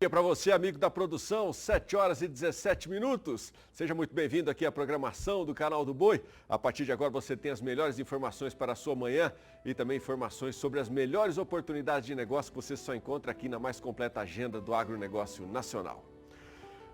dia para você, amigo da produção, 7 horas e 17 minutos. Seja muito bem-vindo aqui à programação do Canal do Boi. A partir de agora você tem as melhores informações para a sua manhã e também informações sobre as melhores oportunidades de negócio que você só encontra aqui na mais completa agenda do agronegócio nacional.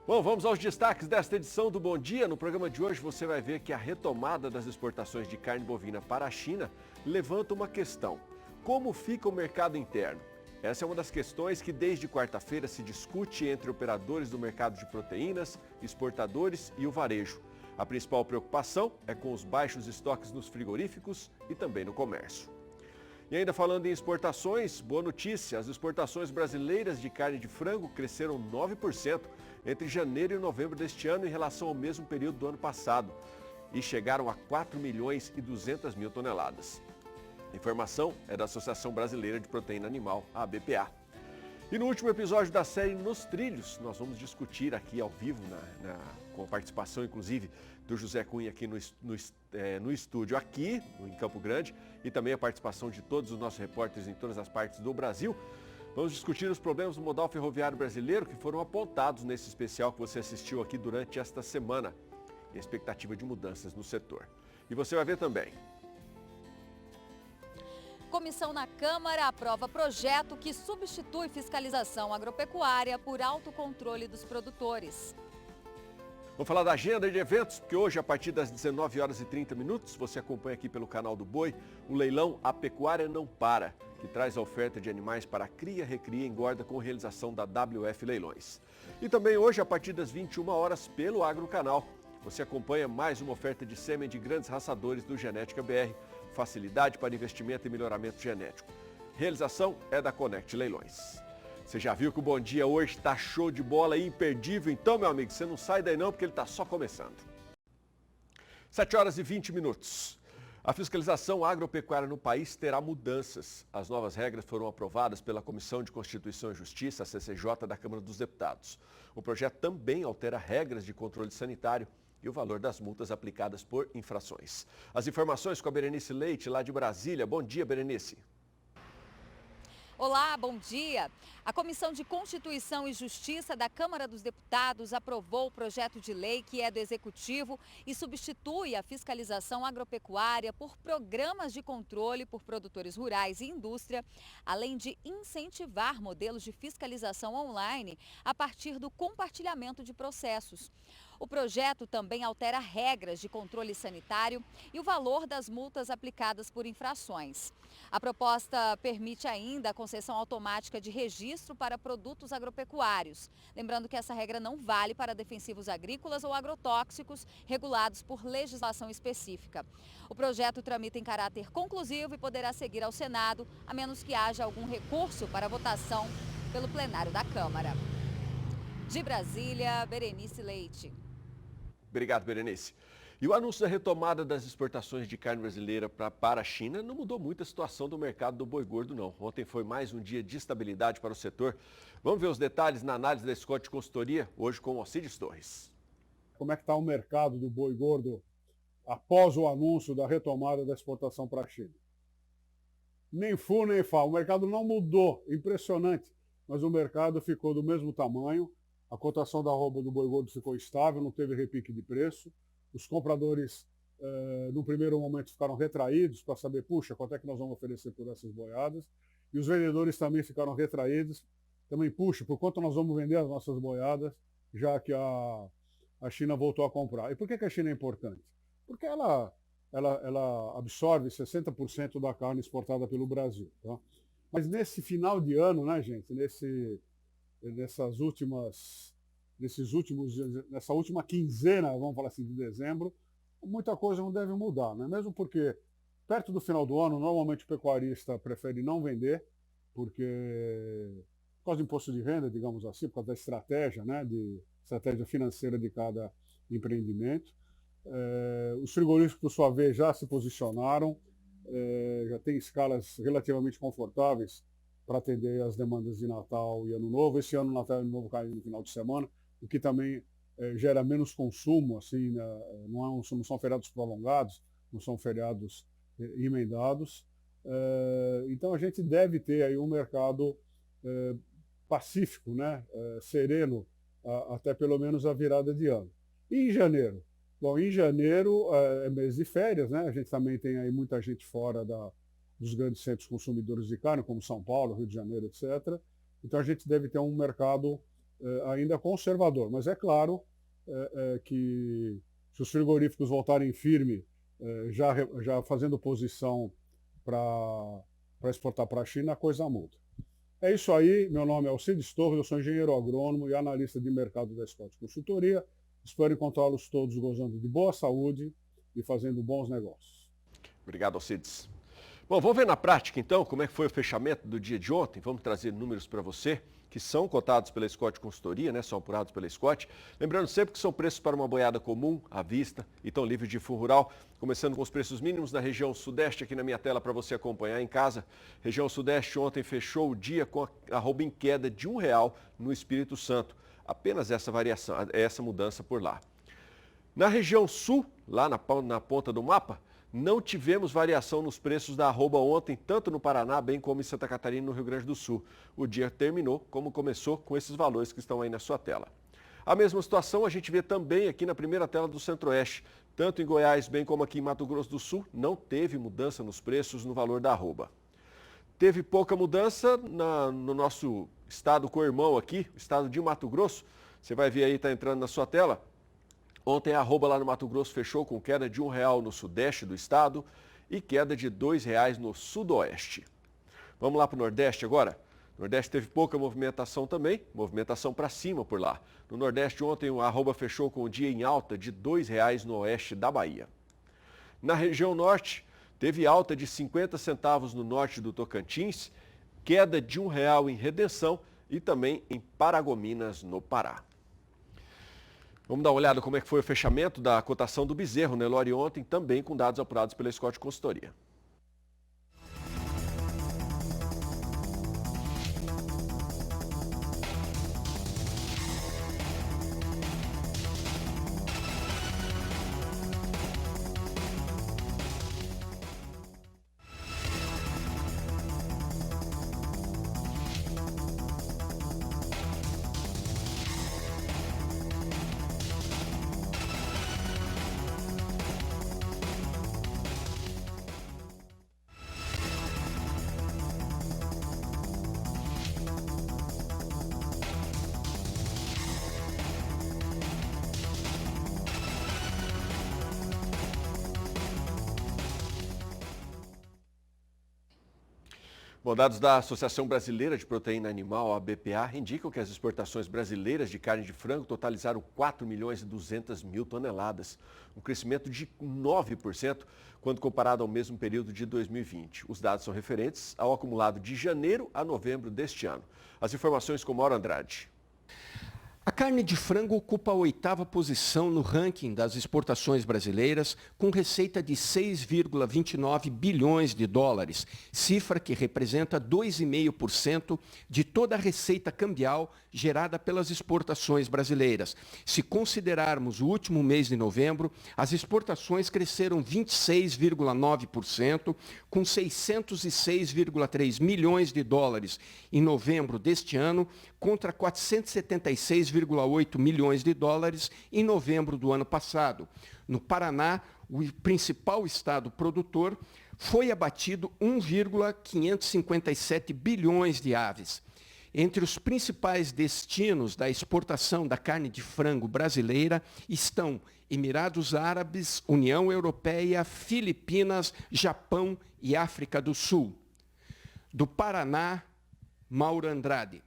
Bom, vamos aos destaques desta edição do Bom Dia. No programa de hoje você vai ver que a retomada das exportações de carne bovina para a China levanta uma questão: como fica o mercado interno? Essa é uma das questões que desde quarta-feira se discute entre operadores do mercado de proteínas, exportadores e o varejo. A principal preocupação é com os baixos estoques nos frigoríficos e também no comércio. E ainda falando em exportações, boa notícia, as exportações brasileiras de carne de frango cresceram 9% entre janeiro e novembro deste ano em relação ao mesmo período do ano passado e chegaram a 4 milhões e 200 mil toneladas. A informação é da Associação Brasileira de Proteína Animal, a ABPA. E no último episódio da série Nos Trilhos, nós vamos discutir aqui ao vivo, com a participação inclusive do José Cunha aqui no estúdio aqui, em Campo Grande, e também a participação de todos os nossos repórteres em todas as partes do Brasil. Vamos discutir os problemas do modal ferroviário brasileiro que foram apontados nesse especial que você assistiu aqui durante esta semana e a expectativa de mudanças no setor. E você vai ver também. Comissão na Câmara aprova projeto que substitui fiscalização agropecuária por autocontrole dos produtores. Vamos falar da agenda de eventos, porque hoje, a partir das 19 horas e 30 minutos, você acompanha aqui pelo Canal do Boi o leilão A Pecuária Não Para, que traz a oferta de animais para cria, recria e engorda com realização da WF Leilões. E também hoje, a partir das 21 horas, pelo Agrocanal, você acompanha mais uma oferta de sêmen de grandes raçadores do Genética BR, facilidade para investimento e melhoramento genético. Realização é da Connect Leilões. Você já viu que o Bom Dia hoje está show de bola e imperdível? Então, meu amigo, você não sai daí não, porque ele está só começando. 7 horas e 20 minutos. A fiscalização agropecuária no país terá mudanças. As novas regras foram aprovadas pela Comissão de Constituição e Justiça, a CCJ, da Câmara dos Deputados. O projeto também altera regras de controle sanitário e o valor das multas aplicadas por infrações. As informações com a Berenice Leite, lá de Brasília. Bom dia, Berenice. Olá, bom dia. A Comissão de Constituição e Justiça da Câmara dos Deputados aprovou o projeto de lei que é do Executivo e substitui a fiscalização agropecuária por programas de controle por produtores rurais e indústria, além de incentivar modelos de fiscalização online a partir do compartilhamento de processos. O projeto também altera regras de controle sanitário e o valor das multas aplicadas por infrações. A proposta permite ainda a concessão automática de registro para produtos agropecuários. Lembrando que essa regra não vale para defensivos agrícolas ou agrotóxicos regulados por legislação específica. O projeto tramita em caráter conclusivo e poderá seguir ao Senado, a menos que haja algum recurso para votação pelo plenário da Câmara. De Brasília, Berenice Leite. Obrigado, Berenice. E o anúncio da retomada das exportações de carne brasileira para a China não mudou muito a situação do mercado do boi gordo, não. Ontem foi mais um dia de estabilidade para o setor. Vamos ver os detalhes na análise da Scott Consultoria, hoje com o Alcides Torres. Como é que está o mercado do boi gordo após o anúncio da retomada da exportação para a China? Nem fu, nem fa. O mercado não mudou, impressionante. Mas o mercado ficou do mesmo tamanho. A cotação da arroba do boi gordo ficou estável, não teve repique de preço. Os compradores, no primeiro momento, ficaram retraídos para saber, puxa, quanto é que nós vamos oferecer por essas boiadas. E os vendedores também ficaram retraídos. Também, puxa, por quanto nós vamos vender as nossas boiadas, já que a China voltou a comprar. E por que a China é importante? Porque ela absorve 60% da carne exportada pelo Brasil. Tá? Mas nesse final de ano, né, gente, nessa última quinzena, vamos falar assim, de dezembro, muita coisa não deve mudar, né? Mesmo porque perto do final do ano, normalmente o pecuarista prefere não vender, por causa do imposto de renda, digamos assim, por causa da estratégia, né, de estratégia financeira de cada empreendimento. Os frigoríficos, por sua vez, já se posicionaram, já tem escalas relativamente confortáveis para atender as demandas de Natal e Ano Novo. Esse ano, Natal e Ano Novo caem no final de semana, o que também gera menos consumo, assim, né? Não são feriados prolongados, não são feriados emendados. Então a gente deve ter aí um mercado pacífico, né, sereno, até pelo menos a virada de ano. E em janeiro? Bom, em janeiro é mês de férias, né? A gente também tem aí muita gente fora dos grandes centros consumidores de carne, como São Paulo, Rio de Janeiro, etc. Então a gente deve ter um mercado ainda conservador. Mas é claro que se os frigoríficos voltarem firme, já fazendo posição para exportar para a China, a coisa muda. É isso aí, meu nome é Alcides Torres, eu sou engenheiro agrônomo e analista de mercado da Scott Consultoria. Espero encontrá-los todos gozando de boa saúde e fazendo bons negócios. Obrigado, Alcides. Bom, vamos ver na prática então como é que foi o fechamento do dia de ontem. Vamos trazer números para você que são cotados pela Scott Consultoria, né? São apurados pela Scott. Lembrando sempre que são preços para uma boiada comum, à vista e estão livres de fundo rural. Começando com os preços mínimos na região sudeste, aqui na minha tela para você acompanhar em casa. Região sudeste ontem fechou o dia com a arroba em queda de R$1 no Espírito Santo. Apenas essa variação, essa mudança por lá. Na região sul, lá na ponta do mapa, não tivemos variação nos preços da arroba ontem, tanto no Paraná, bem como em Santa Catarina e no Rio Grande do Sul. O dia terminou como começou, com esses valores que estão aí na sua tela. A mesma situação a gente vê também aqui na primeira tela do Centro-Oeste. Tanto em Goiás, bem como aqui em Mato Grosso do Sul, não teve mudança nos preços no valor da arroba. Teve pouca mudança no nosso estado co-irmão aqui, o estado de Mato Grosso. Você vai ver aí, está entrando na sua tela. Ontem a arroba lá no Mato Grosso fechou com queda de R$1 no sudeste do estado e queda de R$2 no sudoeste. Vamos lá para o Nordeste agora? O Nordeste teve pouca movimentação também, movimentação para cima por lá. No Nordeste ontem a arroba fechou com o dia em alta de R$2 no oeste da Bahia. Na região norte, teve alta de 50 centavos no norte do Tocantins, queda de R$1 em Redenção e também em Paragominas, no Pará. Vamos dar uma olhada como é que foi o fechamento da cotação do bezerro Nelore ontem, também com dados apurados pela Scott Consultoria. Bom, dados da Associação Brasileira de Proteína Animal, a BPA, indicam que as exportações brasileiras de carne de frango totalizaram 4.200.000 toneladas, um crescimento de 9% quando comparado ao mesmo período de 2020. Os dados são referentes ao acumulado de janeiro a novembro deste ano. As informações com Mauro Andrade. A carne de frango ocupa a 8ª posição no ranking das exportações brasileiras, com receita de 6,29 bilhões de dólares, cifra que representa 2,5% de toda a receita cambial gerada pelas exportações brasileiras. Se considerarmos o último mês de novembro, as exportações cresceram 26,9%, com 606,3 milhões de dólares em novembro deste ano, contra 476,8 milhões de dólares em novembro do ano passado. No Paraná, o principal estado produtor, foi abatido 1,557 bilhões de aves. Entre os principais destinos da exportação da carne de frango brasileira estão Emirados Árabes, União Europeia, Filipinas, Japão e África do Sul. Do Paraná, Mauro Andrade.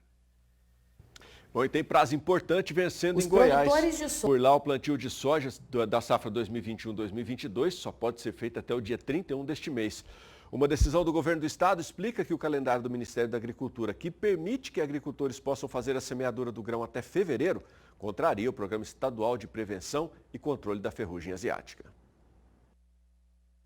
Bom, e tem prazo importante vencendo em Goiás. Por lá, o plantio de soja da safra 2021-2022 só pode ser feito até o dia 31 deste mês. Uma decisão do governo do estado explica que o calendário do Ministério da Agricultura, que permite que agricultores possam fazer a semeadura do grão até fevereiro, contraria o Programa Estadual de Prevenção e Controle da Ferrugem Asiática.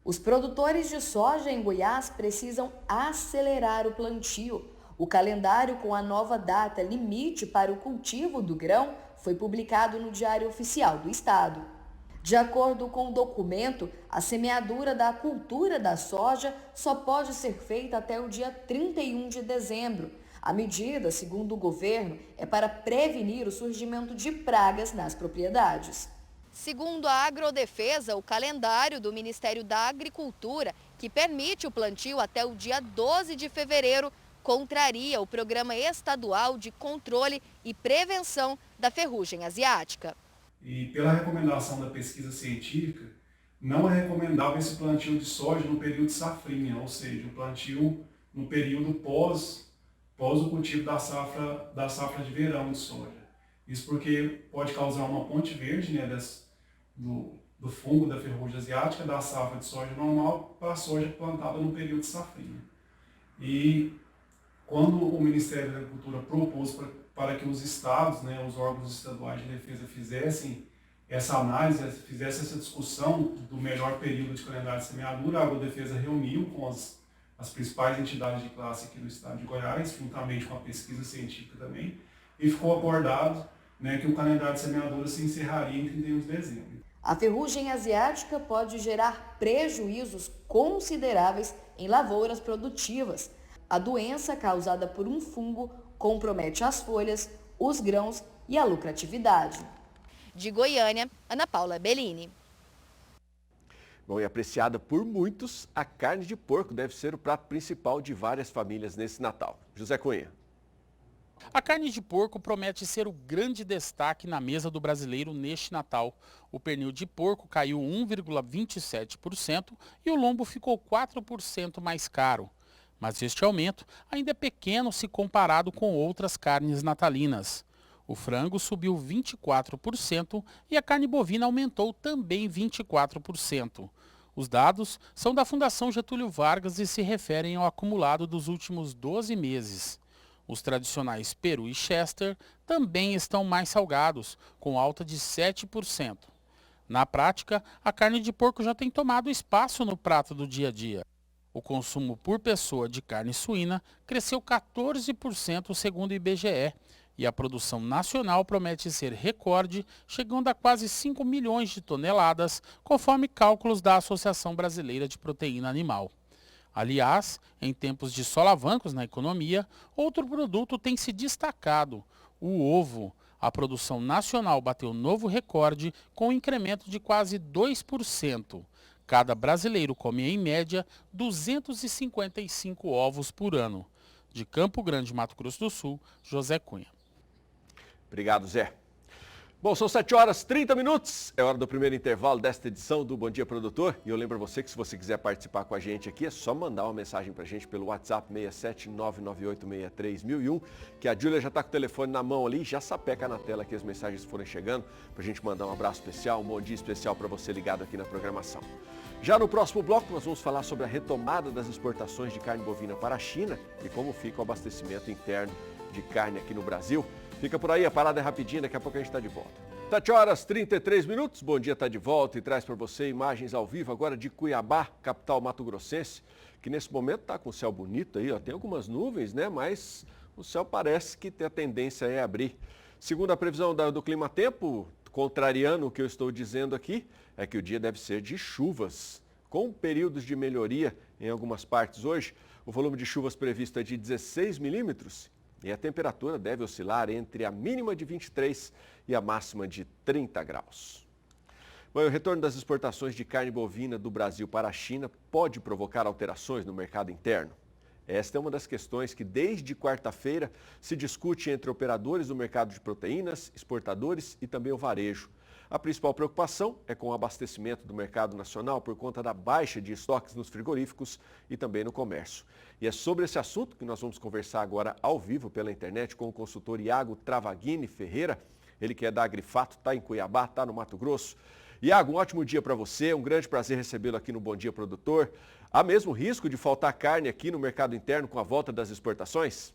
Os produtores de soja em Goiás precisam acelerar o plantio. O calendário com a nova data limite para o cultivo do grão foi publicado no Diário Oficial do Estado. De acordo com o documento, a semeadura da cultura da soja só pode ser feita até o dia 31 de dezembro. A medida, segundo o governo, é para prevenir o surgimento de pragas nas propriedades. Segundo a Agrodefesa, o calendário do Ministério da Agricultura, que permite o plantio até o dia 12 de fevereiro, contraria o Programa Estadual de Controle e Prevenção da Ferrugem Asiática. E pela recomendação da pesquisa científica, não é recomendável esse plantio de soja no período de safrinha, ou seja, o plantio no período pós o cultivo da safra de verão de soja. Isso porque pode causar uma ponte verde, né, do fungo da ferrugem asiática, da safra de soja normal para a soja plantada no período de safrinha. E quando o Ministério da Agricultura propôs para que os estados, né, os órgãos estaduais de defesa fizessem essa análise, fizessem essa discussão do melhor período de calendário de semeadura, a Agrodefesa reuniu com as principais entidades de classe aqui do estado de Goiás, juntamente com a pesquisa científica também, e ficou acordado, né, que o calendário de semeadura se encerraria em 31 de dezembro. A ferrugem asiática pode gerar prejuízos consideráveis em lavouras produtivas. A doença, causada por um fungo, compromete as folhas, os grãos e a lucratividade. De Goiânia, Ana Paula Bellini. Bom, e apreciada por muitos, a carne de porco deve ser o prato principal de várias famílias nesse Natal. José Cunha. A carne de porco promete ser o grande destaque na mesa do brasileiro neste Natal. O pernil de porco caiu 1,27% e o lombo ficou 4% mais caro. Mas este aumento ainda é pequeno se comparado com outras carnes natalinas. O frango subiu 24% e a carne bovina aumentou também 24%. Os dados são da Fundação Getúlio Vargas e se referem ao acumulado dos últimos 12 meses. Os tradicionais peru e chester também estão mais salgados, com alta de 7%. Na prática, a carne de porco já tem tomado espaço no prato do dia a dia. O consumo por pessoa de carne suína cresceu 14% segundo o IBGE, e a produção nacional promete ser recorde, chegando a quase 5 milhões de toneladas, conforme cálculos da Associação Brasileira de Proteína Animal. Aliás, em tempos de solavancos na economia, outro produto tem se destacado, o ovo. A produção nacional bateu novo recorde com um incremento de quase 2%. Cada brasileiro come, em média, 255 ovos por ano. De Campo Grande, Mato Grosso do Sul, José Cunha. Obrigado, Zé. Bom, são 7h30. É hora do primeiro intervalo desta edição do Bom Dia Produtor. E eu lembro a você que se você quiser participar com a gente aqui, é só mandar uma mensagem pra gente pelo WhatsApp 67998631001, que a Júlia já está com o telefone na mão ali, já sapeca na tela que as mensagens forem chegando, pra gente mandar um abraço especial, um bom dia especial para você ligado aqui na programação. Já no próximo bloco, nós vamos falar sobre a retomada das exportações de carne bovina para a China e como fica o abastecimento interno de carne aqui no Brasil. Fica por aí, a parada é rapidinha, daqui a pouco a gente está de volta. 7h33. Bom Dia está de volta e traz para você imagens ao vivo agora de Cuiabá, capital mato-grossense, que nesse momento está com o céu bonito aí, ó. Tem algumas nuvens, né? Mas o céu parece que a tendência é abrir. Segundo a previsão do clima-tempo, contrariando o que eu estou dizendo aqui, é que o dia deve ser de chuvas, com períodos de melhoria em algumas partes hoje. O volume de chuvas previsto é de 16 milímetros. E a temperatura deve oscilar entre a mínima de 23 e a máxima de 30 graus. Bom, o retorno das exportações de carne bovina do Brasil para a China pode provocar alterações no mercado interno. Esta é uma das questões que desde quarta-feira se discute entre operadores do mercado de proteínas, exportadores e também o varejo. A principal preocupação é com o abastecimento do mercado nacional por conta da baixa de estoques nos frigoríficos e também no comércio. E é sobre esse assunto que nós vamos conversar agora ao vivo pela internet com o consultor Iago Travaghini Ferreira, ele que é da Agrifato, está em Cuiabá, está no Mato Grosso. Iago, um ótimo dia para você, um grande prazer recebê-lo aqui no Bom Dia Produtor. Há mesmo risco de faltar carne aqui no mercado interno com a volta das exportações?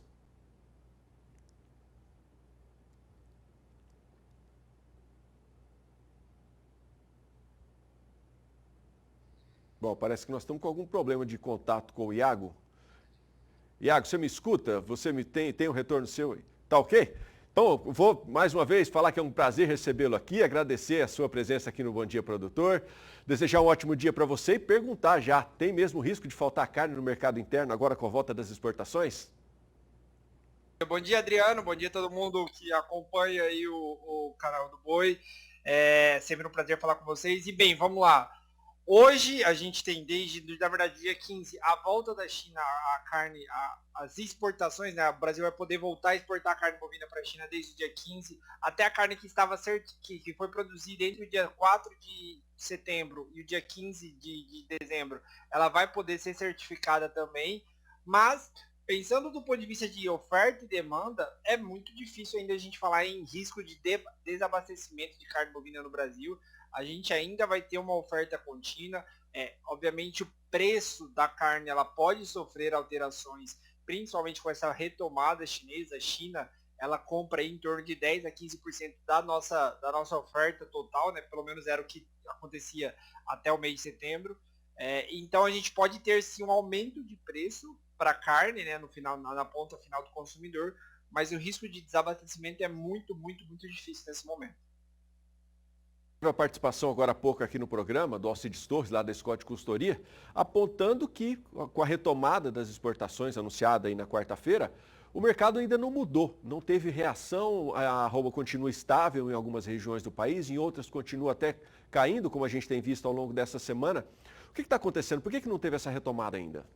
Bom, parece que nós estamos com algum problema de contato com o Iago. Iago, você me escuta? Você tem um retorno seu? Tá ok? Então, vou mais uma vez falar que é um prazer recebê-lo aqui, agradecer a sua presença aqui no Bom Dia Produtor, desejar um ótimo dia para você e perguntar já, tem mesmo risco de faltar carne no mercado interno agora com a volta das exportações? Bom dia, Adriano. Bom dia a todo mundo que acompanha aí o canal do Boi. Sempre um prazer falar com vocês. E bem, vamos lá. Hoje a gente tem na verdade, dia 15, a volta da China, a carne, as exportações, né? O Brasil vai poder voltar a exportar carne bovina para a China desde o dia 15, até a carne que estava que foi produzida entre o dia 4 de setembro e o dia 15 de dezembro, ela vai poder ser certificada também, mas pensando do ponto de vista de oferta e demanda, é muito difícil ainda a gente falar em risco de desabastecimento de carne bovina no Brasil. A gente ainda vai ter uma oferta contínua. Obviamente o preço da carne ela pode sofrer alterações, principalmente com essa retomada chinesa. A China ela compra aí em torno de 10 a 15% da nossa oferta total, né? Pelo menos era o que acontecia até o mês de setembro. Então a gente pode ter sim um aumento de preço para a carne, né, no final, na ponta final do consumidor, mas o risco de desabastecimento é muito, muito, muito difícil nesse momento. Tive a participação agora há pouco aqui no programa do Alcides Torres, lá da Scott Consultoria, apontando que com a retomada das exportações anunciada aí na quarta-feira, o mercado ainda não mudou, não teve reação, a arroba continua estável em algumas regiões do país, em outras continua até caindo, como a gente tem visto ao longo dessa semana. O que está acontecendo? Por que não teve essa retomada ainda?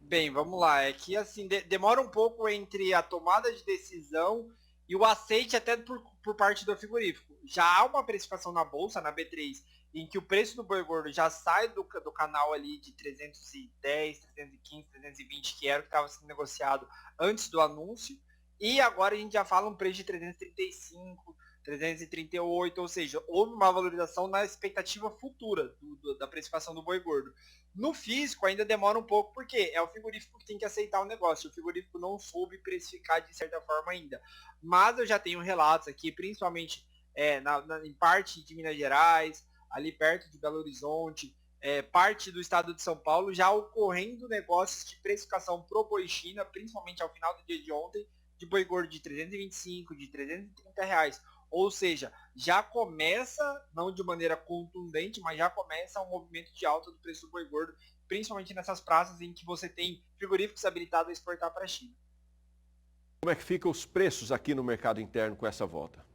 Bem, vamos lá. É que assim, demora um pouco entre a tomada de decisão e o aceite até por parte do frigorífico. Já há uma precificação na bolsa, na B3, em que o preço do boi gordo já sai do canal ali de 310, 315, 320, que era o que estava sendo negociado antes do anúncio, e agora a gente já fala um preço de 335, 338, ou seja, houve uma valorização na expectativa futura da precificação do boi gordo. No físico ainda demora um pouco, porque é o frigorífico que tem que aceitar o negócio. O frigorífico não soube precificar de certa forma ainda. Mas eu já tenho relatos aqui, principalmente em parte de Minas Gerais, ali perto de Belo Horizonte, parte do estado de São Paulo, já ocorrendo negócios de precificação pro boi China, principalmente ao final do dia de ontem, de boi gordo de 325, de 330 reais. Ou seja, já começa, não de maneira contundente, mas já começa um movimento de alta do preço do boi gordo, principalmente nessas praças em que você tem frigoríficos habilitados a exportar para a China. Como é que ficam os preços aqui no mercado interno com essa volta?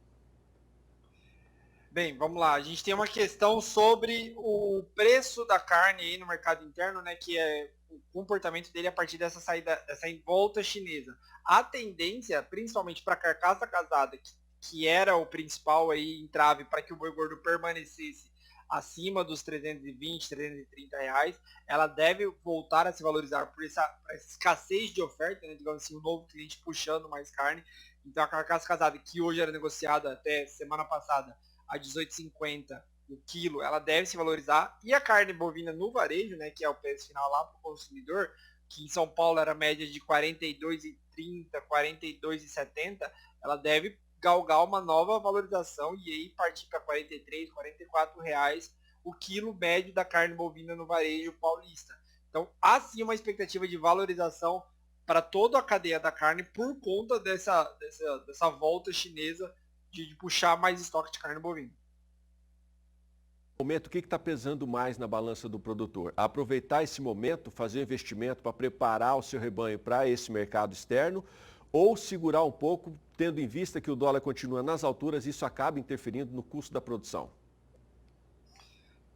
Bem, vamos lá. A gente tem uma questão sobre o preço da carne aí no mercado interno, né, que é o comportamento dele a partir dessa saída, dessa volta chinesa. A tendência, principalmente para a carcaça casada, que era o principal aí entrave para que o boi gordo permanecesse acima dos 320, 330 reais, ela deve voltar a se valorizar por essa escassez de oferta, né, digamos assim, um novo cliente puxando mais carne. Então a carcaça casada, que hoje era negociada até semana passada a 18,50 o quilo, ela deve se valorizar. E a carne bovina no varejo, né, que é o preço final lá para o consumidor, que em São Paulo era média de 42,30, 42,70, ela deve galgar uma nova valorização e aí partir para 43, 44 reais o quilo médio da carne bovina no varejo paulista. Então, há sim uma expectativa de valorização para toda a cadeia da carne por conta dessa volta chinesa de puxar mais estoque de carne bovina. No momento, o que está pesando mais na balança do produtor? Aproveitar esse momento, fazer investimento para preparar o seu rebanho para esse mercado externo, ou segurar um pouco, tendo em vista que o dólar continua nas alturas, isso acaba interferindo no custo da produção?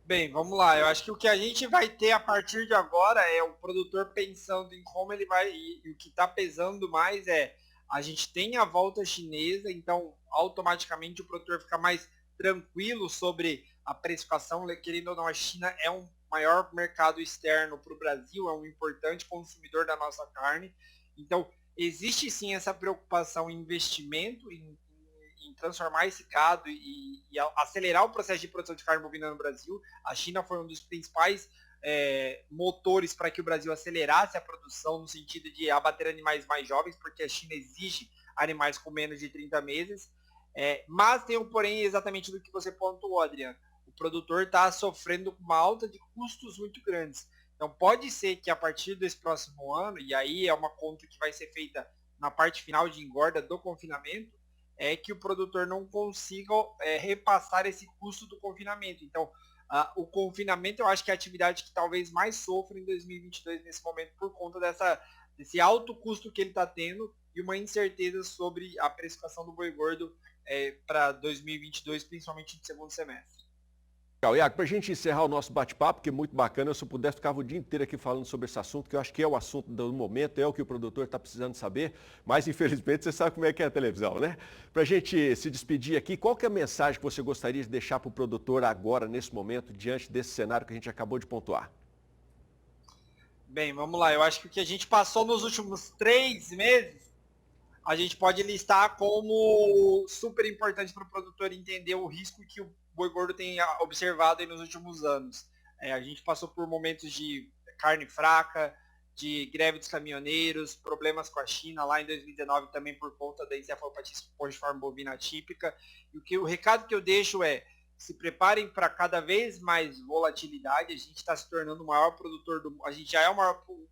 Bem, vamos lá. Eu acho que o que a gente vai ter a partir de agora é o produtor pensando em como ele vai, e o que está pesando mais é a gente tem a volta chinesa, então automaticamente o produtor fica mais tranquilo sobre a precificação, querendo ou não, a China é um maior mercado externo para o Brasil, é um importante consumidor da nossa carne, então existe sim essa preocupação em investimento, em transformar esse gado e acelerar o processo de produção de carne bovina no Brasil. A China foi um dos principais motores para que o Brasil acelerasse a produção no sentido de abater animais mais jovens, porque a China exige animais com menos de 30 meses. Mas tem um porém exatamente do que você pontuou, Adriano. O produtor está sofrendo com uma alta de custos muito grandes. Então pode ser que a partir desse próximo ano, e aí é uma conta que vai ser feita na parte final de engorda do confinamento, é que o produtor não consiga repassar esse custo do confinamento. Então, o confinamento eu acho que é a atividade que talvez mais sofra em 2022 nesse momento por conta desse alto custo que ele está tendo e uma incerteza sobre a precificação do boi gordo para 2022, principalmente no segundo semestre. Legal, Iago, para a gente encerrar o nosso bate-papo, que é muito bacana, se eu pudesse ficava o dia inteiro aqui falando sobre esse assunto, que eu acho que é o assunto do momento, é o que o produtor está precisando saber, mas infelizmente você sabe como é que é a televisão, né? Para a gente se despedir aqui, qual que é a mensagem que você gostaria de deixar para o produtor agora, nesse momento, diante desse cenário que a gente acabou de pontuar? Bem, vamos lá, eu acho que o que a gente passou nos últimos 3 meses, a gente pode listar como super importante para o produtor entender o risco que o boi gordo tem observado aí nos últimos anos. A gente passou por momentos de carne fraca, de greve dos caminhoneiros, problemas com a China lá em 2019 também por conta da encefalopatia espongiforme bovina atípica. E o recado que eu deixo é, se preparem para cada vez mais volatilidade, a gente está se tornando o maior produtor a gente já é um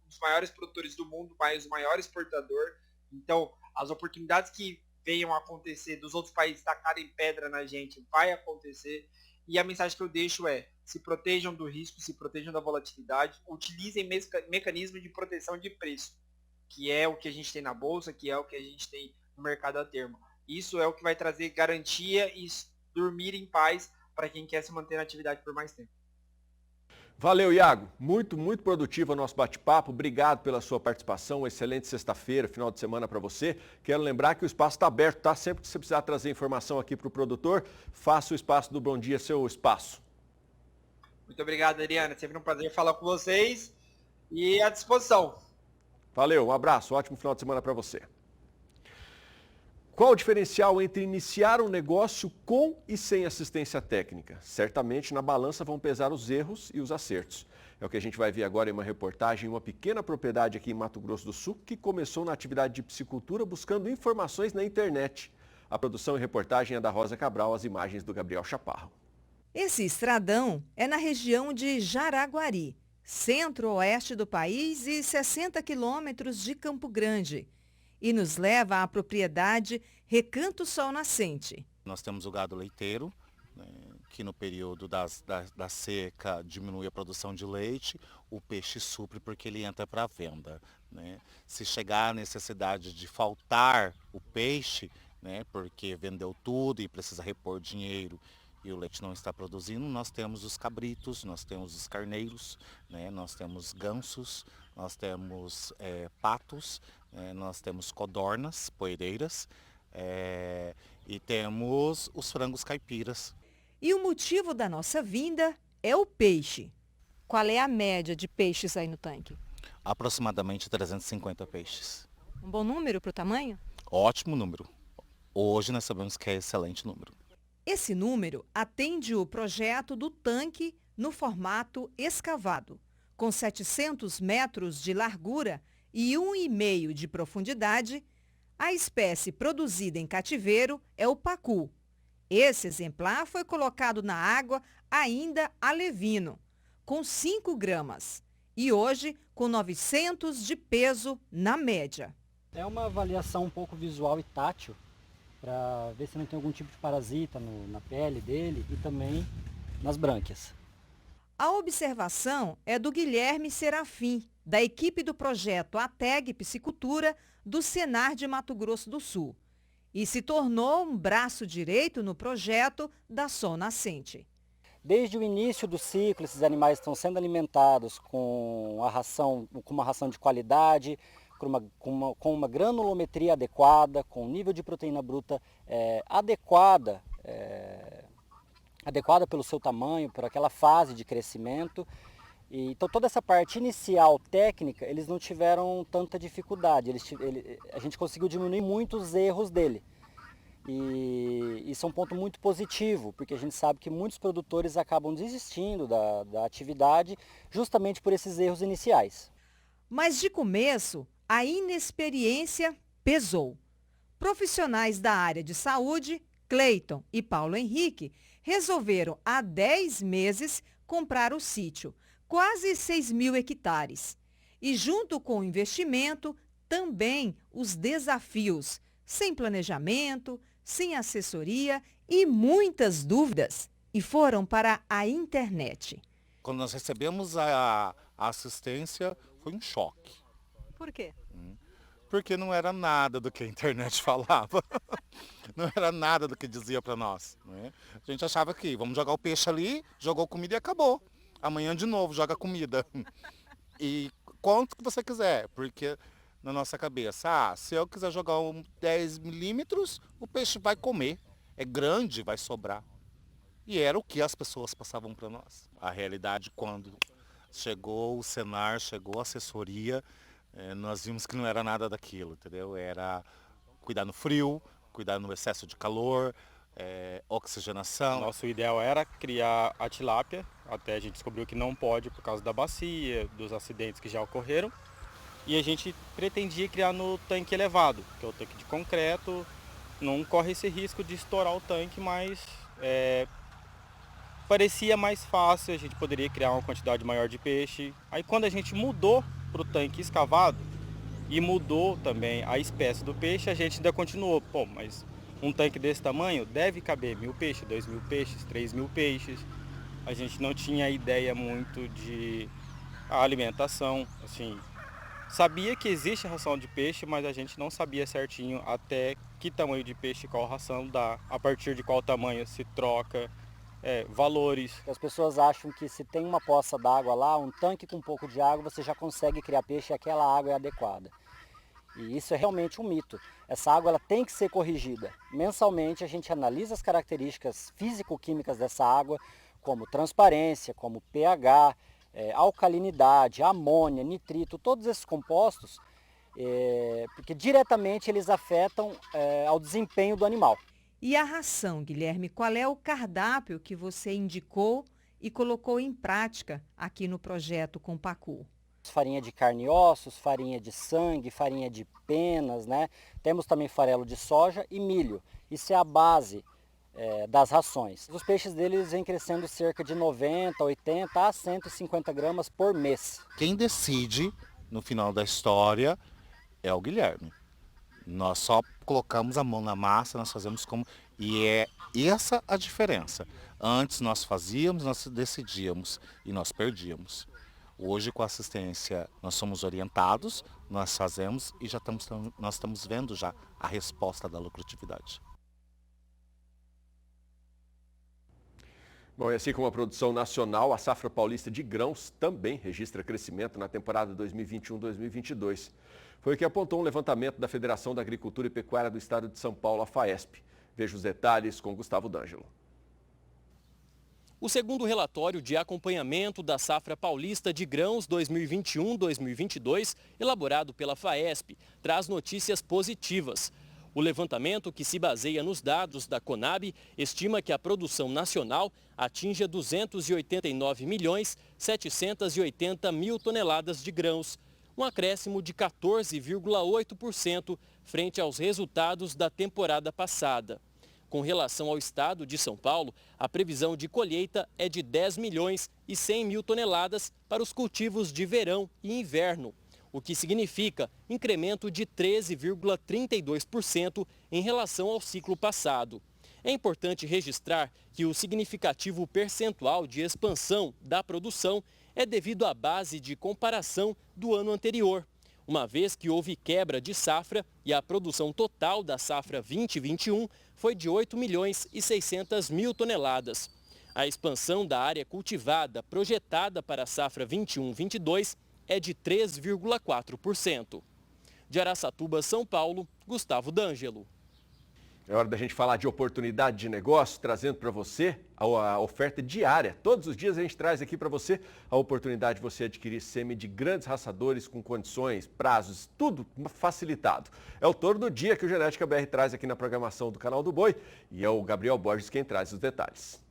dos maiores produtores do mundo, mas o maior exportador. Então, as oportunidades que venham a acontecer dos outros países tacarem pedra na gente, vai acontecer. E a mensagem que eu deixo é, se protejam do risco, se protejam da volatilidade, utilizem mecanismos de proteção de preço, que é o que a gente tem na bolsa, que é o que a gente tem no mercado a termo. Isso é o que vai trazer garantia e dormir em paz para quem quer se manter na atividade por mais tempo. Valeu, Iago. Muito produtivo o nosso bate-papo. Obrigado pela sua participação. Uma excelente sexta-feira, final de semana para você. Quero lembrar que o espaço está aberto, tá? Sempre que você precisar trazer informação aqui para o produtor, faça o espaço do Bom Dia seu espaço. Muito obrigado, Adriana. Sempre um prazer falar com vocês e à disposição. Valeu, um abraço. Ótimo final de semana para você. Qual o diferencial entre iniciar um negócio com e sem assistência técnica? Certamente na balança vão pesar os erros e os acertos. É o que a gente vai ver agora em uma reportagem em uma pequena propriedade aqui em Mato Grosso do Sul que começou na atividade de piscicultura buscando informações na internet. A produção e reportagem é da Rosa Cabral, as imagens do Gabriel Chaparro. Esse estradão é na região de Jaraguari, centro-oeste do país e 60 quilômetros de Campo Grande. E nos leva à propriedade Recanto Sol Nascente. Nós temos o gado leiteiro, né, que no período da seca diminui a produção de leite, o peixe supre porque ele entra para a venda. Né? Se chegar a necessidade de faltar o peixe, né, porque vendeu tudo e precisa repor dinheiro e o leite não está produzindo, nós temos os cabritos, nós temos os carneiros, né, nós temos gansos, nós temos patos, nós temos codornas, poeireiras e temos os frangos caipiras. E o motivo da nossa vinda é o peixe. Qual é a média de peixes aí no tanque? Aproximadamente 350 peixes. Um bom número para o tamanho? Ótimo número. Hoje nós sabemos que é excelente número. Esse número atende o projeto do tanque no formato escavado, com 700 metros de largura e 1,5 de profundidade. A espécie produzida em cativeiro é o pacu. Esse exemplar foi colocado na água ainda alevino, com 5 gramas, e hoje com 900 de peso na média. É uma avaliação um pouco visual e tátil, para ver se não tem algum tipo de parasita na pele dele e também nas brânquias. A observação é do Guilherme Serafim, da equipe do projeto ATEG Piscicultura do Senar de Mato Grosso do Sul, e se tornou um braço direito no projeto da Sol Nascente. Desde o início do ciclo, esses animais estão sendo alimentados com uma ração de qualidade, com uma granulometria adequada, com um nível de proteína bruta adequada pelo seu tamanho, por aquela fase de crescimento. Então toda essa parte inicial técnica, eles não tiveram tanta dificuldade, a gente conseguiu diminuir muito os erros dele. E isso é um ponto muito positivo, porque a gente sabe que muitos produtores acabam desistindo da atividade justamente por esses erros iniciais. Mas de começo, a inexperiência pesou. Profissionais da área de saúde, Cleiton e Paulo Henrique, resolveram há 10 meses comprar o sítio, quase 6.000 hectares. E junto com o investimento, também os desafios, sem planejamento, sem assessoria e muitas dúvidas. E foram para a internet. Quando nós recebemos a assistência, foi um choque. Por quê? porque não era nada do que a internet falava. Não era nada do que dizia para nós. Né? A gente achava que vamos jogar o peixe ali, jogou comida e acabou. Amanhã de novo joga comida. E quanto que você quiser, porque na nossa cabeça, se eu quiser jogar 10 milímetros, o peixe vai comer. É grande, vai sobrar. E era o que as pessoas passavam para nós. A realidade, quando chegou o Senar, chegou a assessoria, nós vimos que não era nada daquilo, entendeu? Era cuidar no frio, cuidar no excesso de calor, oxigenação. Nosso ideal era criar a tilápia, até a gente descobriu que não pode por causa da bacia, dos acidentes que já ocorreram. E a gente pretendia criar no tanque elevado, que é o tanque de concreto. Não corre esse risco de estourar o tanque, mas parecia mais fácil, a gente poderia criar uma quantidade maior de peixe. Aí quando a gente mudou para o tanque escavado e mudou também a espécie do peixe, a gente ainda continuou. Pô, mas um tanque desse tamanho deve caber 1.000 peixes, 2.000 peixes, 3.000 peixes. A gente não tinha ideia muito de alimentação, assim. Sabia que existe ração de peixe, mas a gente não sabia certinho até que tamanho de peixe qual ração dá, a partir de qual tamanho se troca, valores. As pessoas acham que se tem uma poça d'água lá, um tanque com um pouco de água, você já consegue criar peixe e aquela água é adequada. E isso é realmente um mito. Essa água ela tem que ser corrigida. Mensalmente a gente analisa as características físico-químicas dessa água, como transparência, como pH, alcalinidade, amônia, nitrito, todos esses compostos, porque diretamente eles afetam ao desempenho do animal. E a ração, Guilherme, qual é o cardápio que você indicou e colocou em prática aqui no projeto Compacu? Farinha de carne e ossos, farinha de sangue, farinha de penas, né? Temos também farelo de soja e milho. Isso é a base das rações. Os peixes deles vêm crescendo cerca de 90, 80 a 150 gramas por mês. Quem decide, no final da história, é o Guilherme. Nós só colocamos a mão na massa, nós fazemos como... E é essa a diferença. Antes nós fazíamos, nós decidíamos e nós perdíamos. Hoje, com a assistência, nós somos orientados, nós fazemos e nós estamos vendo já a resposta da lucratividade. Bom, e assim como a produção nacional, a safra paulista de grãos também registra crescimento na temporada 2021-2022. Foi o que apontou um levantamento da Federação da Agricultura e Pecuária do Estado de São Paulo, a FAESP. Veja os detalhes com Gustavo D'Angelo. O segundo relatório de acompanhamento da safra paulista de grãos 2021-2022, elaborado pela FAESP, traz notícias positivas. O levantamento, que se baseia nos dados da Conab, estima que a produção nacional atinja 289.780.000 toneladas de grãos, um acréscimo de 14,8% frente aos resultados da temporada passada. Com relação ao estado de São Paulo, a previsão de colheita é de 10.100.000 toneladas para os cultivos de verão e inverno, o que significa incremento de 13,32% em relação ao ciclo passado. É importante registrar que o significativo percentual de expansão da produção é devido à base de comparação do ano anterior, uma vez que houve quebra de safra e a produção total da safra 2021 foi de 8.600.000 toneladas. A expansão da área cultivada projetada para a safra 21-22 é de 3,4%. De Araçatuba, São Paulo, Gustavo D'Angelo. É hora da gente falar de oportunidade de negócio, trazendo para você a oferta diária. Todos os dias a gente traz aqui para você a oportunidade de você adquirir sêmen de grandes raçadores com condições, prazos, tudo facilitado. É o Touro do Dia que o Genética BR traz aqui na programação do Canal do Boi e é o Gabriel Borges quem traz os detalhes.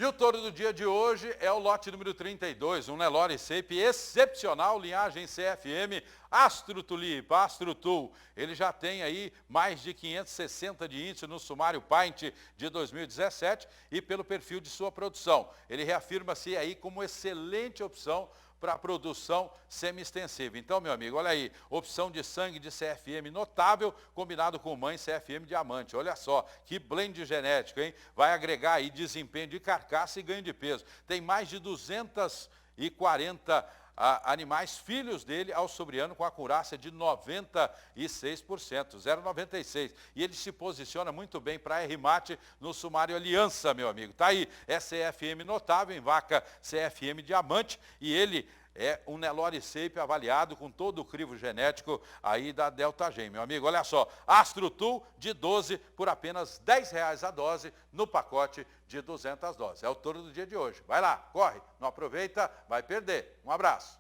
E o touro do dia de hoje é o lote número 32, um Nelore Shape excepcional, linhagem CFM, Astro Tulipa, Astro Tul. Ele já tem aí mais de 560 de índice no sumário Paint de 2017 e pelo perfil de sua produção. Ele reafirma-se aí como excelente opção para a produção semi-extensiva. Então, meu amigo, olha aí, opção de sangue de CFM notável, combinado com mãe CFM diamante. Olha só, que blend genético, hein? Vai agregar aí desempenho de carcaça e ganho de peso. Tem mais de 240 animais filhos dele ao sobriano com acurácia de 96%, 0,96. E ele se posiciona muito bem para R-Mate no sumário Aliança, meu amigo. Tá aí, é CFM notável em vaca CFM diamante e ele é um Nelore Shape avaliado com todo o crivo genético aí da Delta Gen, meu amigo. Olha só, Astro Tool de 12 por apenas R$10 a dose no pacote de 200 doses. É o touro do dia de hoje. Vai lá, corre, não aproveita, vai perder. Um abraço.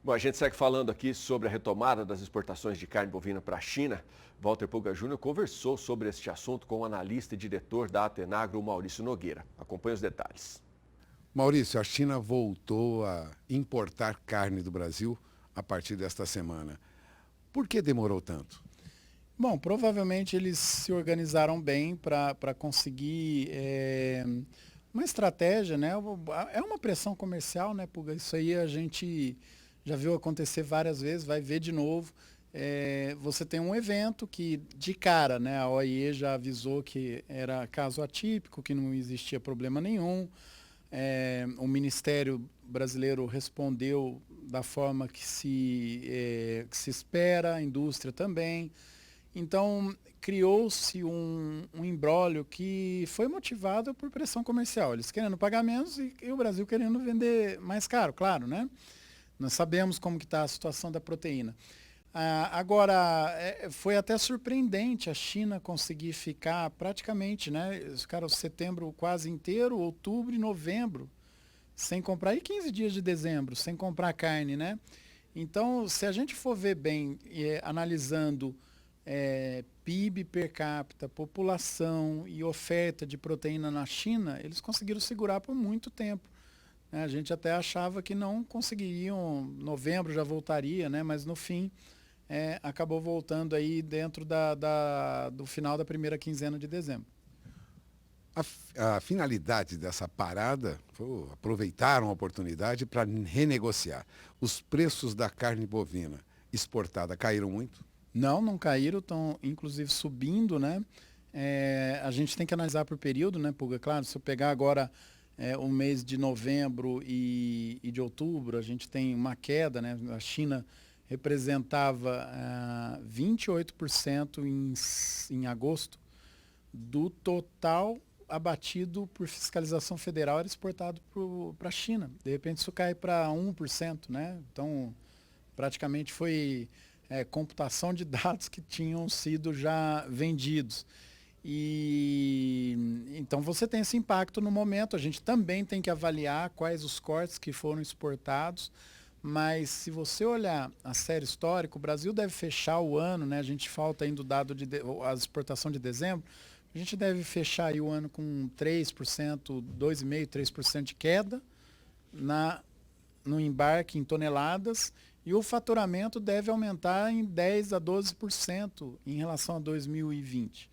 Bom, a gente segue falando aqui sobre a retomada das exportações de carne bovina para a China. Walter Pulga Júnior conversou sobre este assunto com o analista e diretor da Atenagro, Maurício Nogueira. Acompanhe os detalhes. Maurício, a China voltou a importar carne do Brasil a partir desta semana. Por que demorou tanto? Bom, provavelmente eles se organizaram bem para conseguir uma estratégia, né? É uma pressão comercial, né, Pulga? Isso aí a gente já viu acontecer várias vezes, vai ver de novo. Você tem um evento que, de cara, né, a OIE já avisou que era caso atípico, que não existia problema nenhum. O Ministério brasileiro respondeu da forma que se espera, a indústria também. Então, criou-se um imbróglio que foi motivado por pressão comercial. Eles querendo pagar menos e o Brasil querendo vender mais caro, claro, né? Nós sabemos como que está a situação da proteína. Agora, foi até surpreendente a China conseguir ficar praticamente, né? Ficaram setembro quase inteiro, outubro e novembro, sem comprar, e 15 dias de dezembro, sem comprar carne, né? Então, se a gente for ver bem, analisando PIB per capita, população e oferta de proteína na China, eles conseguiram segurar por muito tempo. A gente até achava que não conseguiriam, novembro já voltaria, né? Mas no fim acabou voltando aí dentro do final da primeira quinzena de dezembro. A finalidade dessa parada foi aproveitaram a oportunidade para renegociar. Os preços da carne bovina exportada caíram muito? Não caíram, estão inclusive subindo, né? A gente tem que analisar por período, né, Pulga? Claro, se eu pegar agora o mês de novembro e de outubro, a gente tem uma queda, né? A China representava 28% em agosto do total abatido por fiscalização federal era exportado para a China. De repente isso cai para 1%, né? Então, praticamente foi computação de dados que tinham sido já vendidos. E então você tem esse impacto no momento. A gente também tem que avaliar quais os cortes que foram exportados, mas se você olhar a série histórica, o Brasil deve fechar o ano, né? A gente falta ainda o dado a exportação de dezembro, a gente deve fechar aí o ano com 3%, 2,5%, 3% de queda no embarque em toneladas, e o faturamento deve aumentar em 10% a 12% em relação a 2020.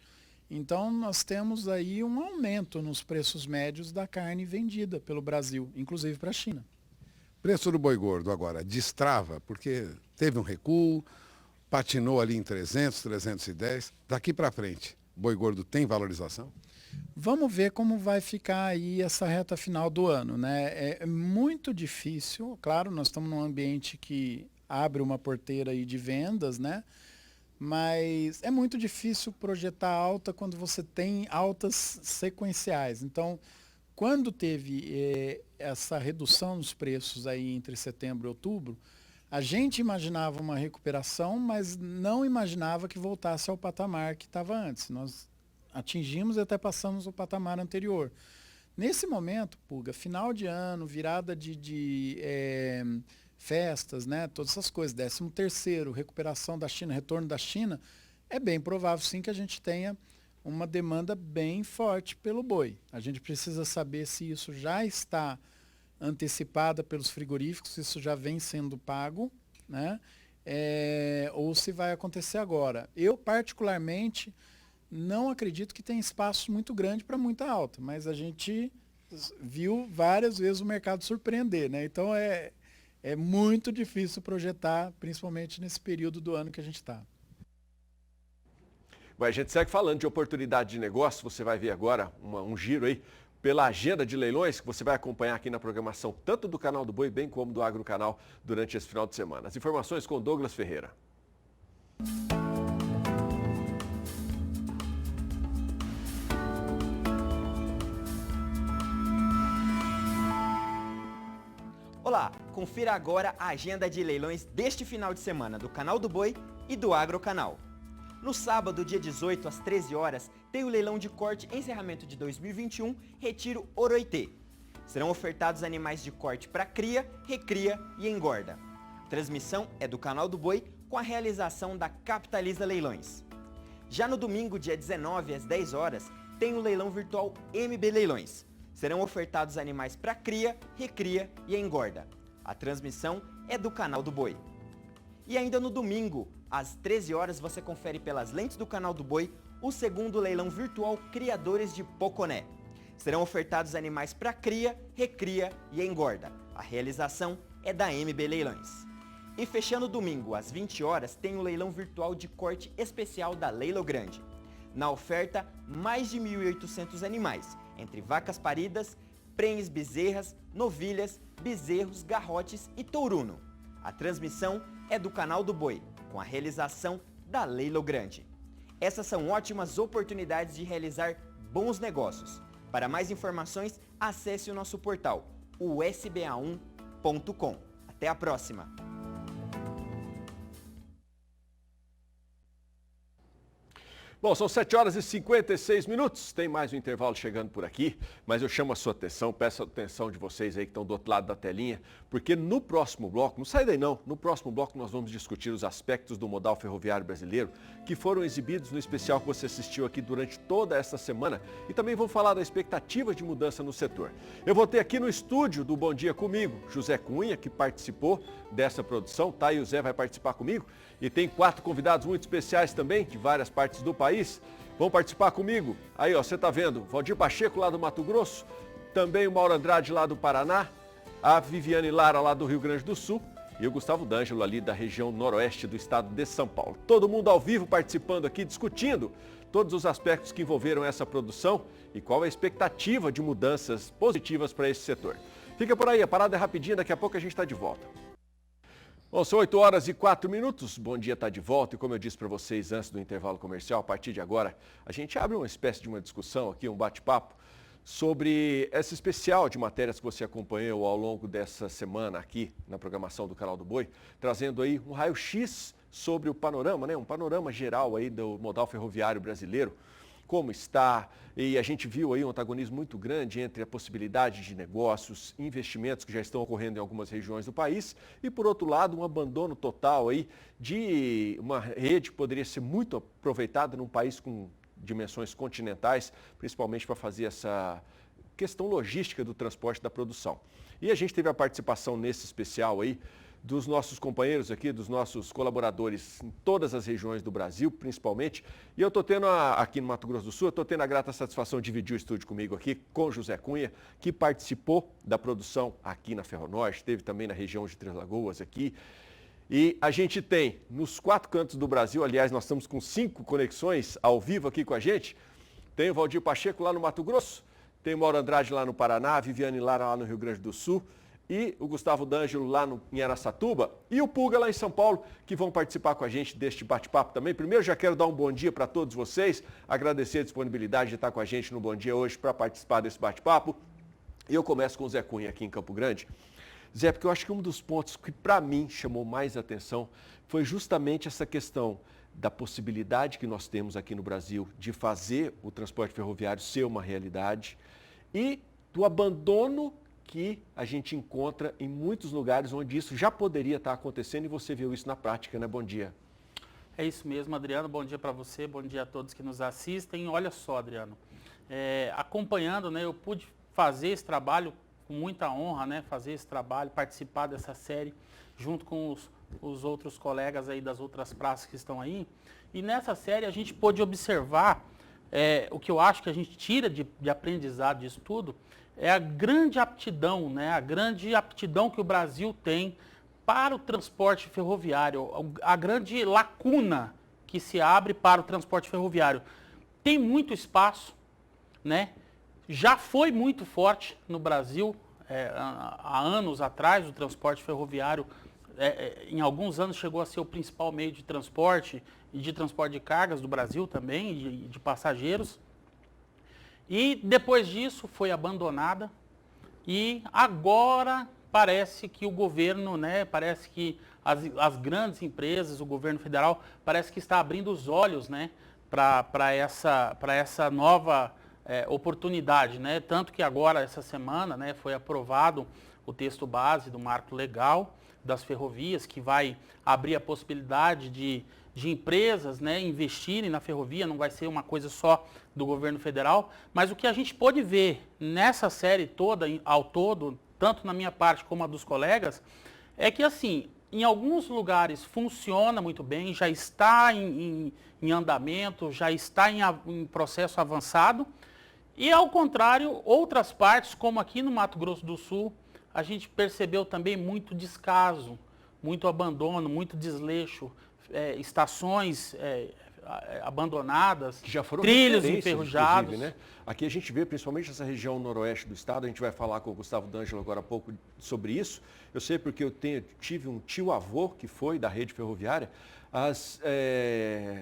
Então, nós temos aí um aumento nos preços médios da carne vendida pelo Brasil, inclusive para a China. Preço do boi gordo agora destrava, porque teve um recuo, patinou ali em 300, 310. Daqui para frente, boi gordo tem valorização? Vamos ver como vai ficar aí essa reta final do ano, né? É muito difícil, claro, nós estamos num ambiente que abre uma porteira aí de vendas, né? Mas é muito difícil projetar alta quando você tem altas sequenciais. Então, quando teve essa redução nos preços aí entre setembro e outubro, a gente imaginava uma recuperação, mas não imaginava que voltasse ao patamar que estava antes. Nós atingimos e até passamos o patamar anterior. Nesse momento, Pulga, final de ano, virada de festas, né, todas essas coisas, 13º, recuperação da China, retorno da China, é bem provável sim que a gente tenha uma demanda bem forte pelo boi. A gente precisa saber se isso já está antecipada pelos frigoríficos, se isso já vem sendo pago, né? ou se vai acontecer agora. Eu, particularmente, não acredito que tem espaço muito grande para muita alta, mas a gente viu várias vezes o mercado surpreender, né? Então é muito difícil projetar, principalmente nesse período do ano que a gente está. Mas a gente segue falando de oportunidade de negócio, você vai ver agora um giro aí pela agenda de leilões que você vai acompanhar aqui na programação tanto do Canal do Boi, bem como do Agrocanal durante esse final de semana. As informações com Douglas Ferreira. Olá, confira agora a agenda de leilões deste final de semana do Canal do Boi e do Agrocanal. No sábado, dia 18, às 13 horas, tem o leilão de corte encerramento de 2021, Retiro Oroitê. Serão ofertados animais de corte para cria, recria e engorda. A transmissão é do Canal do Boi com a realização da Capitaliza Leilões. Já no domingo, dia 19, às 10 horas, tem o leilão virtual MB Leilões. Serão ofertados animais para cria, recria e engorda. A transmissão é do Canal do Boi. E ainda no domingo, às 13 horas, você confere pelas lentes do Canal do Boi o segundo leilão virtual Criadores de Poconé. Serão ofertados animais para cria, recria e engorda. A realização é da MB Leilões. E fechando domingo, às 20 horas, tem o leilão virtual de corte especial da Leilo Grande. Na oferta, mais de 1.800 animais, entre vacas paridas, prenhes, bezerras, novilhas, bezerros, garrotes e touruno. A transmissão é do Canal do Boi, com a realização da Leilo Grande. Essas são ótimas oportunidades de realizar bons negócios. Para mais informações, acesse o nosso portal, o sba1.com. Até a próxima! Bom, são 7 horas e 56 minutos, tem mais um intervalo chegando por aqui, mas eu chamo a sua atenção, peço a atenção de vocês aí que estão do outro lado da telinha, porque no próximo bloco, não sai daí não, no próximo bloco nós vamos discutir os aspectos do modal ferroviário brasileiro que foram exibidos no especial que você assistiu aqui durante toda essa semana e também vamos falar da expectativa de mudança no setor. Eu vou ter aqui no estúdio do Bom Dia Comigo, José Cunha, que participou dessa produção, tá? E o Zé vai participar comigo. E tem 4 convidados muito especiais também, de várias partes do país. Vão participar comigo. Aí, ó, você tá vendo, Valdir Pacheco lá do Mato Grosso, também o Mauro Andrade lá do Paraná, a Viviane Lara lá do Rio Grande do Sul e o Gustavo D'Angelo ali da região noroeste do estado de São Paulo. Todo mundo ao vivo participando aqui, discutindo todos os aspectos que envolveram essa produção e qual é a expectativa de mudanças positivas para esse setor. Fica por aí, a parada é rapidinha, daqui a pouco a gente está de volta. Bom, são 8 horas e 4 minutos, Bom Dia está de volta e como eu disse para vocês antes do intervalo comercial, a partir de agora a gente abre uma espécie de uma discussão aqui, um bate-papo sobre esse especial de matérias que você acompanhou ao longo dessa semana aqui na programação do Canal do Boi, trazendo aí um raio-x sobre o panorama, né? Um panorama geral aí do modal ferroviário brasileiro, como está, e a gente viu aí um antagonismo muito grande entre a possibilidade de negócios, investimentos que já estão ocorrendo em algumas regiões do país e, por outro lado, um abandono total aí de uma rede que poderia ser muito aproveitada num país com dimensões continentais, principalmente para fazer essa questão logística do transporte da produção. E a gente teve a participação nesse especial aí dos nossos companheiros aqui, dos nossos colaboradores em todas as regiões do Brasil, principalmente. E eu estou tendo, aqui no Mato Grosso do Sul, eu estou tendo a grata satisfação de dividir o estúdio comigo aqui com José Cunha, que participou da produção aqui na Ferronorte, esteve também na região de Três Lagoas aqui. E a gente tem nos 4 cantos do Brasil, aliás, nós estamos com 5 conexões ao vivo aqui com a gente. Tem o Valdir Pacheco lá no Mato Grosso, tem o Mauro Andrade lá no Paraná, a Viviane Lara lá no Rio Grande do Sul, e o Gustavo D'Angelo lá em Araçatuba e o Pulga lá em São Paulo, que vão participar com a gente deste bate-papo também. Primeiro já quero dar um bom dia para todos vocês, agradecer a disponibilidade de estar com a gente no Bom Dia hoje para participar desse bate-papo. E eu começo com o Zé Cunha aqui em Campo Grande. Zé, porque eu acho que um dos pontos que para mim chamou mais atenção foi justamente essa questão da possibilidade que nós temos aqui no Brasil de fazer o transporte ferroviário ser uma realidade e do abandono que a gente encontra em muitos lugares onde isso já poderia estar acontecendo e você viu isso na prática, né? Bom dia. É isso mesmo, Adriano. Bom dia para você, bom dia a todos que nos assistem. Olha só, Adriano, acompanhando, né, eu pude fazer esse trabalho com muita honra, né, fazer esse trabalho, participar dessa série junto com os os outros colegas aí das outras praças que estão aí. E nessa série a gente pôde observar, o que eu acho que a gente tira de aprendizado disso tudo, é a grande aptidão, né? A grande aptidão que o Brasil tem para o transporte ferroviário, a grande lacuna que se abre para o transporte ferroviário. Tem muito espaço, né? Já foi muito forte no Brasil, há anos atrás, o transporte ferroviário, em alguns anos chegou a ser o principal meio de transporte e de transporte de cargas do Brasil também, de passageiros. E depois disso foi abandonada e agora parece que o governo, né, parece que as grandes empresas, o governo federal, parece que está abrindo os olhos, né, para essa nova oportunidade, né? Tanto que agora, essa semana, né, foi aprovado o texto base do marco legal das ferrovias, que vai abrir a possibilidade de empresas, né, investirem na ferrovia, não vai ser uma coisa só do governo federal, mas o que a gente pôde ver nessa série toda, ao todo, tanto na minha parte como a dos colegas, é que, assim, em alguns lugares funciona muito bem, já está em andamento, já está em processo avançado, e, ao contrário, outras partes, como aqui no Mato Grosso do Sul, a gente percebeu também muito descaso, muito abandono, muito desleixo, estações abandonadas, que já foram trilhos enferrujados. Né? Aqui a gente vê, principalmente essa região noroeste do estado, a gente vai falar com o Gustavo D'Angelo agora há pouco sobre isso. Eu sei porque eu tive um tio-avô que foi da rede ferroviária. As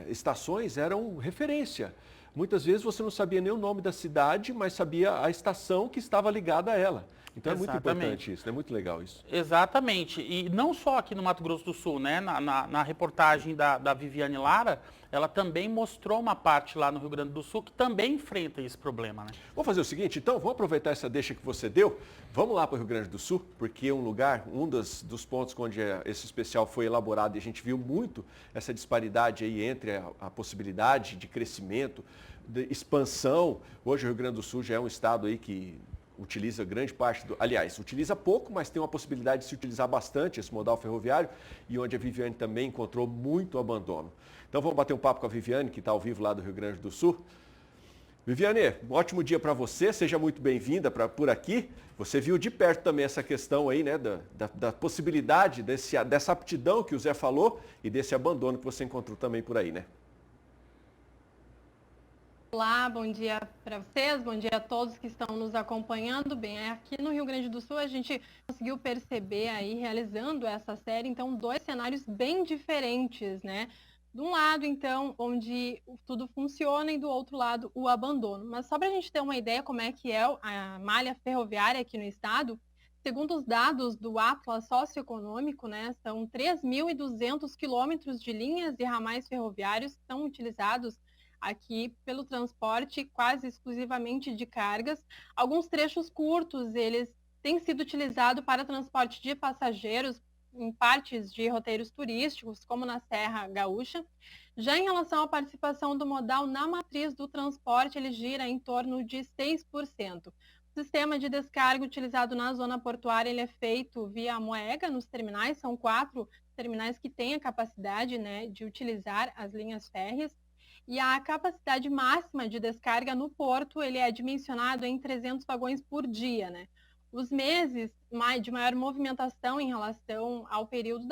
estações eram referência. Muitas vezes você não sabia nem o nome da cidade, mas sabia a estação que estava ligada a ela. Então é muito importante isso, é muito legal isso. Exatamente, e não só aqui no Mato Grosso do Sul, né? Na reportagem da Viviane Lara, ela também mostrou uma parte lá no Rio Grande do Sul que também enfrenta esse problema, né? Vamos fazer o seguinte, então, vamos aproveitar essa deixa que você deu, vamos lá para o Rio Grande do Sul, porque é um dos pontos onde esse especial foi elaborado e a gente viu muito essa disparidade aí entre a possibilidade de crescimento, de expansão. Hoje o Rio Grande do Sul já é um estado aí que utiliza grande parte utiliza pouco, mas tem uma possibilidade de se utilizar bastante esse modal ferroviário e onde a Viviane também encontrou muito abandono. Então vamos bater um papo com a Viviane, que está ao vivo lá do Rio Grande do Sul. Viviane, um ótimo dia para você, seja muito bem-vinda por aqui. Você viu de perto também essa questão aí, né, da possibilidade dessa aptidão que o Zé falou e desse abandono que você encontrou também por aí, né? Olá, bom dia para vocês, bom dia a todos que estão nos acompanhando. Bem, aqui no Rio Grande do Sul a gente conseguiu perceber aí, realizando essa série, então, dois cenários bem diferentes, né? De um lado, então, onde tudo funciona e do outro lado, o abandono. Mas só para a gente ter uma ideia como é que é a malha ferroviária aqui no estado, segundo os dados do Atlas Socioeconômico, né, são 3.200 quilômetros de linhas e ramais ferroviários que são utilizados aqui pelo transporte quase exclusivamente de cargas. Alguns trechos curtos, eles têm sido utilizados para transporte de passageiros em partes de roteiros turísticos, como na Serra Gaúcha. Já em relação à participação do modal na matriz do transporte, ele gira em torno de 6%. O sistema de descarga utilizado na zona portuária ele é feito via moega nos terminais, são 4 terminais que têm a capacidade, né, de utilizar as linhas férreas. E a capacidade máxima de descarga no porto, ele é dimensionado em 300 vagões por dia, né? Os meses de maior movimentação em relação ao período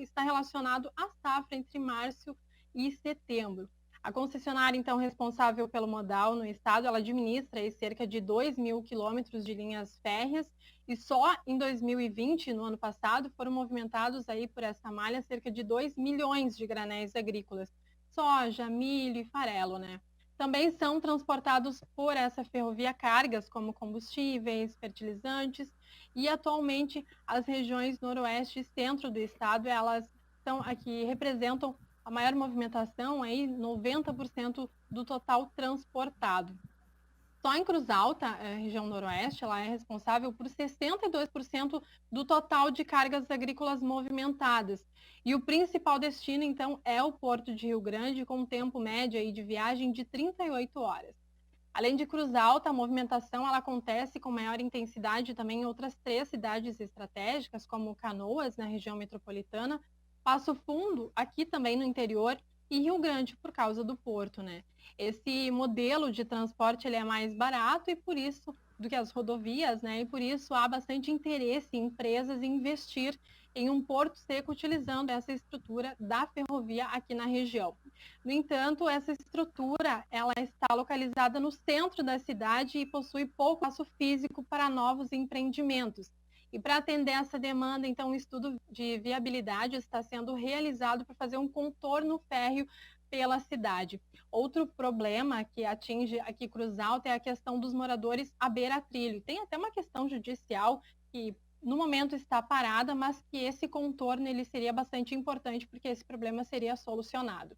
está relacionado à safra entre março e setembro. A concessionária, então, responsável pelo modal no estado, ela administra aí cerca de 2.000 quilômetros de linhas férreas e só em 2020, no ano passado, foram movimentados aí por essa malha cerca de 2 milhões de granéis agrícolas. Soja, milho e farelo, né? Também são transportados por essa ferrovia cargas como combustíveis, fertilizantes e atualmente as regiões noroeste e centro do estado, elas são aqui, representam a maior movimentação, aí 90% do total transportado. Só em Cruz Alta, a região noroeste, ela é responsável por 62% do total de cargas agrícolas movimentadas. E o principal destino, então, é o Porto de Rio Grande, com um tempo médio aí de viagem de 38 horas. Além de Cruz Alta, a movimentação ela acontece com maior intensidade também em outras 3 cidades estratégicas, como Canoas, na região metropolitana, Passo Fundo, aqui também no interior, e Rio Grande, por causa do porto, né? Esse modelo de transporte ele é mais barato e por isso do que as rodovias, né? E por isso há bastante interesse em empresas em investir em um porto seco utilizando essa estrutura da ferrovia aqui na região. No entanto, essa estrutura ela está localizada no centro da cidade e possui pouco espaço físico para novos empreendimentos. E para atender essa demanda, então, um estudo de viabilidade está sendo realizado para fazer um contorno férreo pela cidade. Outro problema que atinge aqui Cruz Alta é a questão dos moradores à beira-trilho. Tem até uma questão judicial que no momento está parada, mas que esse contorno ele seria bastante importante porque esse problema seria solucionado.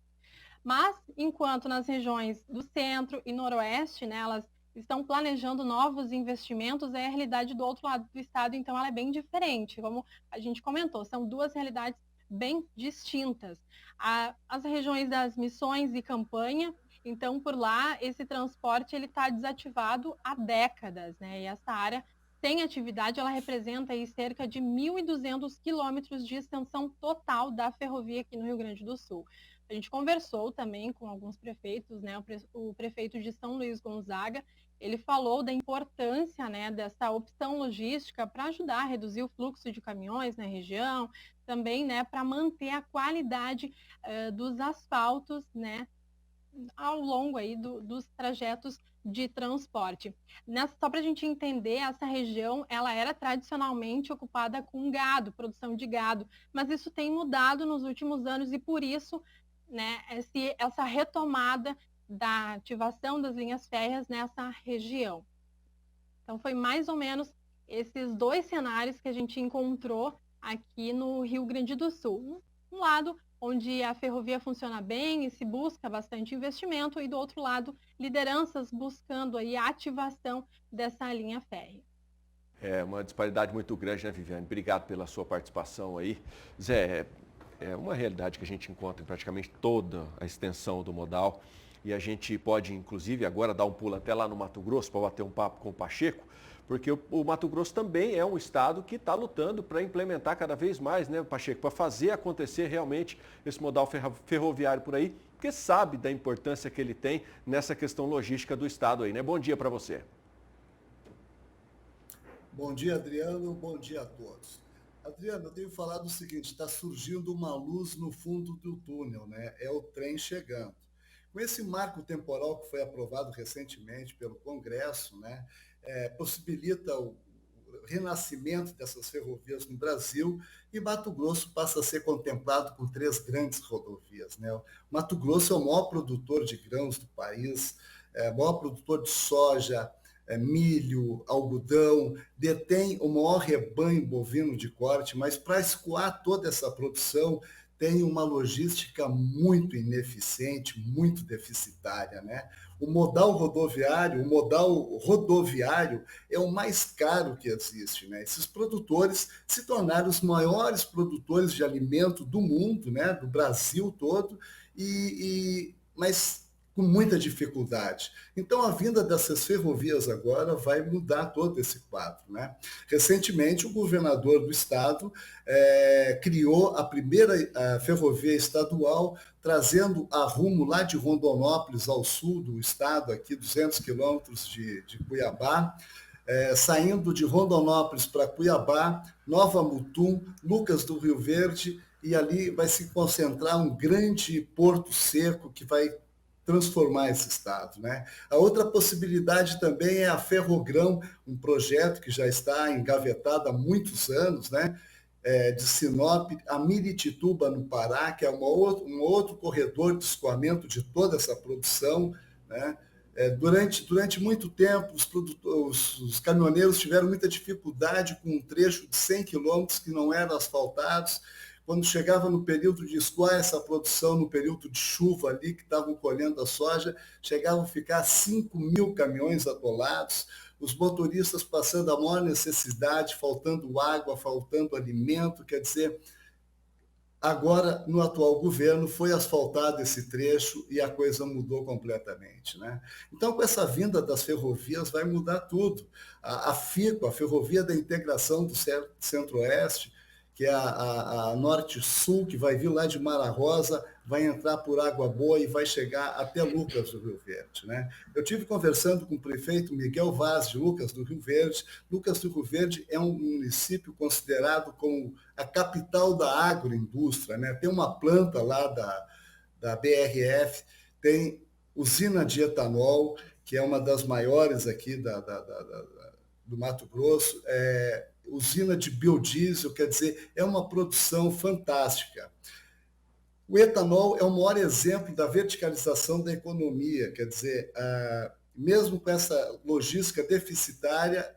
Mas, enquanto nas regiões do centro e noroeste, né, elas estão planejando novos investimentos, a realidade do outro lado do estado, então, ela é bem diferente. Como a gente comentou, são duas realidades bem distintas. As regiões das Missões e Campanha, então, por lá, esse transporte ele está desativado há décadas, né? E essa área tem atividade, ela representa aí cerca de 1.200 quilômetros de extensão total da ferrovia aqui no Rio Grande do Sul. A gente conversou também com alguns prefeitos, né? O prefeito de São Luís Gonzaga, ele falou da importância, né, dessa opção logística para ajudar a reduzir o fluxo de caminhões na região, também, né, para manter a qualidade dos asfaltos, né, ao longo aí dos trajetos de transporte. Só para a gente entender, essa região ela era tradicionalmente ocupada com gado, produção de gado, mas isso tem mudado nos últimos anos e por isso, né, essa retomada da ativação das linhas férreas nessa região. Então foi mais ou menos esses dois cenários que a gente encontrou aqui no Rio Grande do Sul. Um lado onde a ferrovia funciona bem e se busca bastante investimento, e do outro lado, lideranças buscando aí a ativação dessa linha férrea. É uma disparidade muito grande, né, Viviane? Obrigado pela sua participação aí. Zé, é uma realidade que a gente encontra em praticamente toda a extensão do modal, e a gente pode, inclusive, agora dar um pulo até lá no Mato Grosso para bater um papo com o Pacheco, porque o Mato Grosso também é um estado que está lutando para implementar cada vez mais, né, Pacheco, para fazer acontecer realmente esse modal ferroviário por aí, porque sabe da importância que ele tem nessa questão logística do estado aí, né? Bom dia para você. Bom dia, Adriano. Bom dia a todos. Adriano, eu tenho falado o seguinte, está surgindo uma luz no fundo do túnel, né? É o trem chegando. Com esse marco temporal que foi aprovado recentemente pelo Congresso, né, possibilita o renascimento dessas ferrovias no Brasil, e Mato Grosso passa a ser contemplado com 3 grandes rodovias, né? O Mato Grosso é o maior produtor de grãos do país, o maior produtor de soja, milho, algodão, detém o maior rebanho bovino de corte, mas para escoar toda essa produção tem uma logística muito ineficiente, muito deficitária, né? O modal rodoviário é o mais caro que existe, né? Esses produtores se tornaram os maiores produtores de alimento do mundo, né? Do Brasil todo, mas com muita dificuldade. Então, a vinda dessas ferrovias agora vai mudar todo esse quadro, né? Recentemente, o governador do estado criou a primeira ferrovia estadual, trazendo a rumo lá de Rondonópolis, ao sul do estado, aqui 200 quilômetros de Cuiabá, saindo de Rondonópolis para Cuiabá, Nova Mutum, Lucas do Rio Verde, e ali vai se concentrar um grande porto seco que vai transformar esse estado, né? A outra possibilidade também é a Ferrogrão, um projeto que já está engavetado há muitos anos, né? De Sinop a Miritituba, no Pará, que é um outro corredor de escoamento de toda essa produção, né? Durante muito tempo, os caminhoneiros tiveram muita dificuldade com um trecho de 100 quilômetros que não eram asfaltados. Quando chegava no período de escoar essa produção, no período de chuva ali, que estavam colhendo a soja, chegavam a ficar 5.000 caminhões atolados, os motoristas passando a maior necessidade, faltando água, faltando alimento. Quer dizer, agora, no atual governo, foi asfaltado esse trecho e a coisa mudou completamente, né? Então, com essa vinda das ferrovias, vai mudar tudo. A FICO, a Ferrovia da Integração do Centro-Oeste, que é a Norte-Sul, que vai vir lá de Mara Rosa, vai entrar por Água Boa e vai chegar até Lucas do Rio Verde, né? Eu tive conversando com o prefeito Miguel Vaz de Lucas do Rio Verde. Lucas do Rio Verde é um município considerado como a capital da agroindústria, né? Tem uma planta lá da BRF, tem usina de etanol, que é uma das maiores aqui do Mato Grosso, usina de biodiesel, quer dizer, é uma produção fantástica. O etanol é o maior exemplo da verticalização da economia, quer dizer, mesmo com essa logística deficitária,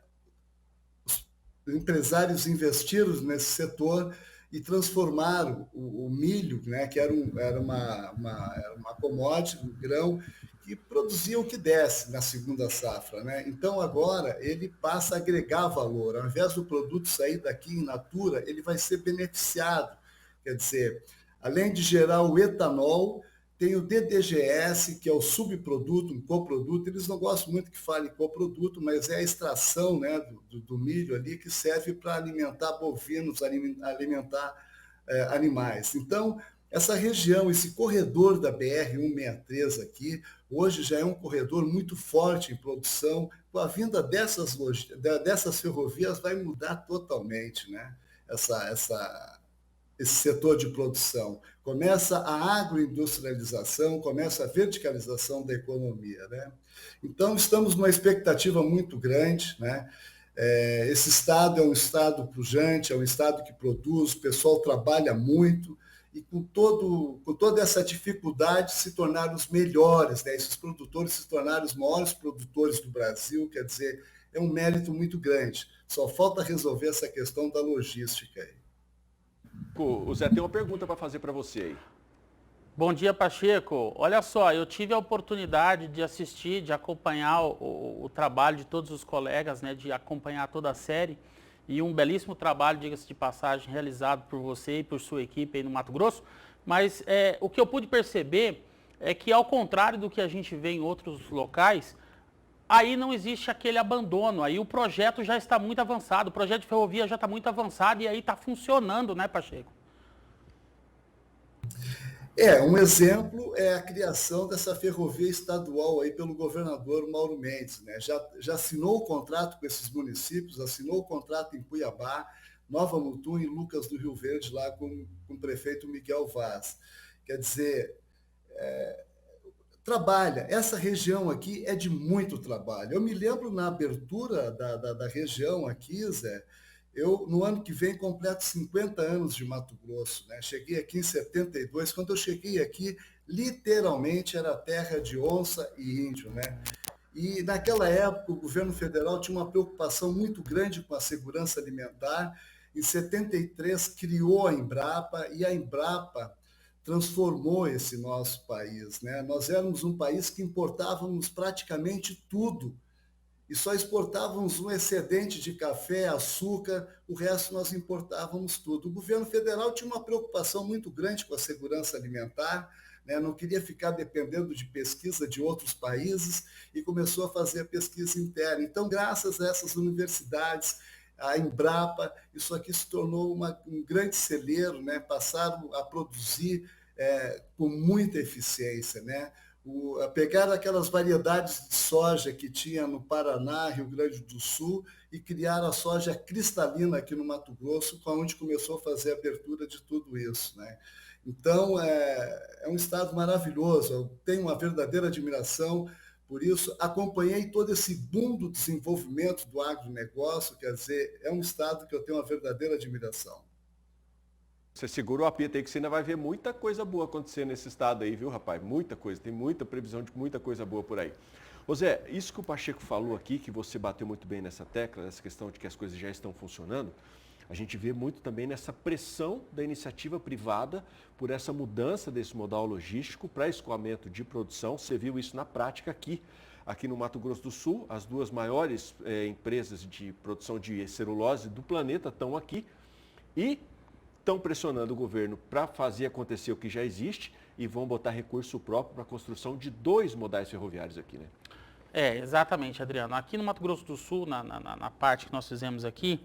os empresários investiram nesse setor e transformaram o milho, né, que era uma commodity, um grão, que produzia o que desce na segunda safra, né? Então, agora, ele passa a agregar valor. Ao invés do produto sair daqui in natura, ele vai ser beneficiado. Quer dizer, além de gerar o etanol, tem o DDGS, que é o subproduto, um coproduto. Eles não gostam muito que fale coproduto, mas é a extração, né, do milho ali, que serve para alimentar bovinos, alimentar animais. Então, essa região, esse corredor da BR-163 aqui, hoje já é um corredor muito forte em produção. Com a vinda dessas ferrovias, vai mudar totalmente, né, esse setor de produção. Começa a agroindustrialização, começa a verticalização da economia, né? Então, estamos numa expectativa muito grande, né? Esse estado é um estado pujante, é um estado que produz, o pessoal trabalha muito, e com toda essa dificuldade se tornaram os melhores, né? Esses produtores se tornaram os maiores produtores do Brasil, quer dizer, é um mérito muito grande. Só falta resolver essa questão da logística aí. O Zé tem uma pergunta para fazer para você aí. Bom dia, Pacheco. Olha só, eu tive a oportunidade de assistir, de acompanhar o trabalho de todos os colegas, né, de acompanhar toda a série, e um belíssimo trabalho, diga-se de passagem, realizado por você e por sua equipe aí no Mato Grosso. Mas o que eu pude perceber é que, ao contrário do que a gente vê em outros locais, aí não existe aquele abandono, aí o projeto já está muito avançado, o projeto de ferrovia já está muito avançado e aí está funcionando, né, Pacheco? Um exemplo é a criação dessa ferrovia estadual aí pelo governador Mauro Mendes, né? Já assinou o contrato com esses municípios, assinou o contrato em Cuiabá, Nova Mutum e Lucas do Rio Verde, lá com o prefeito Miguel Vaz. Quer dizer, trabalha. Essa região aqui é de muito trabalho. Eu me lembro na abertura da região aqui, Zé, eu, no ano que vem, completo 50 anos de Mato Grosso, né? Cheguei aqui em 72. Quando eu cheguei aqui, literalmente era terra de onça e índio, né? E naquela época, o governo federal tinha uma preocupação muito grande com a segurança alimentar. Em 73, criou a Embrapa, e a Embrapa transformou esse nosso país, né? Nós éramos um país que importávamos praticamente tudo e só exportávamos um excedente de café, açúcar, o resto nós importávamos tudo. O governo federal tinha uma preocupação muito grande com a segurança alimentar, né? Não queria ficar dependendo de pesquisa de outros países e começou a fazer a pesquisa interna. Então, graças a essas universidades, a Embrapa, isso aqui se tornou um grande celeiro, né? Passaram a produzir com muita eficiência, né? Pegaram aquelas variedades de soja que tinha no Paraná, Rio Grande do Sul, e criaram a soja cristalina aqui no Mato Grosso, onde começou a fazer a abertura de tudo isso, né? Então, é um estado maravilhoso, eu tenho uma verdadeira admiração por isso, acompanhei todo esse boom do desenvolvimento do agronegócio, quer dizer, é um estado que eu tenho uma verdadeira admiração. Você segura o apito aí que você ainda vai ver muita coisa boa acontecer nesse estado aí, viu, rapaz? Muita coisa, tem muita previsão de muita coisa boa por aí. Ô Zé, isso que o Pacheco falou aqui, que você bateu muito bem nessa tecla, nessa questão de que as coisas já estão funcionando, a gente vê muito também nessa pressão da iniciativa privada por essa mudança desse modal logístico para escoamento de produção. Você viu isso na prática aqui no Mato Grosso do Sul. As duas maiores empresas de produção de celulose do planeta estão aqui e estão pressionando o governo para fazer acontecer o que já existe e vão botar recurso próprio para a construção de 2 modais ferroviários aqui, né? Exatamente, Adriano. Aqui no Mato Grosso do Sul, na parte que nós fizemos aqui,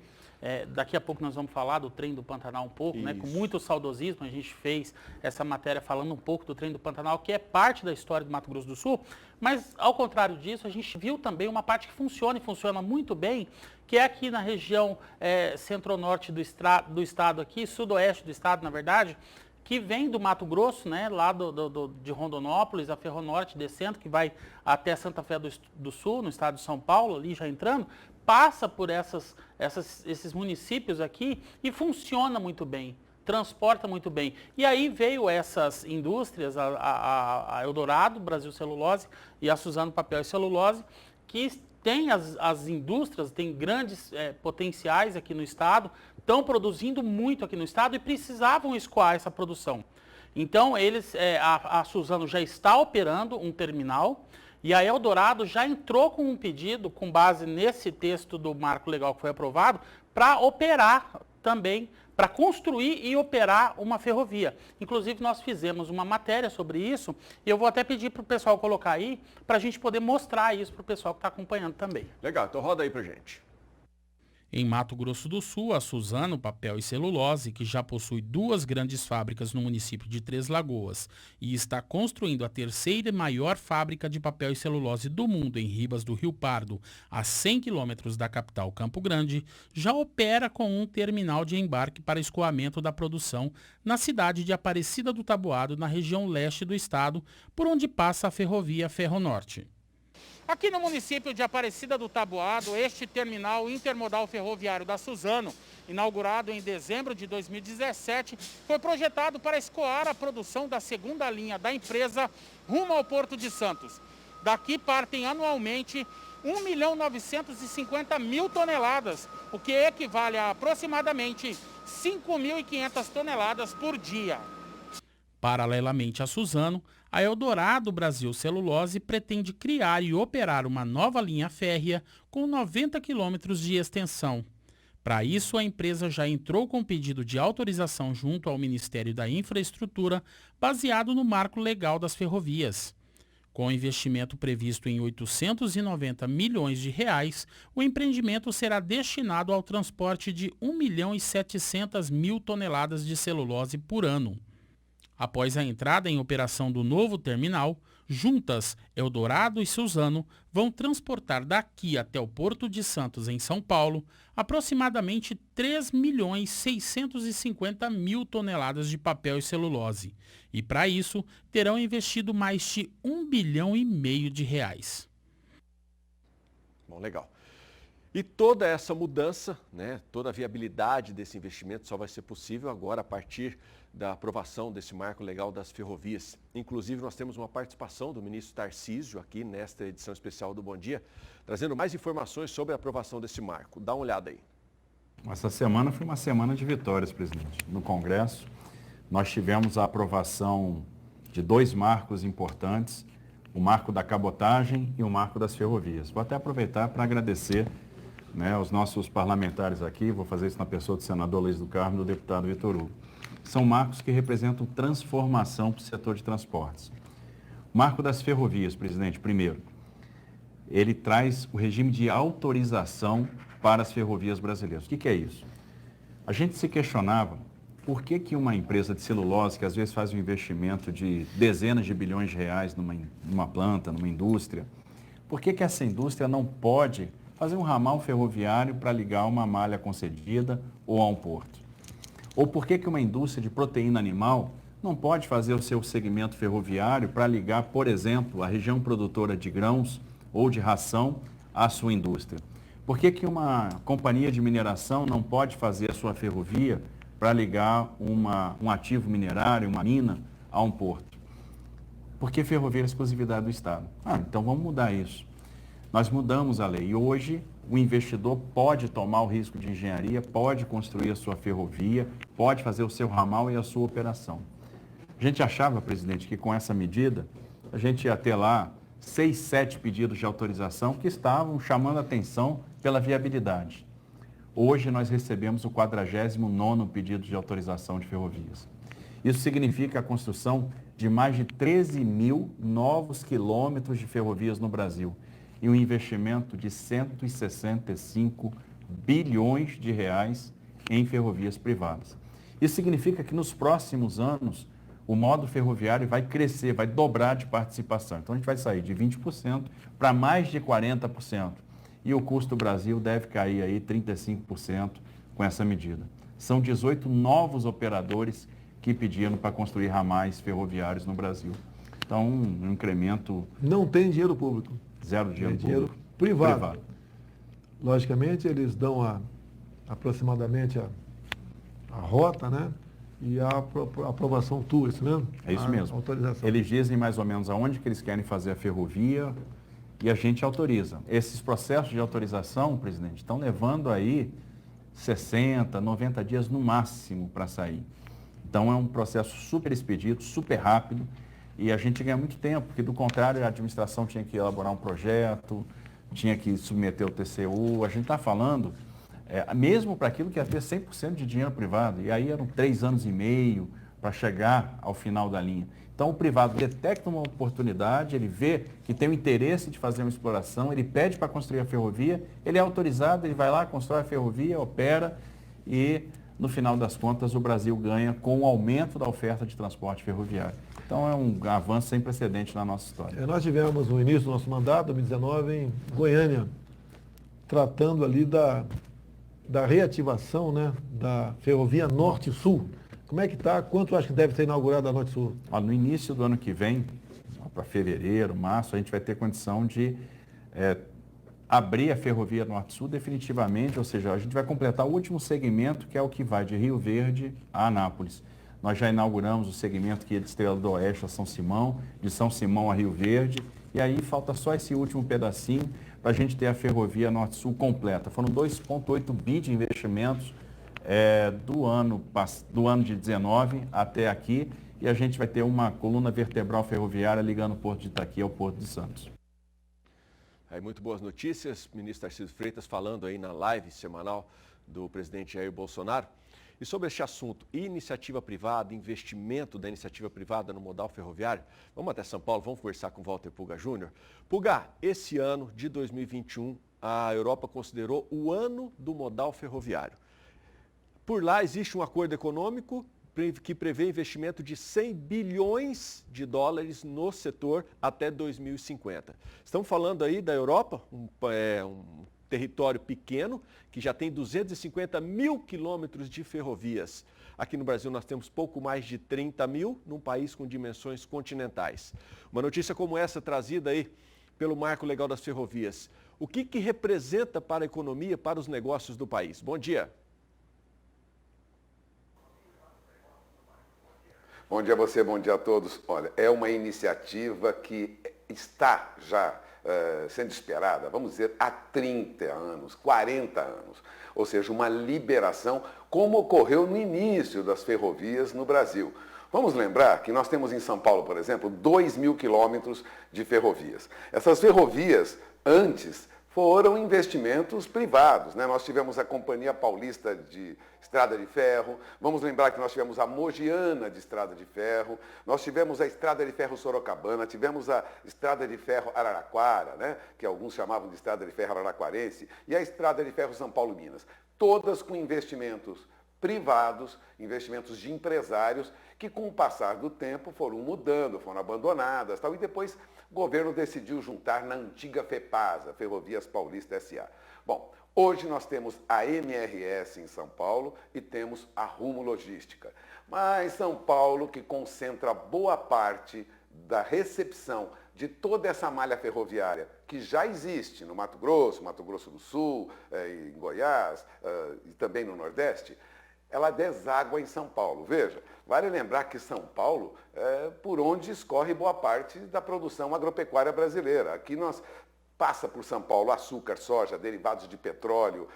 daqui a pouco nós vamos falar do trem do Pantanal um pouco, né? Com muito saudosismo a gente fez essa matéria falando um pouco do trem do Pantanal, que é parte da história do Mato Grosso do Sul, mas ao contrário disso, a gente viu também uma parte que funciona e funciona muito bem, que é aqui na região centro-norte do estado aqui, sudoeste do estado, na verdade, que vem do Mato Grosso, né, lá de Rondonópolis, a Ferronorte descendo, que vai até Santa Fé do Sul, no estado de São Paulo, ali já entrando, passa por esses municípios aqui e funciona muito bem, transporta muito bem. E aí veio essas indústrias, a Eldorado, Brasil Celulose e a Suzano Papel e Celulose, que tem as indústrias, tem grandes potenciais aqui no estado, estão produzindo muito aqui no estado e precisavam escoar essa produção. Então, a Suzano já está operando um terminal e a Eldorado já entrou com um pedido, com base nesse texto do marco legal que foi aprovado, para operar também, para construir e operar uma ferrovia. Inclusive, nós fizemos uma matéria sobre isso e eu vou até pedir para o pessoal colocar aí, para a gente poder mostrar isso para o pessoal que está acompanhando também. Legal, então roda aí para gente. Em Mato Grosso do Sul, a Suzano Papel e Celulose, que já possui 2 grandes fábricas no município de Três Lagoas e está construindo a 3ª maior fábrica de papel e celulose do mundo em Ribas do Rio Pardo, a 100 quilômetros da capital Campo Grande, já opera com um terminal de embarque para escoamento da produção na cidade de Aparecida do Taboado, na região leste do estado, por onde passa a ferrovia Ferronorte. Aqui no município de Aparecida do Taboado, este terminal intermodal ferroviário da Suzano, inaugurado em dezembro de 2017, foi projetado para escoar a produção da 2ª linha da empresa rumo ao Porto de Santos. Daqui partem anualmente 1.950.000 toneladas, o que equivale a aproximadamente 5.500 toneladas por dia. Paralelamente a Suzano, a Eldorado Brasil Celulose pretende criar e operar uma nova linha férrea com 90 quilômetros de extensão. Para isso, a empresa já entrou com pedido de autorização junto ao Ministério da Infraestrutura, baseado no marco legal das ferrovias. Com investimento previsto em 890 milhões de reais, o empreendimento será destinado ao transporte de 1.700.000 toneladas de celulose por ano. Após a entrada em operação do novo terminal, juntas, Eldorado e Suzano vão transportar daqui até o Porto de Santos, em São Paulo, aproximadamente 3.650.000 toneladas de papel e celulose. E para isso, terão investido mais de R$1,5 bilhão de reais. Bom, legal. E toda essa mudança, né, toda a viabilidade desse investimento só vai ser possível agora a partir da aprovação desse marco legal das ferrovias. Inclusive, nós temos uma participação do ministro Tarcísio aqui nesta edição especial do Bom Dia, trazendo mais informações sobre a aprovação desse marco. Dá uma olhada aí. Essa semana foi uma semana de vitórias, presidente. No Congresso, nós tivemos a aprovação de 2 marcos importantes, o marco da cabotagem e o marco das ferrovias. Vou até aproveitar para agradecer, né, aos nossos parlamentares aqui, vou fazer isso na pessoa do senador Luiz do Carmo e do deputado Vitor Hugo. São marcos que representam transformação para o setor de transportes. O marco das ferrovias, presidente, primeiro, ele traz o regime de autorização para as ferrovias brasileiras. O que é isso? A gente se questionava por que uma empresa de celulose, que às vezes faz um investimento de dezenas de bilhões de reais numa planta, numa indústria, por que essa indústria não pode fazer um ramal ferroviário para ligar uma malha concedida ou a um porto? Ou por que uma indústria de proteína animal não pode fazer o seu segmento ferroviário para ligar, por exemplo, a região produtora de grãos ou de ração à sua indústria? Por que uma companhia de mineração não pode fazer a sua ferrovia para ligar um ativo minerário, uma mina, a um porto? Porque ferrovia é exclusividade do Estado. Então vamos mudar isso. Nós mudamos a lei e hoje o investidor pode tomar o risco de engenharia, pode construir a sua ferrovia, pode fazer o seu ramal e a sua operação. A gente achava, presidente, que com essa medida a gente ia ter lá 6, 7 pedidos de autorização que estavam chamando a atenção pela viabilidade. Hoje nós recebemos o 49º pedido de autorização de ferrovias. Isso significa a construção de mais de 13 mil novos quilômetros de ferrovias no Brasil. e um investimento de 165 bilhões de reais em ferrovias privadas. Isso significa que nos próximos anos o modo ferroviário vai crescer, vai dobrar de participação. Então a gente vai sair de 20% para mais de 40%. E o custo do Brasil deve cair aí 35% com essa medida. São 18 novos operadores que pediram para construir ramais ferroviários no Brasil. Então, um incremento... Não tem dinheiro público. Zero dinheiro público. Dinheiro privado. Logicamente, eles dão aproximadamente a rota, né? E a aprovação tua, isso mesmo? É isso mesmo. Autorização. Eles dizem mais ou menos aonde que eles querem fazer a ferrovia e a gente autoriza. Esses processos de autorização, presidente, estão levando aí 60, 90 dias no máximo para sair. Então é um processo super expedito, super rápido e a gente ganha muito tempo, porque do contrário a administração tinha que elaborar um projeto, tinha que submeter o TCU. A gente está falando, mesmo para aquilo que ia ter 100% de dinheiro privado, e aí eram 3 anos e meio para chegar ao final da linha. Então o privado detecta uma oportunidade, ele vê que tem o interesse de fazer uma exploração, ele pede para construir a ferrovia, ele é autorizado, ele vai lá, constrói a ferrovia, opera e no final das contas o Brasil ganha com o aumento da oferta de transporte ferroviário. Então é um avanço sem precedente na nossa história. Nós tivemos no início do nosso mandato, 2019, em Goiânia, tratando ali da reativação, né, da ferrovia Norte-Sul. Como é que está? Quanto acho que deve ser inaugurada a Norte-Sul? No início do ano que vem, para fevereiro, março, a gente vai ter condição de abrir a ferrovia Norte-Sul definitivamente, ou seja, a gente vai completar o último segmento, que é o que vai de Rio Verde a Anápolis. Nós já inauguramos o segmento que é de Estrela do Oeste a São Simão, de São Simão a Rio Verde, e aí falta só esse último pedacinho para a gente ter a ferrovia Norte-Sul completa. Foram 2,8 bi de investimentos do ano de 19 até aqui, e a gente vai ter uma coluna vertebral ferroviária ligando o Porto de Itaqui ao Porto de Santos. Aí, muito boas notícias, ministro Tarcísio Freitas falando aí na live semanal do presidente Jair Bolsonaro. E sobre este assunto, iniciativa privada, investimento da iniciativa privada no modal ferroviário, vamos até São Paulo, vamos conversar com o Walter Puga Júnior. Puga, esse ano de 2021, a Europa considerou o ano do modal ferroviário. Por lá existe um acordo econômico que prevê investimento de 100 bilhões de dólares no setor até 2050. Estamos falando aí da Europa, um território pequeno, que já tem 250 mil quilômetros de ferrovias. Aqui no Brasil nós temos pouco mais de 30 mil, num país com dimensões continentais. Uma notícia como essa trazida aí pelo Marco Legal das Ferrovias. O que representa para a economia, para os negócios do país? Bom dia. Bom dia a você, bom dia a todos. Olha, é uma iniciativa que está já sendo esperada, vamos dizer, há 30 anos, 40 anos. Ou seja, uma liberação, como ocorreu no início das ferrovias no Brasil. Vamos lembrar que nós temos em São Paulo, por exemplo, 2.000 quilômetros de ferrovias. Essas ferrovias, antes, foram investimentos privados, né? Nós tivemos a Companhia Paulista de Estrada de Ferro, vamos lembrar que nós tivemos a Mogiana de Estrada de Ferro, nós tivemos a Estrada de Ferro Sorocabana, tivemos a Estrada de Ferro Araraquara, né? Que alguns chamavam de Estrada de Ferro Araraquarense, e a Estrada de Ferro São Paulo-Minas, todas com investimentos privados, investimentos de empresários, que com o passar do tempo foram mudando, foram abandonadas, tal, e depois o governo decidiu juntar na antiga FEPASA, Ferrovias Paulista S.A. Bom, hoje nós temos a MRS em São Paulo e temos a Rumo Logística. Mas São Paulo, que concentra boa parte da recepção de toda essa malha ferroviária que já existe no Mato Grosso do Sul, em Goiás e também no Nordeste, ela deságua em São Paulo. Veja, vale lembrar que São Paulo é por onde escorre boa parte da produção agropecuária brasileira. Aqui passa por São Paulo açúcar, soja, derivados de petróleo,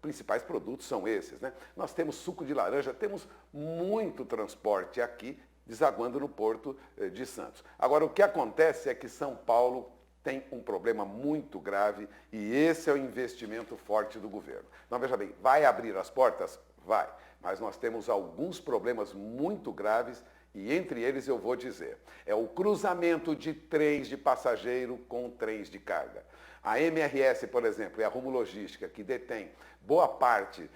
principais produtos são esses, né? Nós temos suco de laranja, temos muito transporte aqui, desaguando no Porto de Santos. Agora, o que acontece é que São Paulo tem um problema muito grave e esse é o investimento forte do governo. Então, veja bem, vai abrir as portas? Vai, mas nós temos alguns problemas muito graves E entre eles eu vou dizer, é o cruzamento de trens de passageiro com trens de carga. A MRS, por exemplo, é a Rumo Logística, que detém boa parte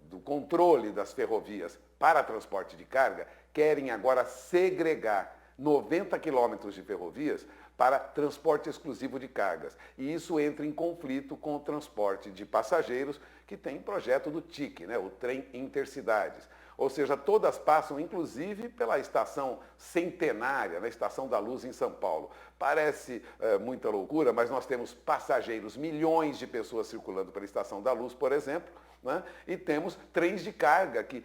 do controle das ferrovias para transporte de carga, querem agora segregar 90 quilômetros de ferrovias para transporte exclusivo de cargas. E isso entra em conflito com o transporte de passageiros, que tem projeto do TIC, né, o Trem Intercidades. Ou seja, todas passam, inclusive, pela estação centenária, na Estação da Luz, em São Paulo. Parece muita loucura, mas nós temos passageiros, milhões de pessoas circulando pela Estação da Luz, por exemplo, né? E temos trens de carga que,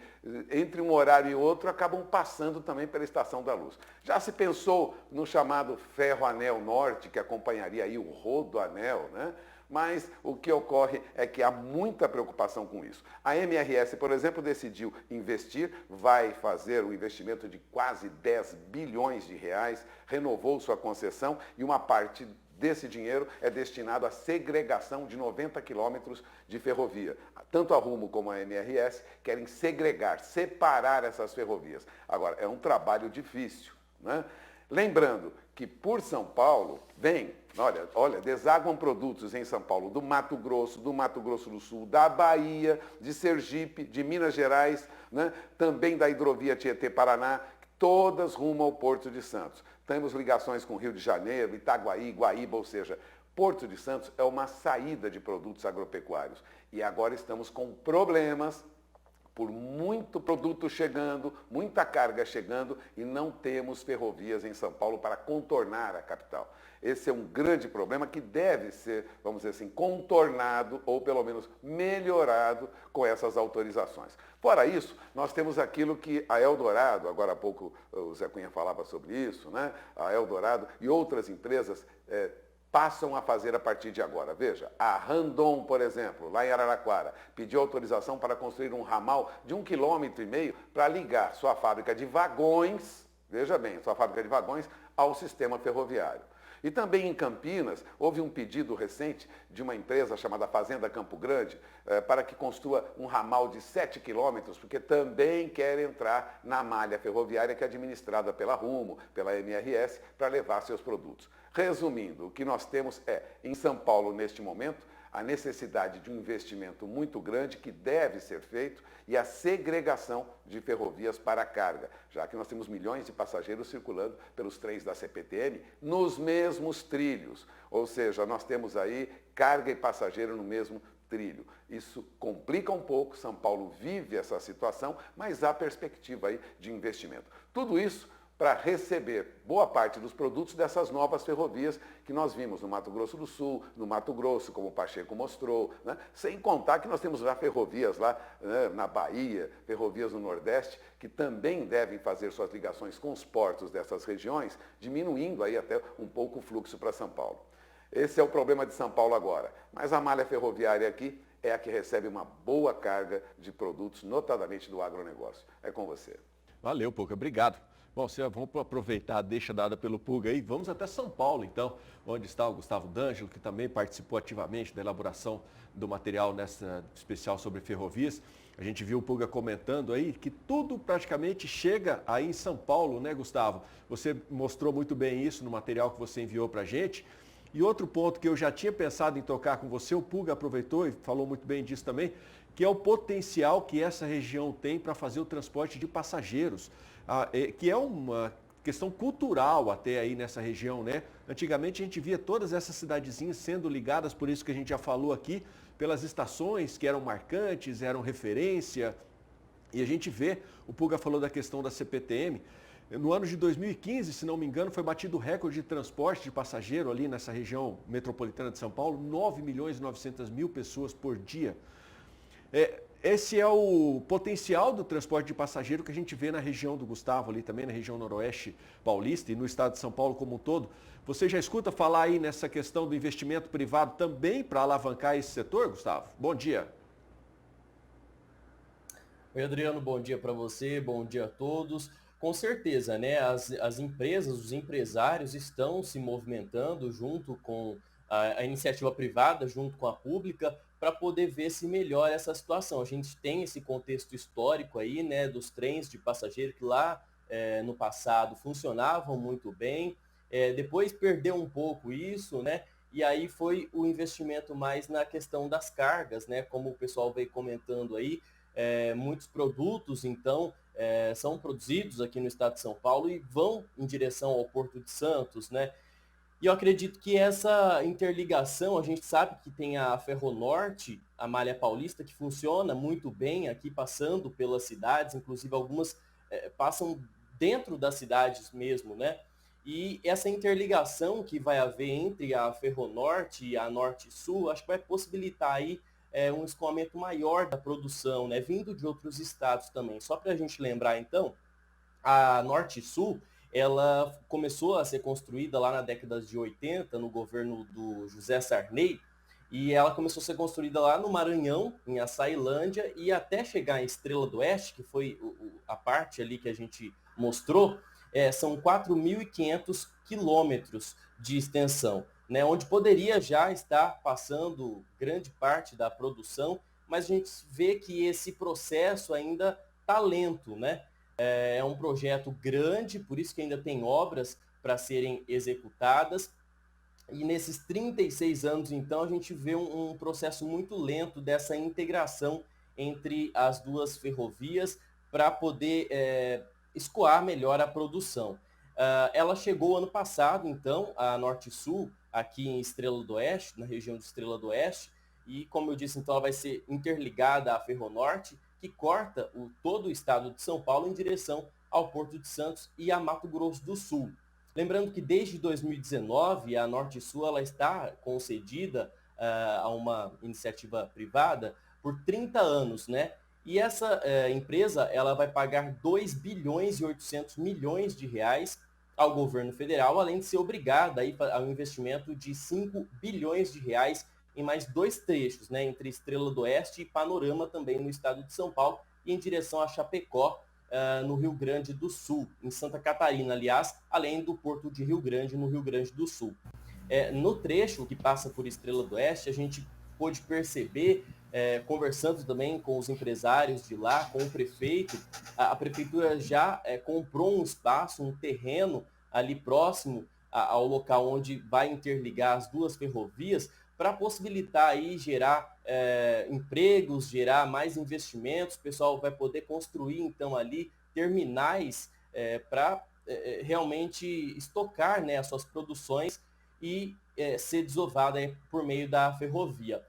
entre um horário e outro, acabam passando também pela Estação da Luz. Já se pensou no chamado Ferroanel Norte, que acompanharia aí o Rodoanel, né? Mas o que ocorre é que há muita preocupação com isso. A MRS, por exemplo, decidiu investir, vai fazer um investimento de quase 10 bilhões de reais, renovou sua concessão e uma parte desse dinheiro é destinado à segregação de 90 quilômetros de ferrovia. Tanto a Rumo como a MRS querem segregar, separar essas ferrovias. Agora, é um trabalho difícil, né? Lembrando que por São Paulo desaguam produtos em São Paulo do Mato Grosso do Sul, da Bahia, de Sergipe, de Minas Gerais, né? Também da hidrovia Tietê-Paraná, todas rumo ao Porto de Santos. Temos ligações com Rio de Janeiro, Itaguaí, Guaíba, ou seja, Porto de Santos é uma saída de produtos agropecuários. E agora estamos com problemas por muito produto chegando, muita carga chegando e não temos ferrovias em São Paulo para contornar a capital. Esse é um grande problema que deve ser, vamos dizer assim, contornado ou pelo menos melhorado com essas autorizações. Fora isso, nós temos aquilo que a Eldorado, agora há pouco o Zé Cunha falava sobre isso, né? A Eldorado e outras empresas passam a fazer a partir de agora. Veja, a Randon, por exemplo, lá em Araraquara, pediu autorização para construir um ramal de 1,5 km para ligar sua fábrica de vagões, veja bem, sua fábrica de vagões ao sistema ferroviário. E também em Campinas, houve um pedido recente de uma empresa chamada Fazenda Campo Grande para que construa um ramal de 7 quilômetros, porque também quer entrar na malha ferroviária que é administrada pela Rumo, pela MRS, para levar seus produtos. Resumindo, o que nós temos é, em São Paulo, neste momento, a necessidade de um investimento muito grande que deve ser feito e a segregação de ferrovias para a carga, já que nós temos milhões de passageiros circulando pelos trens da CPTM nos mesmos trilhos. Ou seja, nós temos aí carga e passageiro no mesmo trilho. Isso complica um pouco, São Paulo vive essa situação, mas há perspectiva aí de investimento. Tudo isso para receber boa parte dos produtos dessas novas ferrovias que nós vimos no Mato Grosso do Sul, no Mato Grosso, como o Pacheco mostrou, né? Sem contar que nós temos já ferrovias lá, né, na Bahia, ferrovias no Nordeste, que também devem fazer suas ligações com os portos dessas regiões, diminuindo aí até um pouco o fluxo para São Paulo. Esse é o problema de São Paulo agora, mas a malha ferroviária aqui é a que recebe uma boa carga de produtos, notadamente do agronegócio. É com você. Valeu, Puga, obrigado. Bom, vamos aproveitar a deixa dada pelo Puga aí, vamos até São Paulo então, onde está o Gustavo D'Angelo, que também participou ativamente da elaboração do material nessa especial sobre ferrovias. A gente viu o Puga comentando aí que tudo praticamente chega aí em São Paulo, né, Gustavo? Você mostrou muito bem isso no material que você enviou para a gente. E outro ponto que eu já tinha pensado em tocar com você, o Puga aproveitou e falou muito bem disso também, que é o potencial que essa região tem para fazer o transporte de passageiros, que é uma questão cultural até aí nessa região, né? Antigamente a gente via todas essas cidadezinhas sendo ligadas, por isso que a gente já falou aqui, pelas estações que eram marcantes, eram referência, e a gente vê, o Puga falou da questão da CPTM, no ano de 2015, se não me engano, foi batido o recorde de transporte de passageiro ali nessa região metropolitana de São Paulo, 9.900.000 pessoas por dia. Esse é o potencial do transporte de passageiro que a gente vê na região do Gustavo, ali também na região noroeste paulista e no estado de São Paulo como um todo. Você já escuta falar aí nessa questão do investimento privado também para alavancar esse setor, Gustavo? Bom dia. Oi, Adriano, bom dia para você, bom dia a todos. Com certeza, né? As empresas, os empresários estão se movimentando junto com a iniciativa privada, junto com a pública, para poder ver se melhora essa situação. A gente tem esse contexto histórico aí, né, dos trens de passageiro que lá no passado funcionavam muito bem, depois perdeu um pouco isso, né? E aí foi o investimento mais na questão das cargas, né? Como o pessoal veio comentando aí, muitos produtos, então, são produzidos aqui no estado de São Paulo e vão em direção ao Porto de Santos, né? E eu acredito que essa interligação, a gente sabe que tem a Ferronorte, a Malha Paulista, que funciona muito bem aqui, passando pelas cidades, inclusive algumas passam dentro das cidades mesmo, né? E essa interligação que vai haver entre a Ferronorte e a Norte-Sul, acho que vai possibilitar aí um escoamento maior da produção, né? Vindo de outros estados também. Só para a gente lembrar, então, a Norte-Sul, ela começou a ser construída lá na década de 80, no governo do José Sarney, e ela começou a ser construída lá no Maranhão, em Açailândia, e até chegar em Estrela do Oeste, que foi a parte ali que a gente mostrou, são 4.500 quilômetros de extensão, né, onde poderia já estar passando grande parte da produção, mas a gente vê que esse processo ainda está lento, né? É um projeto grande, por isso que ainda tem obras para serem executadas. E nesses 36 anos, então, a gente vê um processo muito lento dessa integração entre as duas ferrovias para poder escoar melhor a produção. Ela chegou ano passado, então, a Norte-Sul, aqui em Estrela do Oeste, na região de Estrela do Oeste, e como eu disse, então, ela vai ser interligada à Ferronorte, que corta todo o estado de São Paulo em direção ao Porto de Santos e a Mato Grosso do Sul. Lembrando que desde 2019 a Norte-Sul ela está concedida a uma iniciativa privada por 30 anos, né? E essa empresa ela vai pagar 2 bilhões e 800 milhões de reais ao governo federal, além de ser obrigada aí ao investimento de 5 bilhões de reais em mais 2 trechos, né, entre Estrela do Oeste e Panorama, também no estado de São Paulo, e em direção a Chapecó, no Rio Grande do Sul, em Santa Catarina, aliás, além do Porto de Rio Grande, no Rio Grande do Sul. No trecho que passa por Estrela do Oeste, a gente pôde perceber, conversando também com os empresários de lá, com o prefeito, a prefeitura já comprou um espaço, um terreno ali próximo ao local onde vai interligar as duas ferrovias, para possibilitar aí gerar empregos, gerar mais investimentos. O pessoal vai poder construir, então, ali terminais para realmente estocar, né, as suas produções e ser desovada por meio da ferrovia.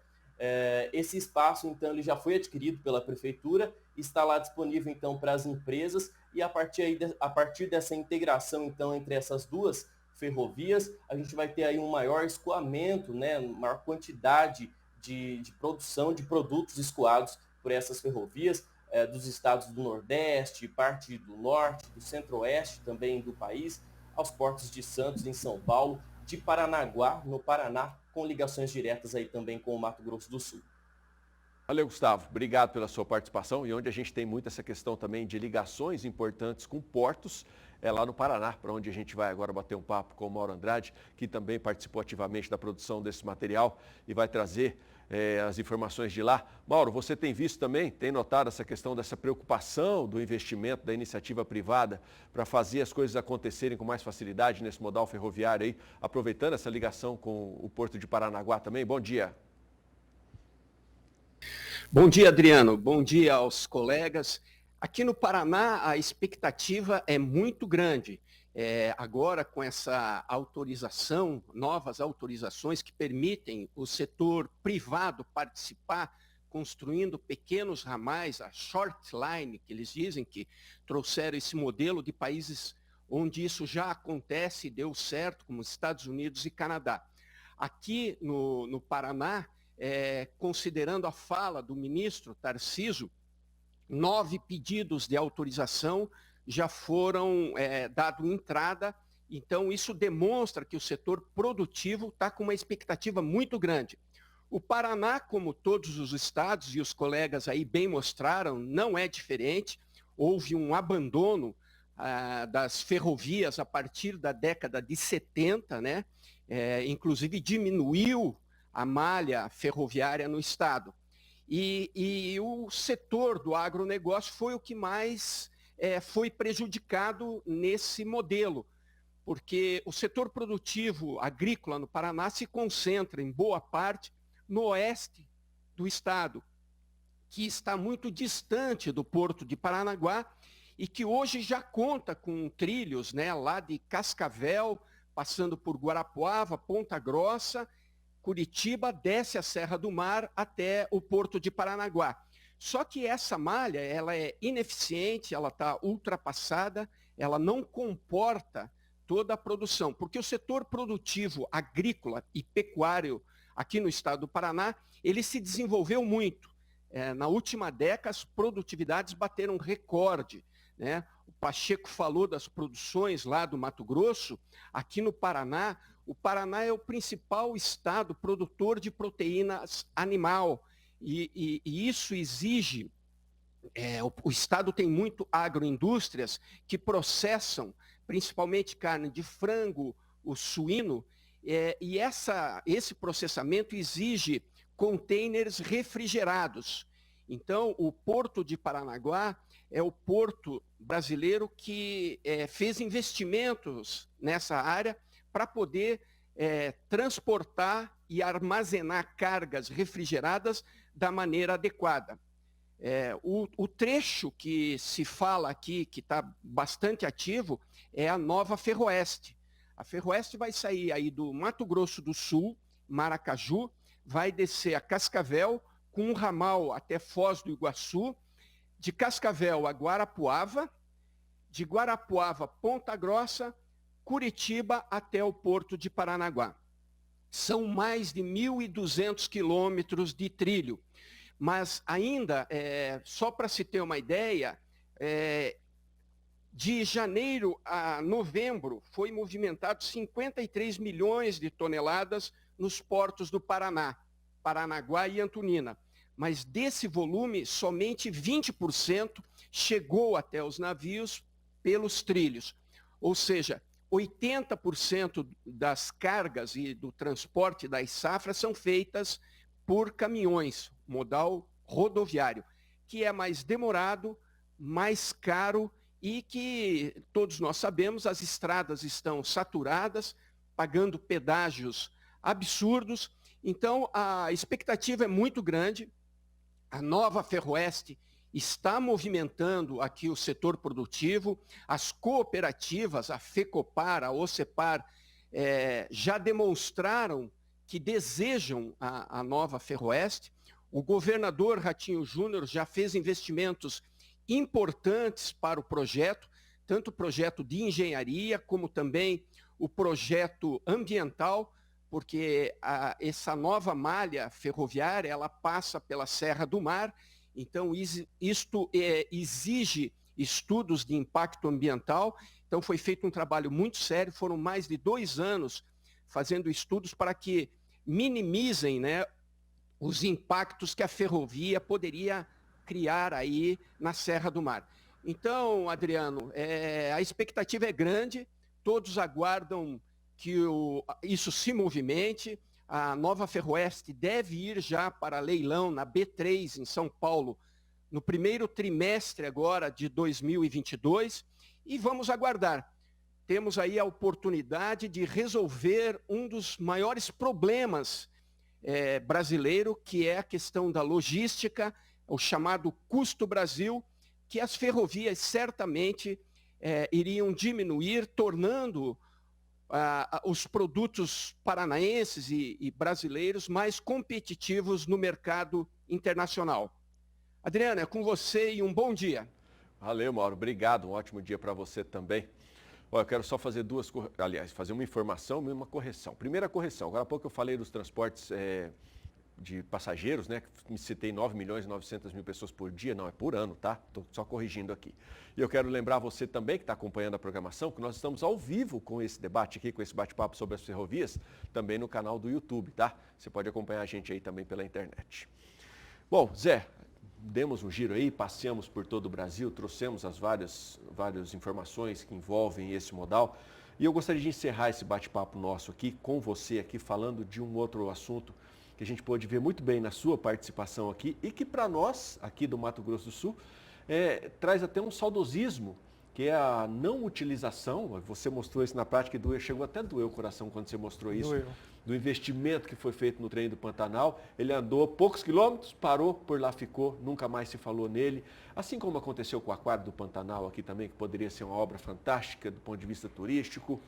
Esse espaço, então, ele já foi adquirido pela prefeitura, está lá disponível, então, para as empresas, e a partir dessa integração, então, entre essas duas ferrovias, a gente vai ter aí um maior escoamento, né, maior quantidade de produção de produtos escoados por essas ferrovias dos estados do Nordeste, parte do Norte, do Centro-Oeste também do país, aos portos de Santos, em São Paulo, de Paranaguá, no Paraná, com ligações diretas aí também com o Mato Grosso do Sul. Valeu, Gustavo. Obrigado pela sua participação. E onde a gente tem muito essa questão também de ligações importantes com portos, é lá no Paraná, para onde a gente vai agora bater um papo com o Mauro Andrade, que também participou ativamente da produção desse material e vai trazer as informações de lá. Mauro, você tem visto também, tem notado essa questão dessa preocupação do investimento da iniciativa privada para fazer as coisas acontecerem com mais facilidade nesse modal ferroviário aí, aproveitando essa ligação com o Porto de Paranaguá também? Bom dia. Bom dia, Adriano. Bom dia aos colegas. Aqui no Paraná, a expectativa é muito grande. Agora, com essa autorização, novas autorizações que permitem o setor privado participar, construindo pequenos ramais, a short line, que eles dizem que trouxeram esse modelo de países onde isso já acontece e deu certo, como Estados Unidos e Canadá. Aqui no Paraná, considerando a fala do ministro Tarcísio, 9 pedidos de autorização já foram dado entrada, então isso demonstra que o setor produtivo está com uma expectativa muito grande. O Paraná, como todos os estados, e os colegas aí bem mostraram, não é diferente. Houve um abandono das ferrovias a partir da década de 70, né? Inclusive diminuiu a malha ferroviária no estado. E o setor do agronegócio foi o que mais foi prejudicado nesse modelo, porque o setor produtivo agrícola no Paraná se concentra em boa parte no oeste do estado, que está muito distante do Porto de Paranaguá e que hoje já conta com trilhos, né, lá de Cascavel, passando por Guarapuava, Ponta Grossa, Curitiba, desce a Serra do Mar até o Porto de Paranaguá. Só que essa malha, ela é ineficiente, ela está ultrapassada, ela não comporta toda a produção, porque o setor produtivo agrícola e pecuário aqui no estado do Paraná, ele se desenvolveu muito. Na última década, as produtividades bateram recorde, né? O Pacheco falou das produções lá do Mato Grosso. Aqui no Paraná, o Paraná é o principal estado produtor de proteínas animal. E isso exige... o estado tem muito agroindústrias que processam principalmente carne de frango, o suíno, e esse processamento exige containers refrigerados. Então, o Porto de Paranaguá é o porto brasileiro que fez investimentos nessa área para poder transportar e armazenar cargas refrigeradas da maneira adequada. O trecho que se fala aqui, que está bastante ativo, é a nova Ferroeste. A Ferroeste vai sair aí do Mato Grosso do Sul, Maracaju, vai descer a Cascavel, com um ramal até Foz do Iguaçu, de Cascavel a Guarapuava, de Guarapuava, Ponta Grossa, Curitiba até o Porto de Paranaguá. São mais de 1.200 quilômetros de trilho. Mas ainda, só para se ter uma ideia, de janeiro a novembro foi movimentado 53 milhões de toneladas nos portos do Paraná, Paranaguá e Antonina. Mas desse volume, somente 20% chegou até os navios pelos trilhos. Ou seja, 80% das cargas e do transporte das safras são feitas por caminhões, modal rodoviário, que é mais demorado, mais caro e que, todos nós sabemos, as estradas estão saturadas, pagando pedágios absurdos. Então, a expectativa é muito grande. A nova Ferroeste está movimentando aqui o setor produtivo. As cooperativas, a FECOPAR, a OCEPAR, já demonstraram que desejam a nova Ferroeste. O governador Ratinho Júnior já fez investimentos importantes para o projeto, tanto o projeto de engenharia como também o projeto ambiental, porque essa nova malha ferroviária, ela passa pela Serra do Mar, então isto exige estudos de impacto ambiental. Então foi feito um trabalho muito sério, foram mais de 2 anos fazendo estudos para que minimizem, né, os impactos que a ferrovia poderia criar aí na Serra do Mar. Então, Adriano, a expectativa é grande, todos aguardam que isso se movimente. A nova Ferroeste deve ir já para leilão na B3 em São Paulo no primeiro trimestre agora de 2022 e vamos aguardar. Temos aí a oportunidade de resolver um dos maiores problemas brasileiro, que é a questão da logística, o chamado custo Brasil, que as ferrovias certamente iriam diminuir, tornando os produtos paranaenses e brasileiros mais competitivos no mercado internacional. Adriano, é com você e um bom dia. Valeu, Mauro. Obrigado. Um ótimo dia para você também. Olha, eu quero só fazer fazer uma informação e uma correção. Primeira correção, agora há pouco eu falei dos transportes de passageiros, né? Me citei 9.900.000 pessoas por dia, não, é por ano, tá? Estou só corrigindo aqui. E eu quero lembrar você também que está acompanhando a programação, que nós estamos ao vivo com esse debate aqui, com esse bate-papo sobre as ferrovias, também no canal do YouTube, tá? Você pode acompanhar a gente aí também pela internet. Bom, Zé, demos um giro aí, passeamos por todo o Brasil, trouxemos as várias informações que envolvem esse modal. E eu gostaria de encerrar esse bate-papo nosso aqui, com você aqui, falando de um outro assunto que a gente pôde ver muito bem na sua participação aqui e que para nós, aqui do Mato Grosso do Sul, traz até um saudosismo, que é a não utilização. Você mostrou isso na prática e chegou até a doer o coração quando você mostrou isso. Doeu. Do investimento que foi feito no trem do Pantanal. Ele andou poucos quilômetros, parou, por lá ficou, nunca mais se falou nele. Assim como aconteceu com o Aquário do Pantanal aqui também, que poderia ser uma obra fantástica do ponto de vista turístico.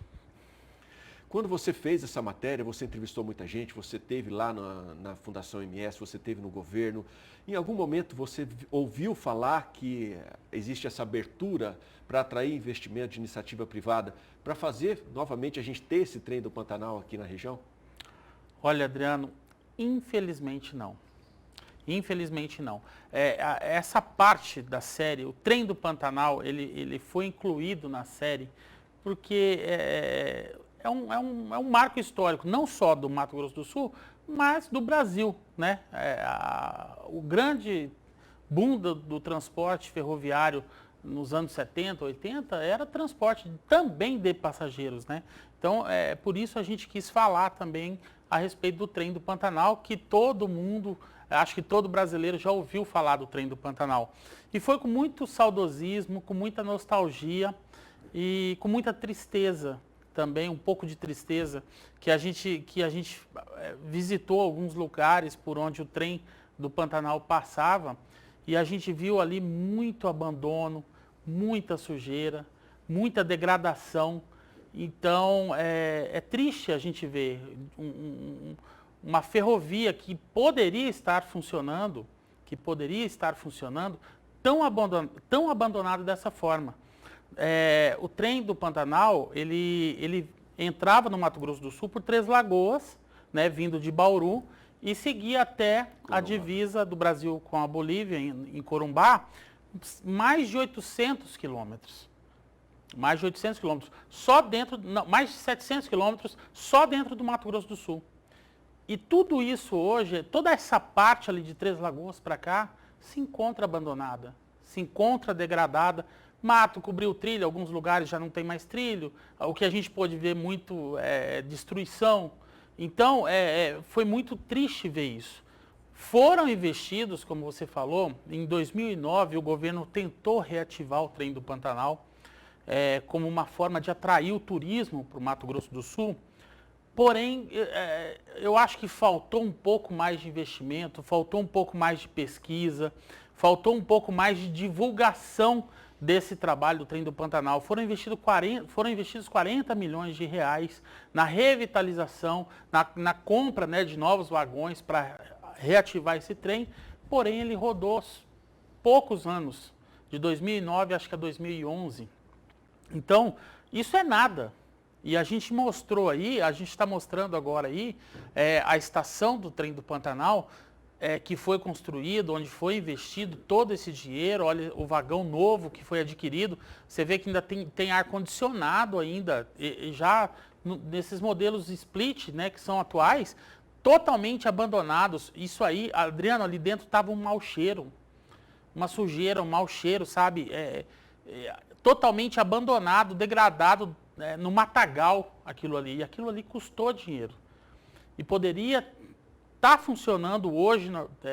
Quando você fez essa matéria, você entrevistou muita gente, você esteve lá na Fundação MS, você esteve no governo. Em algum momento você ouviu falar que existe essa abertura para atrair investimento de iniciativa privada, para fazer novamente a gente ter esse trem do Pantanal aqui na região? Olha, Adriano, infelizmente não. Infelizmente não. Essa parte da série, o trem do Pantanal, ele foi incluído na série porque é um marco histórico, não só do Mato Grosso do Sul, mas do Brasil, né? O grande boom do transporte ferroviário nos anos 70, 80, era transporte também de passageiros, né? Então, por isso a gente quis falar também a respeito do trem do Pantanal, que todo mundo, acho que todo brasileiro já ouviu falar do trem do Pantanal. E foi com muito saudosismo, com muita nostalgia e com muita tristeza também, um pouco de tristeza, que a gente visitou alguns lugares por onde o trem do Pantanal passava e a gente viu ali muito abandono, muita sujeira, muita degradação. Então, é triste a gente ver uma ferrovia que poderia estar funcionando, tão abandonada dessa forma. O trem do Pantanal, ele entrava no Mato Grosso do Sul por Três Lagoas, né, vindo de Bauru, e seguia até a divisa do Brasil com a Bolívia, em Corumbá, mais de 800 quilômetros. Mais de 800 quilômetros, mais de 700 quilômetros só dentro do Mato Grosso do Sul. E tudo isso hoje, toda essa parte ali de Três Lagoas para cá, se encontra abandonada, se encontra degradada. Mato cobriu trilho, alguns lugares já não tem mais trilho, o que a gente pôde ver muito é destruição. Então, foi muito triste ver isso. Foram investidos, como você falou, em 2009 o governo tentou reativar o trem do Pantanal, como uma forma de atrair o turismo para o Mato Grosso do Sul. Porém, eu acho que faltou um pouco mais de investimento, faltou um pouco mais de pesquisa, faltou um pouco mais de divulgação desse trabalho do trem do Pantanal. Foram investidos 40 milhões de reais na revitalização, na compra, né, de novos vagões para reativar esse trem, porém ele rodou poucos anos, de 2009 acho que a 2011. Então, isso é nada. E a gente mostrou aí, a gente está mostrando agora aí, a estação do trem do Pantanal, que foi construído, onde foi investido todo esse dinheiro. Olha o vagão novo que foi adquirido. Você vê que ainda tem ar-condicionado ainda, e já nesses modelos split, né, que são atuais, totalmente abandonados. Isso aí, Adriano, ali dentro estava um mau cheiro, uma sujeira, um mau cheiro, sabe? Totalmente abandonado, degradado, no matagal aquilo ali. E aquilo ali custou dinheiro. E poderia estar funcionando hoje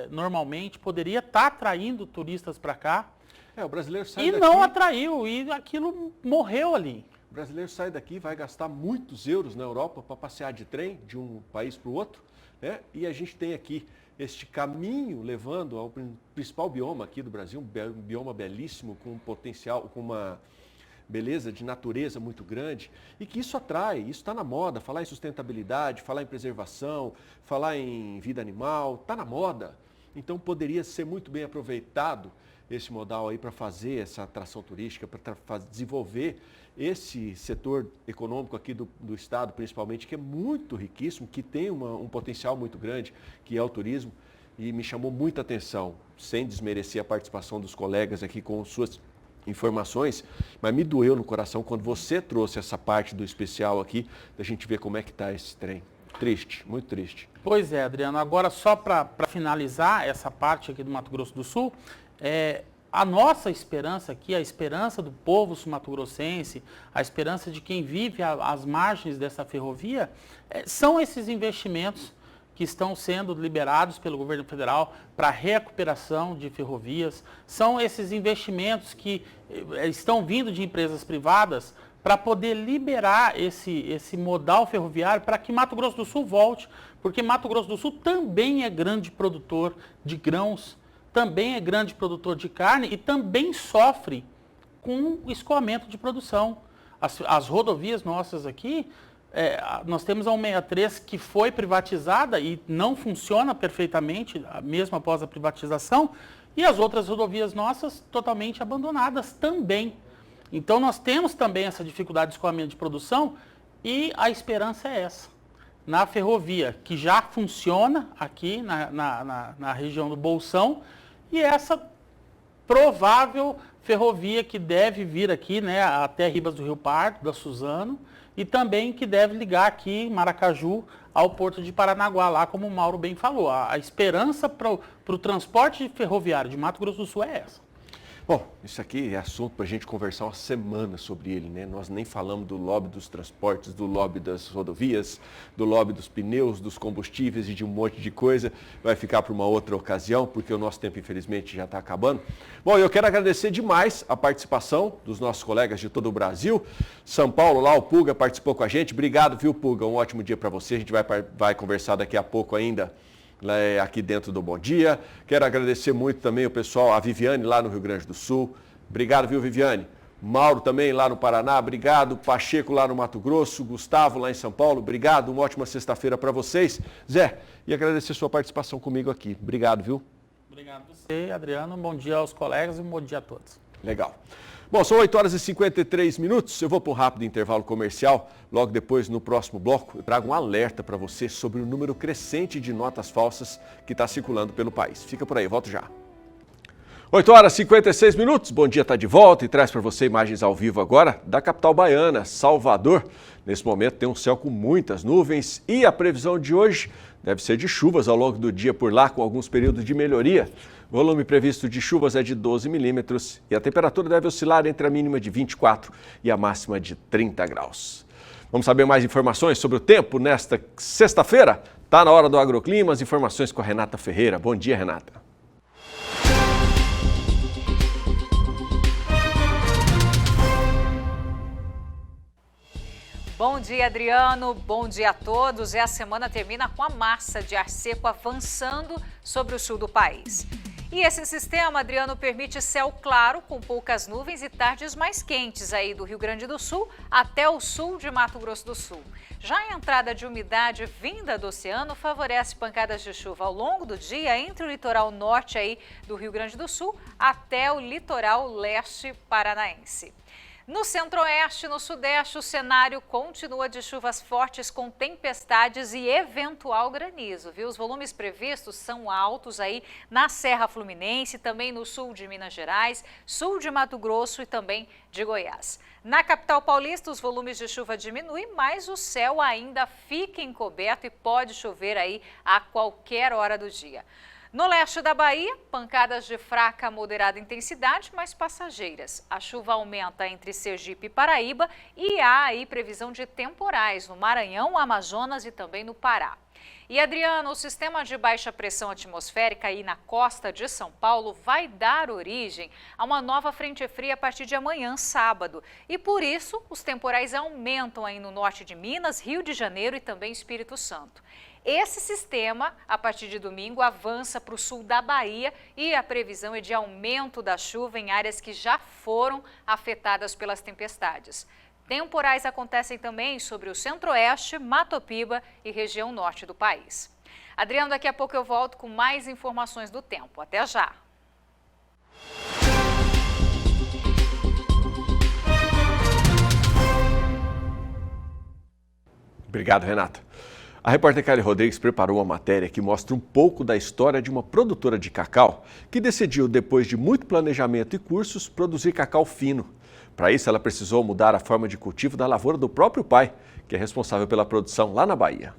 normalmente, poderia estar atraindo turistas para cá. O brasileiro sai e daqui, não atraiu, e aquilo morreu ali. O brasileiro sai daqui, vai gastar muitos euros na Europa para passear de trem de um país para o outro, né? E a gente tem aqui este caminho levando ao principal bioma aqui do Brasil, um bioma belíssimo, com um potencial, com uma beleza de natureza muito grande, e que isso atrai, isso está na moda. Falar em sustentabilidade, falar em preservação, falar em vida animal, está na moda. Então poderia ser muito bem aproveitado esse modal aí para fazer essa atração turística, para desenvolver esse setor econômico aqui do estado, principalmente, que é muito riquíssimo, que tem um potencial muito grande, que é o turismo. E me chamou muita atenção, sem desmerecer a participação dos colegas aqui com suas informações, mas me doeu no coração quando você trouxe essa parte do especial aqui, da gente ver como é que está esse trem. Triste, muito triste. Pois é, Adriano. Agora, só para finalizar essa parte aqui do Mato Grosso do Sul, a nossa esperança aqui, a esperança do povo sul-mato-grossense, a esperança de quem vive às margens dessa ferrovia, são esses investimentos que estão sendo liberados pelo governo federal para recuperação de ferrovias. São esses investimentos que estão vindo de empresas privadas para poder liberar esse modal ferroviário para que Mato Grosso do Sul volte, porque Mato Grosso do Sul também é grande produtor de grãos, também é grande produtor de carne e também sofre com o escoamento de produção. As rodovias nossas aqui, nós temos a 163 que foi privatizada e não funciona perfeitamente, mesmo após a privatização, e as outras rodovias nossas totalmente abandonadas também. Então nós temos também essa dificuldade de escoamento de produção e a esperança é essa. Na ferrovia, que já funciona aqui na região do Bolsão, e essa provável ferrovia que deve vir aqui, né, até Ribas do Rio Pardo, da Suzano, e também que deve ligar aqui Maracaju ao Porto de Paranaguá, lá como o Mauro bem falou. A esperança para o transporte ferroviário de Mato Grosso do Sul é essa. Bom, isso aqui é assunto para a gente conversar uma semana sobre ele, né? Nós nem falamos do lobby dos transportes, do lobby das rodovias, do lobby dos pneus, dos combustíveis e de um monte de coisa. Vai ficar para uma outra ocasião, porque o nosso tempo, infelizmente, já está acabando. Bom, eu quero agradecer demais a participação dos nossos colegas de todo o Brasil. São Paulo, lá o Puga participou com a gente. Obrigado, viu, Puga? Um ótimo dia para você. A gente vai conversar daqui a pouco ainda aqui dentro do Bom Dia. Quero agradecer muito também o pessoal, a Viviane lá no Rio Grande do Sul. Obrigado, viu, Viviane? Mauro também lá no Paraná, obrigado. Pacheco lá no Mato Grosso, Gustavo lá em São Paulo, obrigado. Uma ótima sexta-feira para vocês. Zé, e agradecer sua participação comigo aqui. Obrigado, viu? Obrigado a você, Adriano. Um bom dia aos colegas e um bom dia a todos. Legal. Bom, são 8 horas e 53 minutos. Eu vou para um rápido intervalo comercial. Logo depois, no próximo bloco, eu trago um alerta para você sobre o número crescente de notas falsas que está circulando pelo país. Fica por aí, volto já. 8 horas e 56 minutos. Bom Dia está de volta e traz para você imagens ao vivo agora da capital baiana, Salvador. Nesse momento tem um céu com muitas nuvens e a previsão de hoje deve ser de chuvas ao longo do dia por lá, com alguns períodos de melhoria. O volume previsto de chuvas é de 12 milímetros e a temperatura deve oscilar entre a mínima de 24 e a máxima de 30 graus. Vamos saber mais informações sobre o tempo nesta sexta-feira? Está na hora do Agroclima, as informações com a Renata Ferreira. Bom dia, Renata. Bom dia, Adriano. Bom dia a todos. A semana termina com a massa de ar seco avançando sobre o sul do país. E esse sistema, Adriano, permite céu claro com poucas nuvens e tardes mais quentes aí do Rio Grande do Sul até o sul de Mato Grosso do Sul. Já a entrada de umidade vinda do oceano favorece pancadas de chuva ao longo do dia entre o litoral norte aí do Rio Grande do Sul até o litoral leste paranaense. No centro-oeste e no sudeste, o cenário continua de chuvas fortes com tempestades e eventual granizo, viu? Os volumes previstos são altos aí na Serra Fluminense, também no sul de Minas Gerais, sul de Mato Grosso e também de Goiás. Na capital paulista, os volumes de chuva diminuem, mas o céu ainda fica encoberto e pode chover aí a qualquer hora do dia. No leste da Bahia, pancadas de fraca a moderada intensidade, mas passageiras. A chuva aumenta entre Sergipe e Paraíba e há aí previsão de temporais no Maranhão, Amazonas e também no Pará. E, Adriano, o sistema de baixa pressão atmosférica aí na costa de São Paulo vai dar origem a uma nova frente fria a partir de amanhã, sábado. E por isso, os temporais aumentam aí no norte de Minas, Rio de Janeiro e também Espírito Santo. Esse sistema, a partir de domingo, avança para o sul da Bahia e a previsão é de aumento da chuva em áreas que já foram afetadas pelas tempestades. Temporais acontecem também sobre o centro-oeste, Mato Piba e região norte do país. Adriano, daqui a pouco eu volto com mais informações do tempo. Até já! Obrigado, Renata. A repórter Kelly Rodrigues preparou uma matéria que mostra um pouco da história de uma produtora de cacau que decidiu, depois de muito planejamento e cursos, produzir cacau fino. Para isso, ela precisou mudar a forma de cultivo da lavoura do próprio pai, que é responsável pela produção lá na Bahia.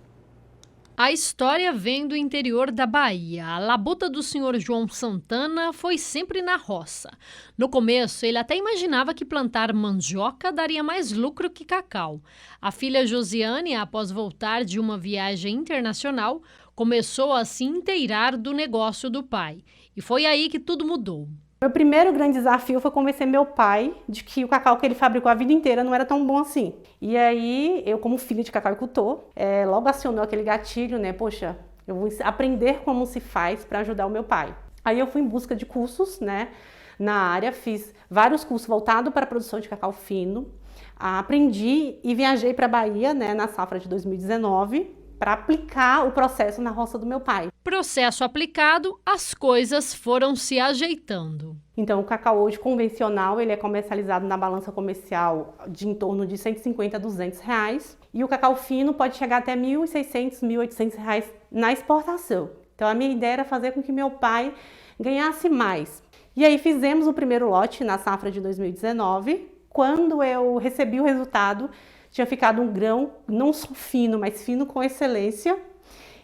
A história vem do interior da Bahia. A labuta do senhor João Santana foi sempre na roça. No começo, ele até imaginava que plantar mandioca daria mais lucro que cacau. A filha Josiane, após voltar de uma viagem internacional, começou a se inteirar do negócio do pai. E foi aí que tudo mudou. Meu primeiro grande desafio foi convencer meu pai de que o cacau que ele fabricou a vida inteira não era tão bom assim. E aí, eu como filha de cacauicultor, logo acionou aquele gatilho, né? Poxa, eu vou aprender como se faz para ajudar o meu pai. Aí eu fui em busca de cursos, né? Na área, fiz vários cursos voltados para a produção de cacau fino. Aprendi e viajei para a Bahia, né? Na safra de 2019, para aplicar o processo na roça do meu pai. Processo aplicado, as coisas foram se ajeitando. Então, o cacau hoje convencional, ele é comercializado na balança comercial de em torno de 150 a 200 reais. E o cacau fino pode chegar até 1.600, 1.800 reais na exportação. Então, a minha ideia era fazer com que meu pai ganhasse mais. E aí fizemos o primeiro lote na safra de 2019. Quando eu recebi o resultado, tinha ficado um grão não só fino, mas fino com excelência.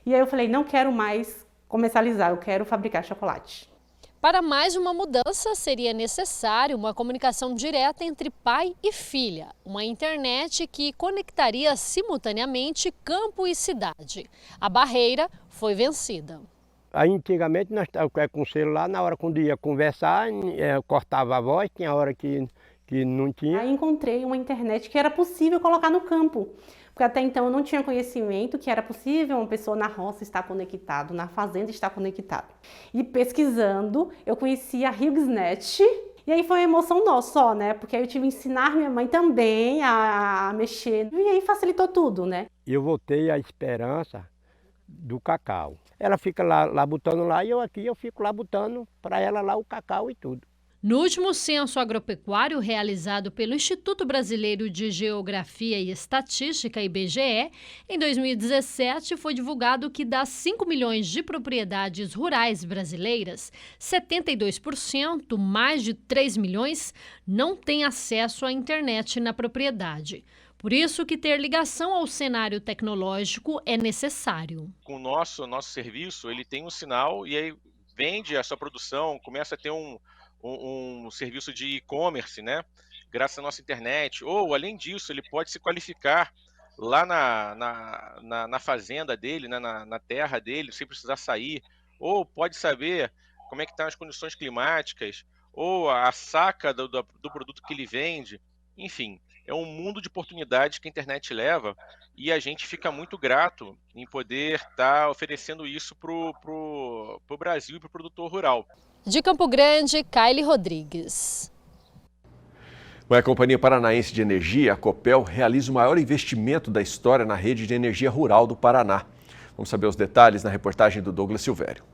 E aí eu falei, não quero mais comercializar, eu quero fabricar chocolate. Para mais uma mudança, seria necessário uma comunicação direta entre pai e filha. Uma internet que conectaria simultaneamente campo e cidade. A barreira foi vencida. Aí, antigamente, nós estávamos com o celular, na hora quando ia conversar, cortava a voz, tinha hora que não tinha. Aí encontrei uma internet que era possível colocar no campo. Porque até então eu não tinha conhecimento que era possível uma pessoa na roça estar conectado, na fazenda estar conectado. E pesquisando, eu conheci a HughesNet. E aí foi uma emoção nossa, né? Porque aí eu tive que ensinar minha mãe também a mexer. E aí facilitou tudo, né? Eu voltei à esperança do cacau. Ela fica lá botando lá e eu fico lá botando para ela lá o cacau e tudo. No último censo agropecuário realizado pelo Instituto Brasileiro de Geografia e Estatística, IBGE, em 2017 foi divulgado que das 5 milhões de propriedades rurais brasileiras, 72%, mais de 3 milhões, não têm acesso à internet na propriedade. Por isso que ter ligação ao cenário tecnológico é necessário. Com o nosso serviço, ele tem um sinal e aí vende a sua produção, começa a ter um serviço de e-commerce, né? Graças à nossa internet. Ou, além disso, ele pode se qualificar lá na fazenda dele, né? na terra dele, sem precisar sair. Ou pode saber como é que estão as condições climáticas, ou a saca do produto que ele vende. Enfim, é um mundo de oportunidades que a internet leva e a gente fica muito grato em poder estar oferecendo isso para o Brasil e para o produtor rural. De Campo Grande, Kaile Rodrigues. A Companhia Paranaense de Energia, a Copel, realiza o maior investimento da história na rede de energia rural do Paraná. Vamos saber os detalhes na reportagem do Douglas Silvério.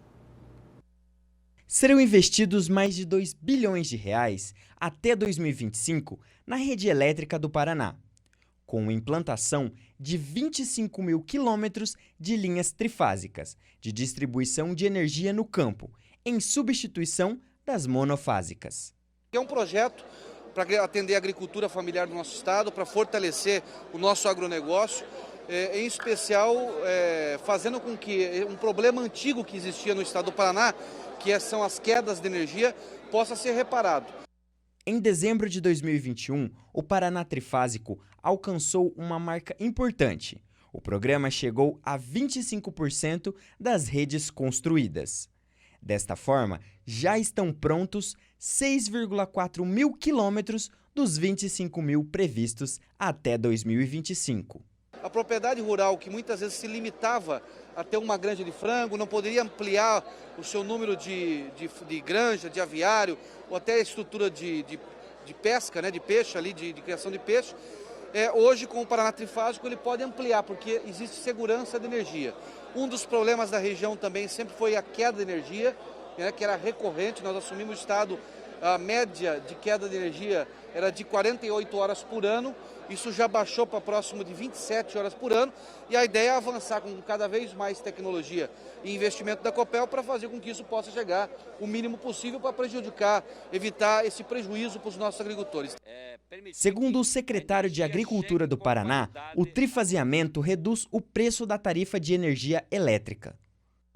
Serão investidos mais de 2 bilhões de reais até 2025 na rede elétrica do Paraná, com implantação de 25 mil quilômetros de linhas trifásicas de distribuição de energia no campo, em substituição das monofásicas. É um projeto para atender a agricultura familiar do nosso estado, para fortalecer o nosso agronegócio, em especial fazendo com que um problema antigo que existia no estado do Paraná, que são as quedas de energia, possa ser reparado. Em dezembro de 2021, o Paraná Trifásico alcançou uma marca importante. O programa chegou a 25% das redes construídas. Desta forma, já estão prontos 6,4 mil quilômetros dos 25 mil previstos até 2025. A propriedade rural, que muitas vezes se limitava a ter uma granja de frango, não poderia ampliar o seu número de granja, de aviário, ou até a estrutura de pesca, né, de peixe, ali, de criação de peixe. Hoje, com o Paraná Trifásico, ele pode ampliar, porque existe segurança de energia. Um dos problemas da região também sempre foi a queda de energia, né, que era recorrente. Nós assumimos o estado, a média de queda de energia era de 48 horas por ano, isso já baixou para próximo de 27 horas por ano, e a ideia é avançar com cada vez mais tecnologia e investimento da Copel para fazer com que isso possa chegar o mínimo possível para prejudicar, evitar esse prejuízo para os nossos agricultores. Segundo o secretário de Agricultura do Paraná, o trifaseamento reduz o preço da tarifa de energia elétrica.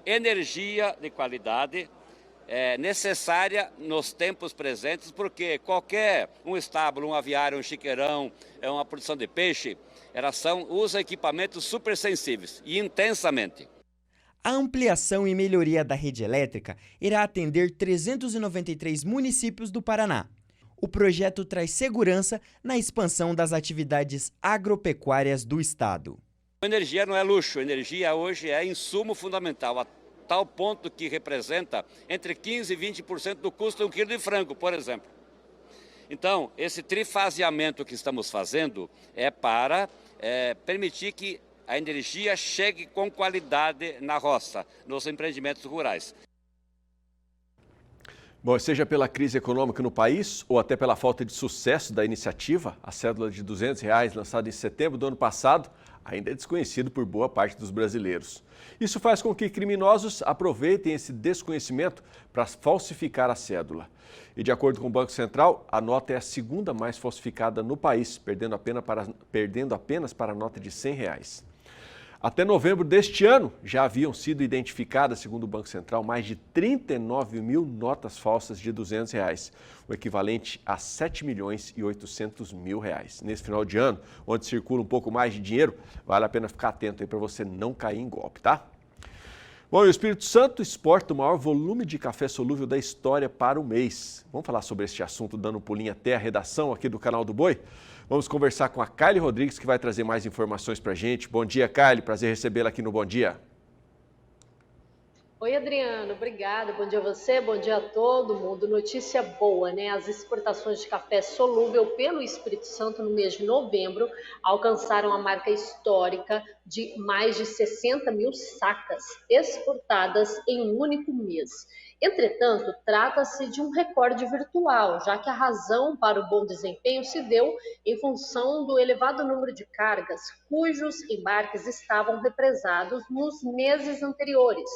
Energia de qualidade é necessária nos tempos presentes, porque um estábulo, um aviário, um chiqueirão, uma produção de peixe, usa equipamentos super sensíveis e intensamente. A ampliação e melhoria da rede elétrica irá atender 393 municípios do Paraná. O projeto traz segurança na expansão das atividades agropecuárias do estado. A energia não é luxo, a energia hoje é insumo fundamental, a tal ponto que representa entre 15% e 20% do custo de um quilo de frango, por exemplo. Então, esse trifaseamento que estamos fazendo é para permitir que a energia chegue com qualidade na roça, nos empreendimentos rurais. Bom, seja pela crise econômica no país ou até pela falta de sucesso da iniciativa, a cédula de R$200 lançada em setembro do ano passado ainda é desconhecido por boa parte dos brasileiros. Isso faz com que criminosos aproveitem esse desconhecimento para falsificar a cédula. E de acordo com o Banco Central, a nota é a segunda mais falsificada no país, perdendo apenas para a nota de R$100. Até novembro deste ano, já haviam sido identificadas, segundo o Banco Central, mais de 39 mil notas falsas de R$200, o equivalente a R$7.800.000. Nesse final de ano, onde circula um pouco mais de dinheiro, vale a pena ficar atento aí para você não cair em golpe, tá? Bom, e o Espírito Santo exporta o maior volume de café solúvel da história para o mês. Vamos falar sobre este assunto dando um pulinho até a redação aqui do Canal do Boi? Vamos conversar com a Kylie Rodrigues, que vai trazer mais informações para a gente. Bom dia, Kylie. Prazer recebê-la aqui no Bom Dia. Oi, Adriano. Obrigada. Bom dia a você, bom dia a todo mundo. Notícia boa, né? As exportações de café solúvel pelo Espírito Santo no mês de novembro alcançaram a marca histórica de mais de 60 mil sacas exportadas em um único mês. Entretanto, trata-se de um recorde virtual, já que a razão para o bom desempenho se deu em função do elevado número de cargas cujos embarques estavam represados nos meses anteriores,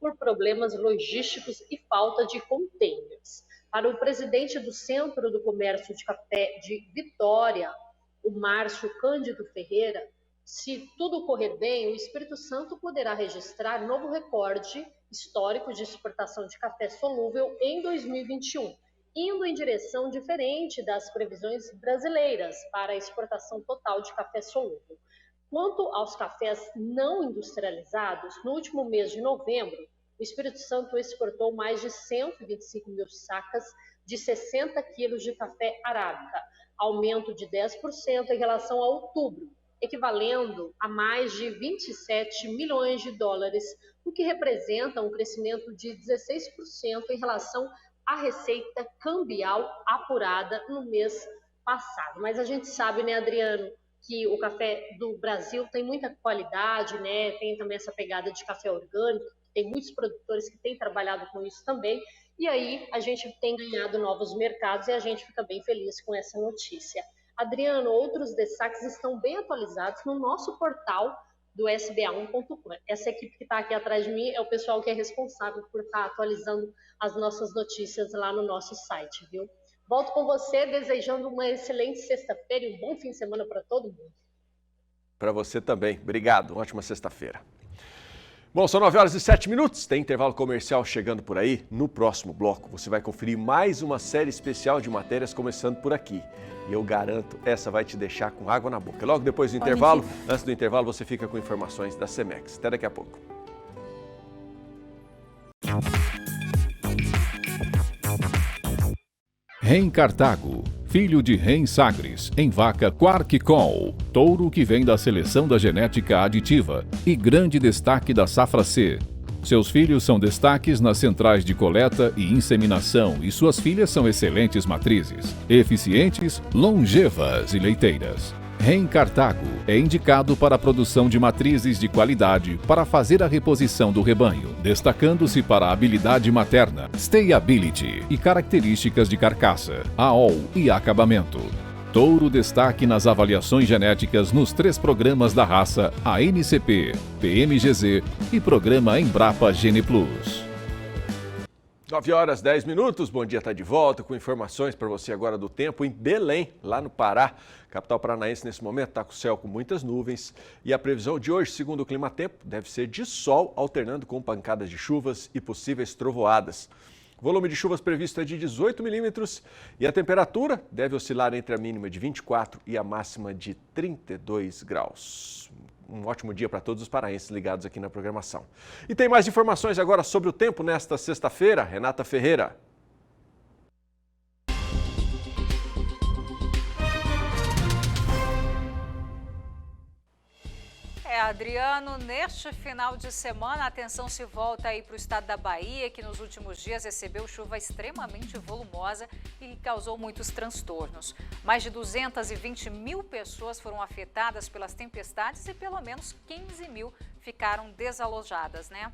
por problemas logísticos e falta de contêineres. Para o presidente do Centro do Comércio de Café de Vitória, o Márcio Cândido Ferreira, se tudo correr bem, o Espírito Santo poderá registrar novo recorde histórico de exportação de café solúvel em 2021, indo em direção diferente das previsões brasileiras para a exportação total de café solúvel. Quanto aos cafés não industrializados, no último mês de novembro, o Espírito Santo exportou mais de 125 mil sacas de 60 quilos de café arábica, aumento de 10% em relação a outubro, equivalendo a mais de 27 milhões de dólares, o que representa um crescimento de 16% em relação à receita cambial apurada no mês passado. Mas a gente sabe, né, Adriano, que o café do Brasil tem muita qualidade, né? Tem também essa pegada de café orgânico, tem muitos produtores que têm trabalhado com isso também, e aí a gente tem ganhado novos mercados e a gente fica bem feliz com essa notícia. Adriano, outros destaques estão bem atualizados no nosso portal do SBA1.com. Essa equipe que está aqui atrás de mim é o pessoal que é responsável por estar atualizando as nossas notícias lá no nosso site, viu? Volto com você desejando uma excelente sexta-feira e um bom fim de semana para todo mundo. Para você também. Obrigado. Ótima sexta-feira. Bom, são 9h07. Tem intervalo comercial chegando por aí. No próximo bloco, você vai conferir mais uma série especial de matérias começando por aqui. E eu garanto, essa vai te deixar com água na boca. Logo depois do intervalo, antes do intervalo, você fica com informações da Cemex. Até daqui a pouco. Ren Cartago, filho de Ren Sagres, em vaca Quarkicol, touro que vem da seleção da genética aditiva e grande destaque da safra C. Seus filhos são destaques nas centrais de coleta e inseminação e suas filhas são excelentes matrizes, eficientes, longevas e leiteiras. Ren Cartago é indicado para a produção de matrizes de qualidade para fazer a reposição do rebanho, destacando-se para a habilidade materna, stayability e características de carcaça, aol e acabamento. Touro destaque nas avaliações genéticas nos 3 programas da raça ANCP, PMGZ e programa Embrapa Gene Plus. 9h10. Bom dia, está de volta com informações para você agora do tempo em Belém, lá no Pará. Capital paranaense nesse momento está com o céu com muitas nuvens e a previsão de hoje, segundo o Climatempo, deve ser de sol alternando com pancadas de chuvas e possíveis trovoadas. O volume de chuvas previsto é de 18 milímetros e a temperatura deve oscilar entre a mínima de 24 e a máxima de 32 graus. Um ótimo dia para todos os paraenses ligados aqui na programação. E tem mais informações agora sobre o tempo nesta sexta-feira. Renata Ferreira. Adriano, neste final de semana, a atenção se volta aí para o estado da Bahia, que nos últimos dias recebeu chuva extremamente volumosa e causou muitos transtornos. Mais de 220 mil pessoas foram afetadas pelas tempestades e pelo menos 15 mil ficaram desalojadas, né?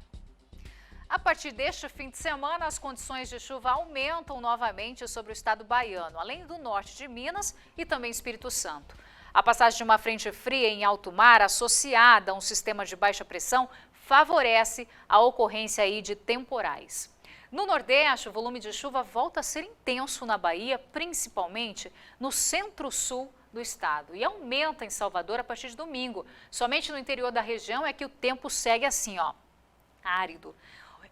A partir deste fim de semana, as condições de chuva aumentam novamente sobre o estado baiano, além do norte de Minas e também Espírito Santo. A passagem de uma frente fria em alto mar, associada a um sistema de baixa pressão, favorece a ocorrência aí de temporais. No Nordeste, o volume de chuva volta a ser intenso na Bahia, principalmente no centro-sul do estado. E aumenta em Salvador a partir de domingo. Somente no interior da região é que o tempo segue assim, ó, árido.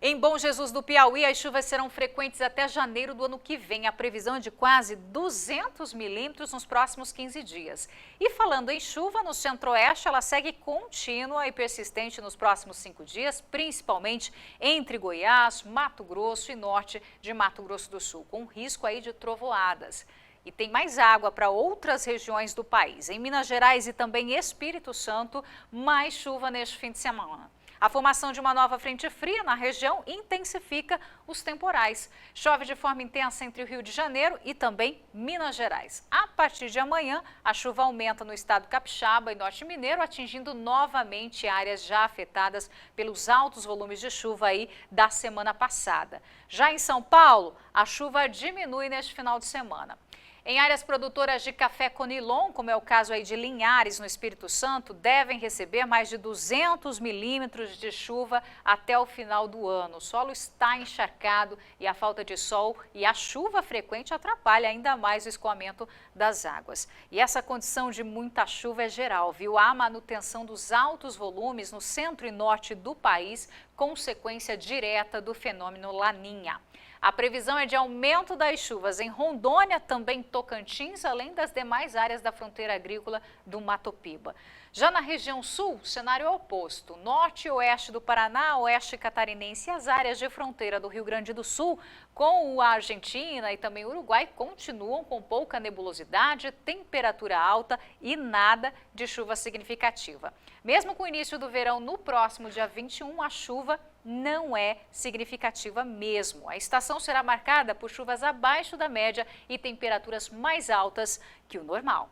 Em Bom Jesus do Piauí, as chuvas serão frequentes até janeiro do ano que vem. A previsão é de quase 200 milímetros nos próximos 15 dias. E falando em chuva, no centro-oeste, ela segue contínua e persistente nos próximos 5 dias, principalmente entre Goiás, Mato Grosso e norte de Mato Grosso do Sul, com risco aí de trovoadas. E tem mais água para outras regiões do país. Em Minas Gerais e também Espírito Santo, mais chuva neste fim de semana. A formação de uma nova frente fria na região intensifica os temporais. Chove de forma intensa entre o Rio de Janeiro e também Minas Gerais. A partir de amanhã, a chuva aumenta no estado capixaba e norte mineiro, atingindo novamente áreas já afetadas pelos altos volumes de chuva aí da semana passada. Já em São Paulo, a chuva diminui neste final de semana. Em áreas produtoras de café Conilon, como é o caso aí de Linhares, no Espírito Santo, devem receber mais de 200 milímetros de chuva até o final do ano. O solo está encharcado e a falta de sol e a chuva frequente atrapalha ainda mais o escoamento das águas. E essa condição de muita chuva é geral, viu? Há manutenção dos altos volumes no centro e norte do país, consequência direta do fenômeno Laninha. A previsão é de aumento das chuvas em Rondônia, também Tocantins, além das demais áreas da fronteira agrícola do Mato Piba. Já na região sul, o cenário é oposto. Norte e oeste do Paraná, oeste catarinense e as áreas de fronteira do Rio Grande do Sul com a Argentina e também o Uruguai continuam com pouca nebulosidade, temperatura alta e nada de chuva significativa. Mesmo com o início do verão no próximo dia 21, a chuva não é significativa mesmo. A estação será marcada por chuvas abaixo da média e temperaturas mais altas que o normal.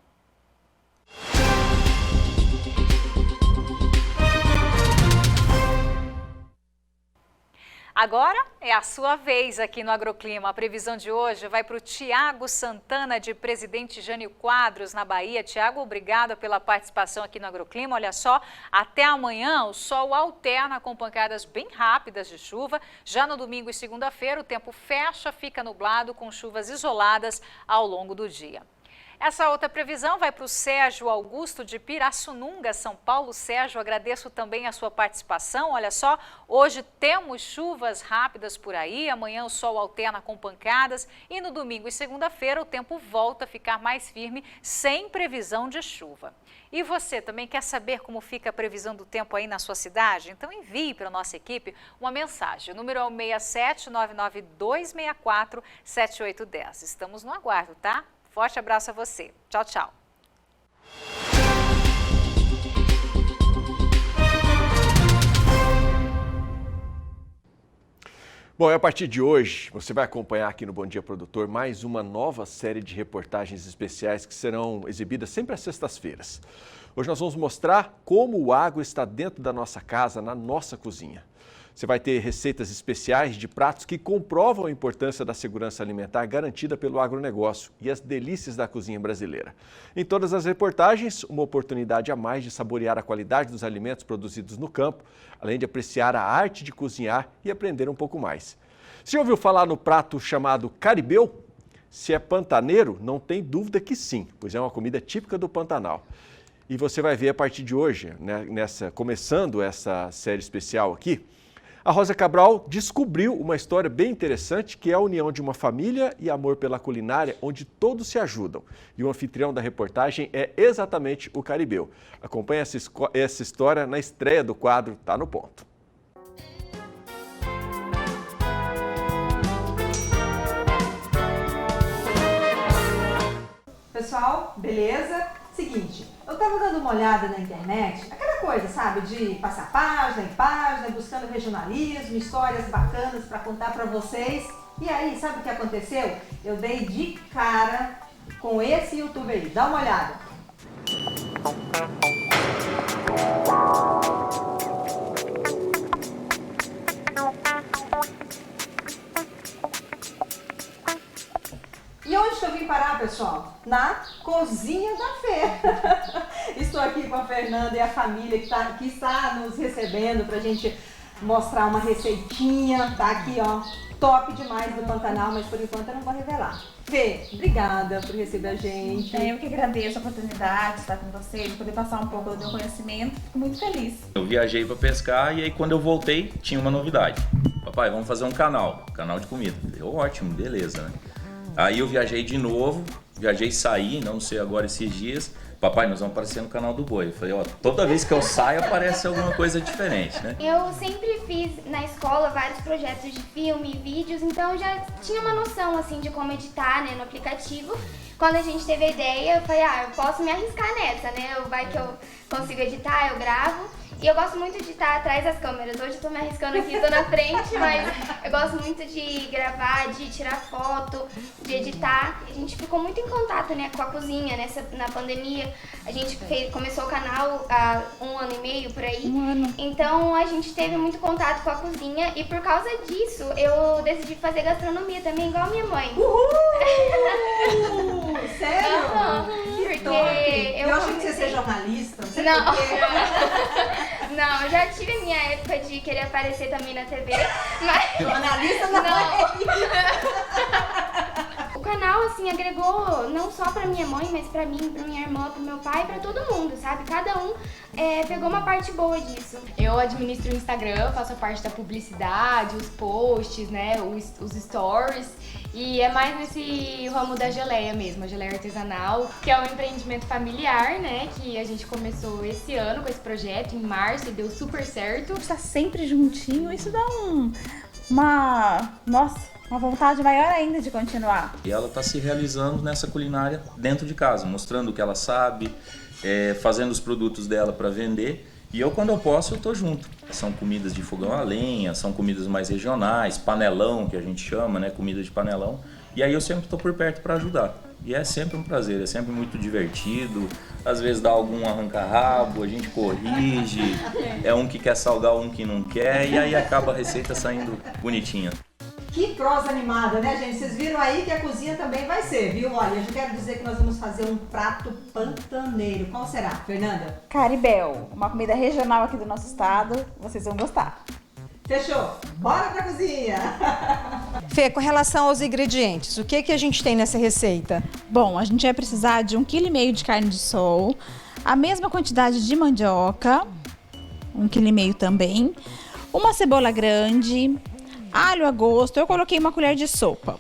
Agora é a sua vez aqui no Agroclima. A previsão de hoje vai para o Tiago Santana, de Presidente Jânio Quadros, na Bahia. Tiago, obrigada pela participação aqui no Agroclima. Olha só, até amanhã o sol alterna com pancadas bem rápidas de chuva. Já no domingo e segunda-feira o tempo fecha, fica nublado com chuvas isoladas ao longo do dia. Essa outra previsão vai para o Sérgio Augusto de Pirassununga, São Paulo. Sérgio, agradeço também a sua participação. Olha só, hoje temos chuvas rápidas por aí, amanhã o sol alterna com pancadas e no domingo e segunda-feira o tempo volta a ficar mais firme, sem previsão de chuva. E você também quer saber como fica a previsão do tempo aí na sua cidade? Então envie para a nossa equipe uma mensagem. O número é o 67-99264-7810. Estamos no aguardo, tá? Forte abraço a você. Tchau, tchau. Bom, e a partir de hoje, você vai acompanhar aqui no Bom Dia Produtor mais uma nova série de reportagens especiais que serão exibidas sempre às sextas-feiras. Hoje nós vamos mostrar como o agro está dentro da nossa casa, na nossa cozinha. Você vai ter receitas especiais de pratos que comprovam a importância da segurança alimentar garantida pelo agronegócio e as delícias da cozinha brasileira. Em todas as reportagens, uma oportunidade a mais de saborear a qualidade dos alimentos produzidos no campo, além de apreciar a arte de cozinhar e aprender um pouco mais. Você já ouviu falar no prato chamado caribeu? Se é pantaneiro, não tem dúvida que sim, pois é uma comida típica do Pantanal. E você vai ver a partir de hoje, né, começando essa série especial aqui, A Rosa Cabral descobriu uma história bem interessante, que é a união de uma família e amor pela culinária, onde todos se ajudam. E o anfitrião da reportagem é exatamente o Caribeu. Acompanhe essa história na estreia do quadro Tá no Ponto. Pessoal, beleza? Seguinte, eu tava dando uma olhada na internet, aquela coisa, sabe, de passar página em página, buscando regionalismo, histórias bacanas para contar para vocês. E aí, sabe o que aconteceu? Eu dei de cara com esse youtuber aí, dá uma olhada. E onde que eu vim parar, pessoal? Na cozinha da Fê. Estou aqui com a Fernanda e a família que está nos recebendo para a gente mostrar uma receitinha. Tá aqui, ó, top demais do Pantanal, mas por enquanto eu não vou revelar. Fê, obrigada por receber a gente. Eu que agradeço a oportunidade de estar com vocês, poder passar um pouco do meu conhecimento. Fico muito feliz. Eu viajei para pescar e aí quando eu voltei tinha uma novidade. Papai, vamos fazer um canal de comida. Eu falei, ótimo, beleza, né? Aí eu viajei de novo, saí, não sei agora esses dias. Papai, nós vamos aparecer no canal do Boi. Eu falei, ó, toda vez que eu saio aparece alguma coisa diferente, né? Eu sempre fiz na escola vários projetos de filme, vídeos, então eu já tinha uma noção, assim, de como editar, né, no aplicativo. Quando a gente teve a ideia, eu falei, eu posso me arriscar nessa, né? Vai que eu consigo editar, eu gravo. E eu gosto muito de estar atrás das câmeras. Hoje eu tô me arriscando aqui, tô na frente, mas eu gosto muito de gravar, de tirar foto, de editar. A gente ficou muito em contato, né, com a cozinha na pandemia. A gente começou o canal há 1 ano e meio, por aí. 1 ano. Então a gente teve muito contato com a cozinha e por causa disso eu decidi fazer gastronomia também, igual a minha mãe. Uhul! Sério? Porque eu acho que você seja jornalista. Não. Não, eu já tive a minha época de querer aparecer também na TV, mas... Jornalista não. O canal, assim, agregou não só pra minha mãe, mas pra mim, pra minha irmã, pro meu pai, pra todo mundo, sabe? Cada um pegou uma parte boa disso. Eu administro o Instagram, faço a parte da publicidade, os posts, né, os stories. E é mais nesse ramo da geleia mesmo, a geleia artesanal, que é um empreendimento familiar, né, que a gente começou esse ano com esse projeto, em março, e deu super certo. Está sempre juntinho, isso dá uma vontade maior ainda de continuar. E ela está se realizando nessa culinária dentro de casa, mostrando o que ela sabe, fazendo os produtos dela para vender. E eu, quando eu posso, eu tô junto. São comidas de fogão a lenha, são comidas mais regionais, panelão, que a gente chama, né? Comida de panelão. E aí eu sempre tô por perto para ajudar. E é sempre um prazer, é sempre muito divertido. Às vezes dá algum arranca-rabo, a gente corrige. É um que quer salgar, um que não quer. E aí acaba a receita saindo bonitinha. Que prosa animada, né, gente? Vocês viram aí que a cozinha também vai ser, viu? Olha, eu já quero dizer que nós vamos fazer um prato pantaneiro. Qual será, Fernanda? Caribel, uma comida regional aqui do nosso estado. Vocês vão gostar. Fechou? Bora pra cozinha! Fê, com relação aos ingredientes, o que a gente tem nessa receita? Bom, a gente vai precisar de 1,5 kg de carne de sol, a mesma quantidade de mandioca, 1,5 kg também, uma cebola grande, alho a gosto, eu coloquei 1 colher de sopa.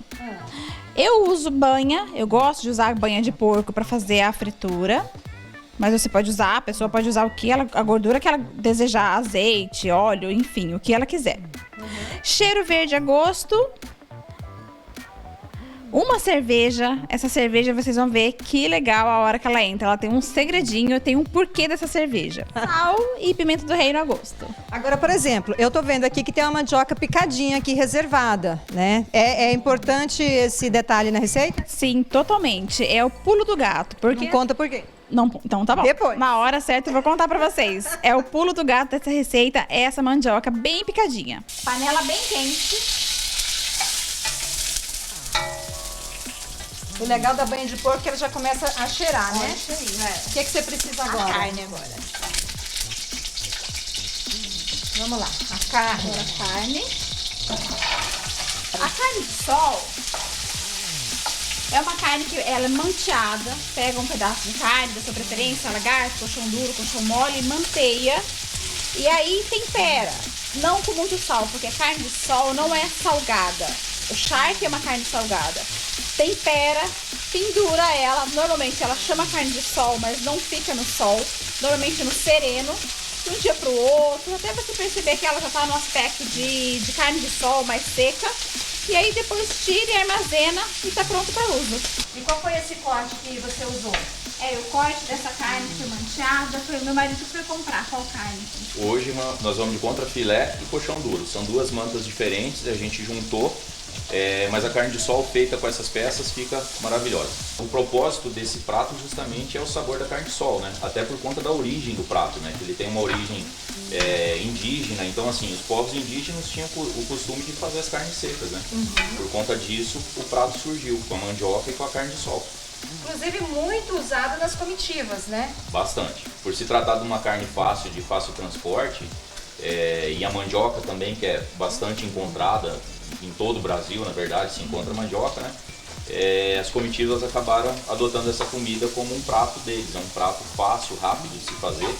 Eu uso banha, eu gosto de usar banha de porco para fazer a fritura. Mas você pode usar, a pessoa pode usar a gordura que ela desejar, azeite, óleo, enfim, o que ela quiser. Cheiro verde a gosto. Uma cerveja, essa cerveja vocês vão ver que legal a hora que ela entra. Ela tem um segredinho, tem um porquê dessa cerveja. Sal e pimenta do reino a gosto. Agora, por exemplo, eu tô vendo aqui que tem uma mandioca picadinha aqui reservada, né? É importante esse detalhe na receita? Sim, totalmente. É o pulo do gato. Porque... Não conta por quê? Não, então tá bom. Depois. Na hora certa eu vou contar pra vocês. É o pulo do gato dessa receita, é essa mandioca bem picadinha. Panela bem quente. O legal da banha de porco é que ela já começa a cheirar, né? Cheirinho, O que você precisa agora? A carne agora. Vamos lá, a carne. Agora a carne. A carne de sol é uma carne que ela é manteada. Pega um pedaço de carne da sua preferência, lagarto, colchão duro, colchão mole, manteia. E aí tempera. não com muito sal, porque a carne de sol não é salgada. O charque é uma carne salgada. Tempera, pendura ela, normalmente ela chama carne de sol, mas não fica no sol, normalmente no sereno, de um dia para o outro, até você perceber que ela já está no aspecto de carne de sol mais seca, e aí depois tira e armazena e está pronto para uso. E qual foi esse corte que você usou? O corte dessa carne foi manchada, foi meu marido que foi comprar. Qual carne? Hoje nós vamos de contrafilé e coxão duro. São duas mantas diferentes, a gente juntou, mas a carne de sol feita com essas peças fica maravilhosa. O propósito desse prato justamente é o sabor da carne de sol, né? Até por conta da origem do prato, né? Que ele tem uma origem indígena, então assim, os povos indígenas tinham o costume de fazer as carnes secas, né? Por conta disso, o prato surgiu com a mandioca e com a carne de sol. Inclusive muito usada nas comitivas, né? Bastante. Por se tratar de uma carne fácil, de fácil transporte, e a mandioca também, que é bastante encontrada em todo o Brasil, na verdade, se encontra mandioca, né? As comitivas acabaram adotando essa comida como um prato deles. É um prato fácil, rápido de se fazer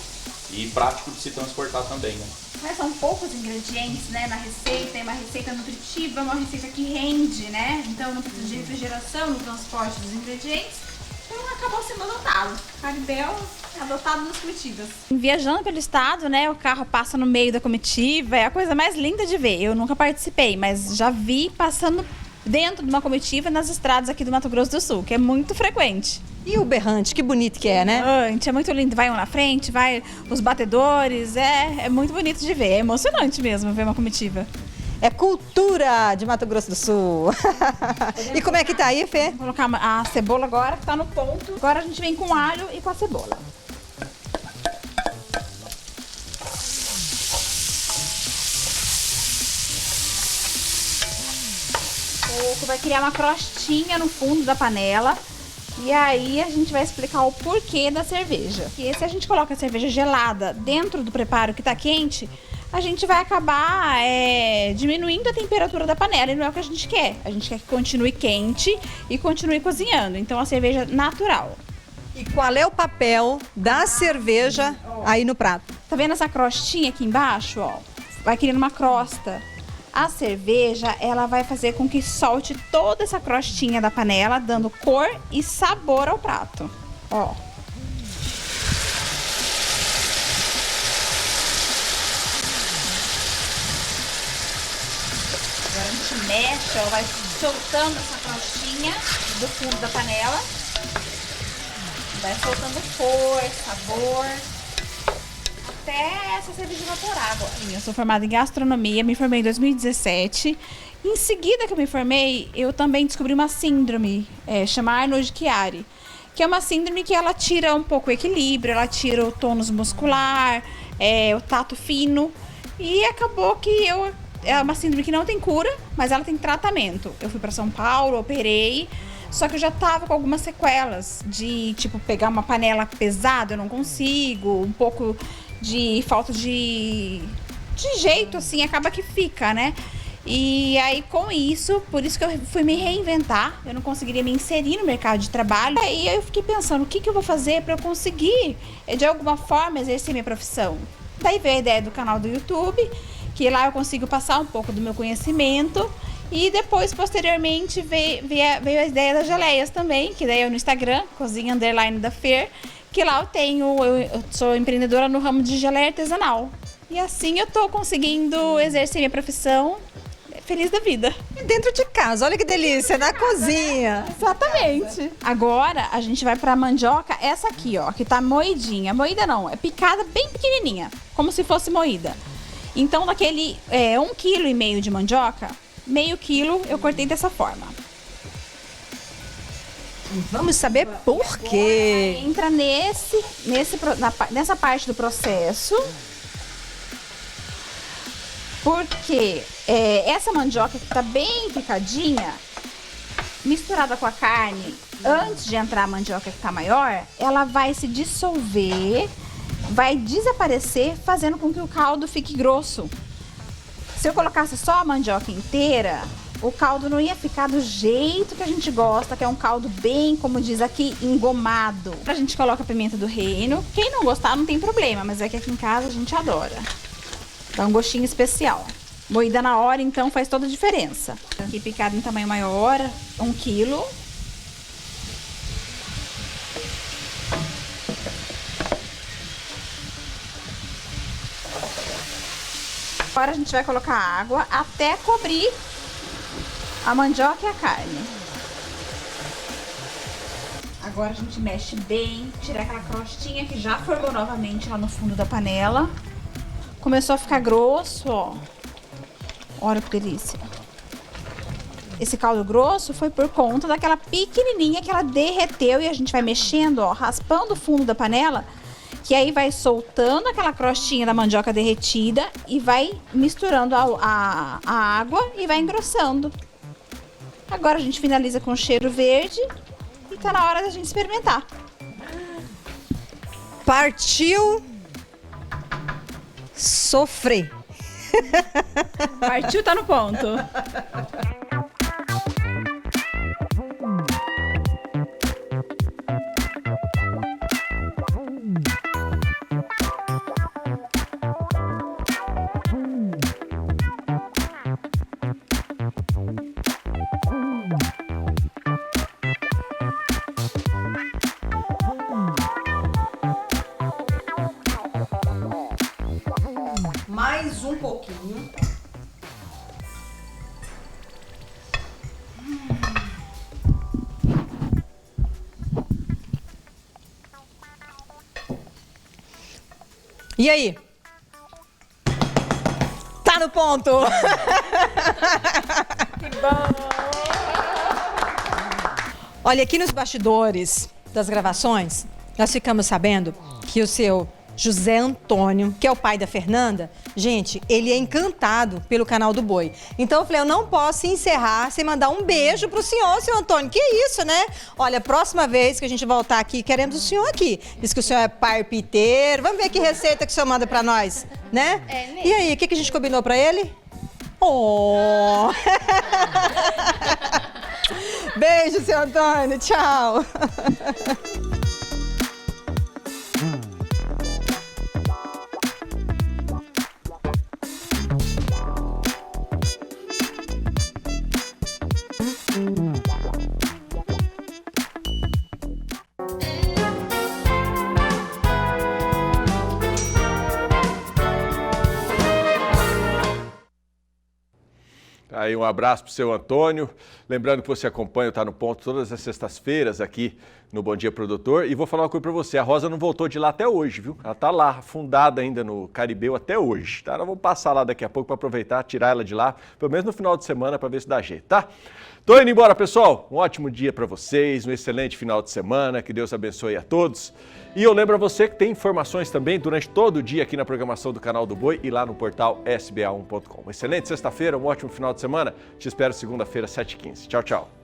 e prático de se transportar também, né? Mas são poucos ingredientes, né, na receita, é uma receita nutritiva, é uma receita que rende, né? Então não precisa de refrigeração no transporte dos ingredientes. Então acabou sendo adotado. Caribel adotado nas comitivas. Viajando pelo estado, né, o carro passa no meio da comitiva, é a coisa mais linda de ver. Eu nunca participei, mas já vi passando dentro de uma comitiva nas estradas aqui do Mato Grosso do Sul, que é muito frequente. E o berrante, que bonito que é, né? É muito lindo, vai um na frente, vai os batedores, é muito bonito de ver, é emocionante mesmo ver uma comitiva. É cultura de Mato Grosso do Sul. E como é que tá aí, Fê? Vou colocar a cebola agora, que tá no ponto. Agora a gente vem com o alho e com a cebola. Vai criar uma crostinha no fundo da panela. E aí a gente vai explicar o porquê da cerveja. E se a gente coloca a cerveja gelada dentro do preparo que está quente, a gente vai acabar diminuindo a temperatura da panela, e não é o que a gente quer. A gente quer que continue quente e continue cozinhando. Então a cerveja natural. E qual é o papel da cerveja aí no prato? Tá vendo essa crostinha aqui embaixo, ó? Vai criando uma crosta. A cerveja, ela vai fazer com que solte toda essa crostinha da panela, dando cor e sabor ao prato. Ó. Agora a gente mexe, ó, vai soltando essa crostinha do fundo da panela. Vai soltando cor, sabor, até essa cerveja evaporar agora. Eu sou formada em gastronomia, me formei em 2017. Em seguida que eu me formei, eu também descobri uma síndrome, chamada Arnold-Chiari, que é uma síndrome que ela tira um pouco o equilíbrio, ela tira o tônus muscular, o tato fino, e acabou que é uma síndrome que não tem cura, mas ela tem tratamento. Eu fui para São Paulo, operei, só que eu já tava com algumas sequelas de, tipo, pegar uma panela pesada, eu não consigo, um pouco de falta de jeito, assim, acaba que fica, né? E aí, com isso, por isso que eu fui me reinventar, eu não conseguiria me inserir no mercado de trabalho. Aí eu fiquei pensando, o que eu vou fazer para eu conseguir, de alguma forma, exercer minha profissão? Daí veio a ideia do canal do YouTube, que lá eu consigo passar um pouco do meu conhecimento. E depois, posteriormente, veio a ideia das geleias também, que daí é no Instagram, cozinha_da_fer, que lá eu sou empreendedora no ramo de geleia artesanal. E assim eu tô conseguindo exercer minha profissão, feliz da vida. E dentro de casa, olha que delícia, na cozinha. Exatamente. Agora a gente vai pra mandioca, essa aqui, ó, que tá moidinha. Moída não, é picada bem pequenininha, como se fosse moída. Então daquele 1,5 kg de mandioca, meio quilo eu cortei dessa forma. Vamos saber por quê. Entra nessa parte do processo. Porque essa mandioca que tá bem picadinha, misturada com a carne, antes de entrar a mandioca que tá maior, ela vai se dissolver, vai desaparecer, fazendo com que o caldo fique grosso. Se eu colocasse só a mandioca inteira, o caldo não ia ficar do jeito que a gente gosta, que é um caldo bem, como diz aqui, engomado. A gente coloca a pimenta do reino. Quem não gostar não tem problema, mas é que aqui em casa a gente adora. Dá um gostinho especial. Moída na hora, então, faz toda a diferença. Aqui picado em tamanho maior, 1 quilo. Agora a gente vai colocar água até cobrir a mandioca e a carne. Agora a gente mexe bem, tira aquela crostinha que já formou novamente lá no fundo da panela. Começou a ficar grosso, ó. Olha que delícia. Esse caldo grosso foi por conta daquela pequenininha que ela derreteu e a gente vai mexendo, ó, raspando o fundo da panela, que aí vai soltando aquela crostinha da mandioca derretida e vai misturando a água e vai engrossando. Agora a gente finaliza com cheiro verde e tá na hora da gente experimentar. Partiu sofrer. Partiu, tá no ponto. Mais um pouquinho. E aí? Tá no ponto. Que bom. Olha, aqui nos bastidores das gravações, nós ficamos sabendo que o seu José Antônio, que é o pai da Fernanda, gente, ele é encantado pelo canal do Boi. Então eu falei, eu não posso encerrar sem mandar um beijo pro senhor, seu Antônio. Que isso, né? Olha, próxima vez que a gente voltar aqui, queremos o senhor aqui. Diz que o senhor é parpiteiro. Vamos ver que receita que o senhor manda pra nós, né? É mesmo. E aí, o que a gente combinou pra ele? Oh! Beijo, seu Antônio. Tchau. Aí um abraço para o seu Antônio. Lembrando que você acompanha o Tá no Ponto todas as sextas-feiras aqui no Bom Dia Produtor. E vou falar uma coisa para você, a Rosa não voltou de lá até hoje, viu? Ela está lá, afundada ainda no Caribeu até hoje, tá? Nós vamos passar lá daqui a pouco para aproveitar, tirar ela de lá, pelo menos no final de semana, para ver se dá jeito, tá? Tô indo embora, pessoal. Um ótimo dia para vocês, um excelente final de semana, que Deus abençoe a todos. E eu lembro a você que tem informações também durante todo o dia aqui na programação do Canal do Boi e lá no portal sba1.com. Excelente sexta-feira, um ótimo final de semana. Te espero segunda-feira, 7h15. Tchau, tchau.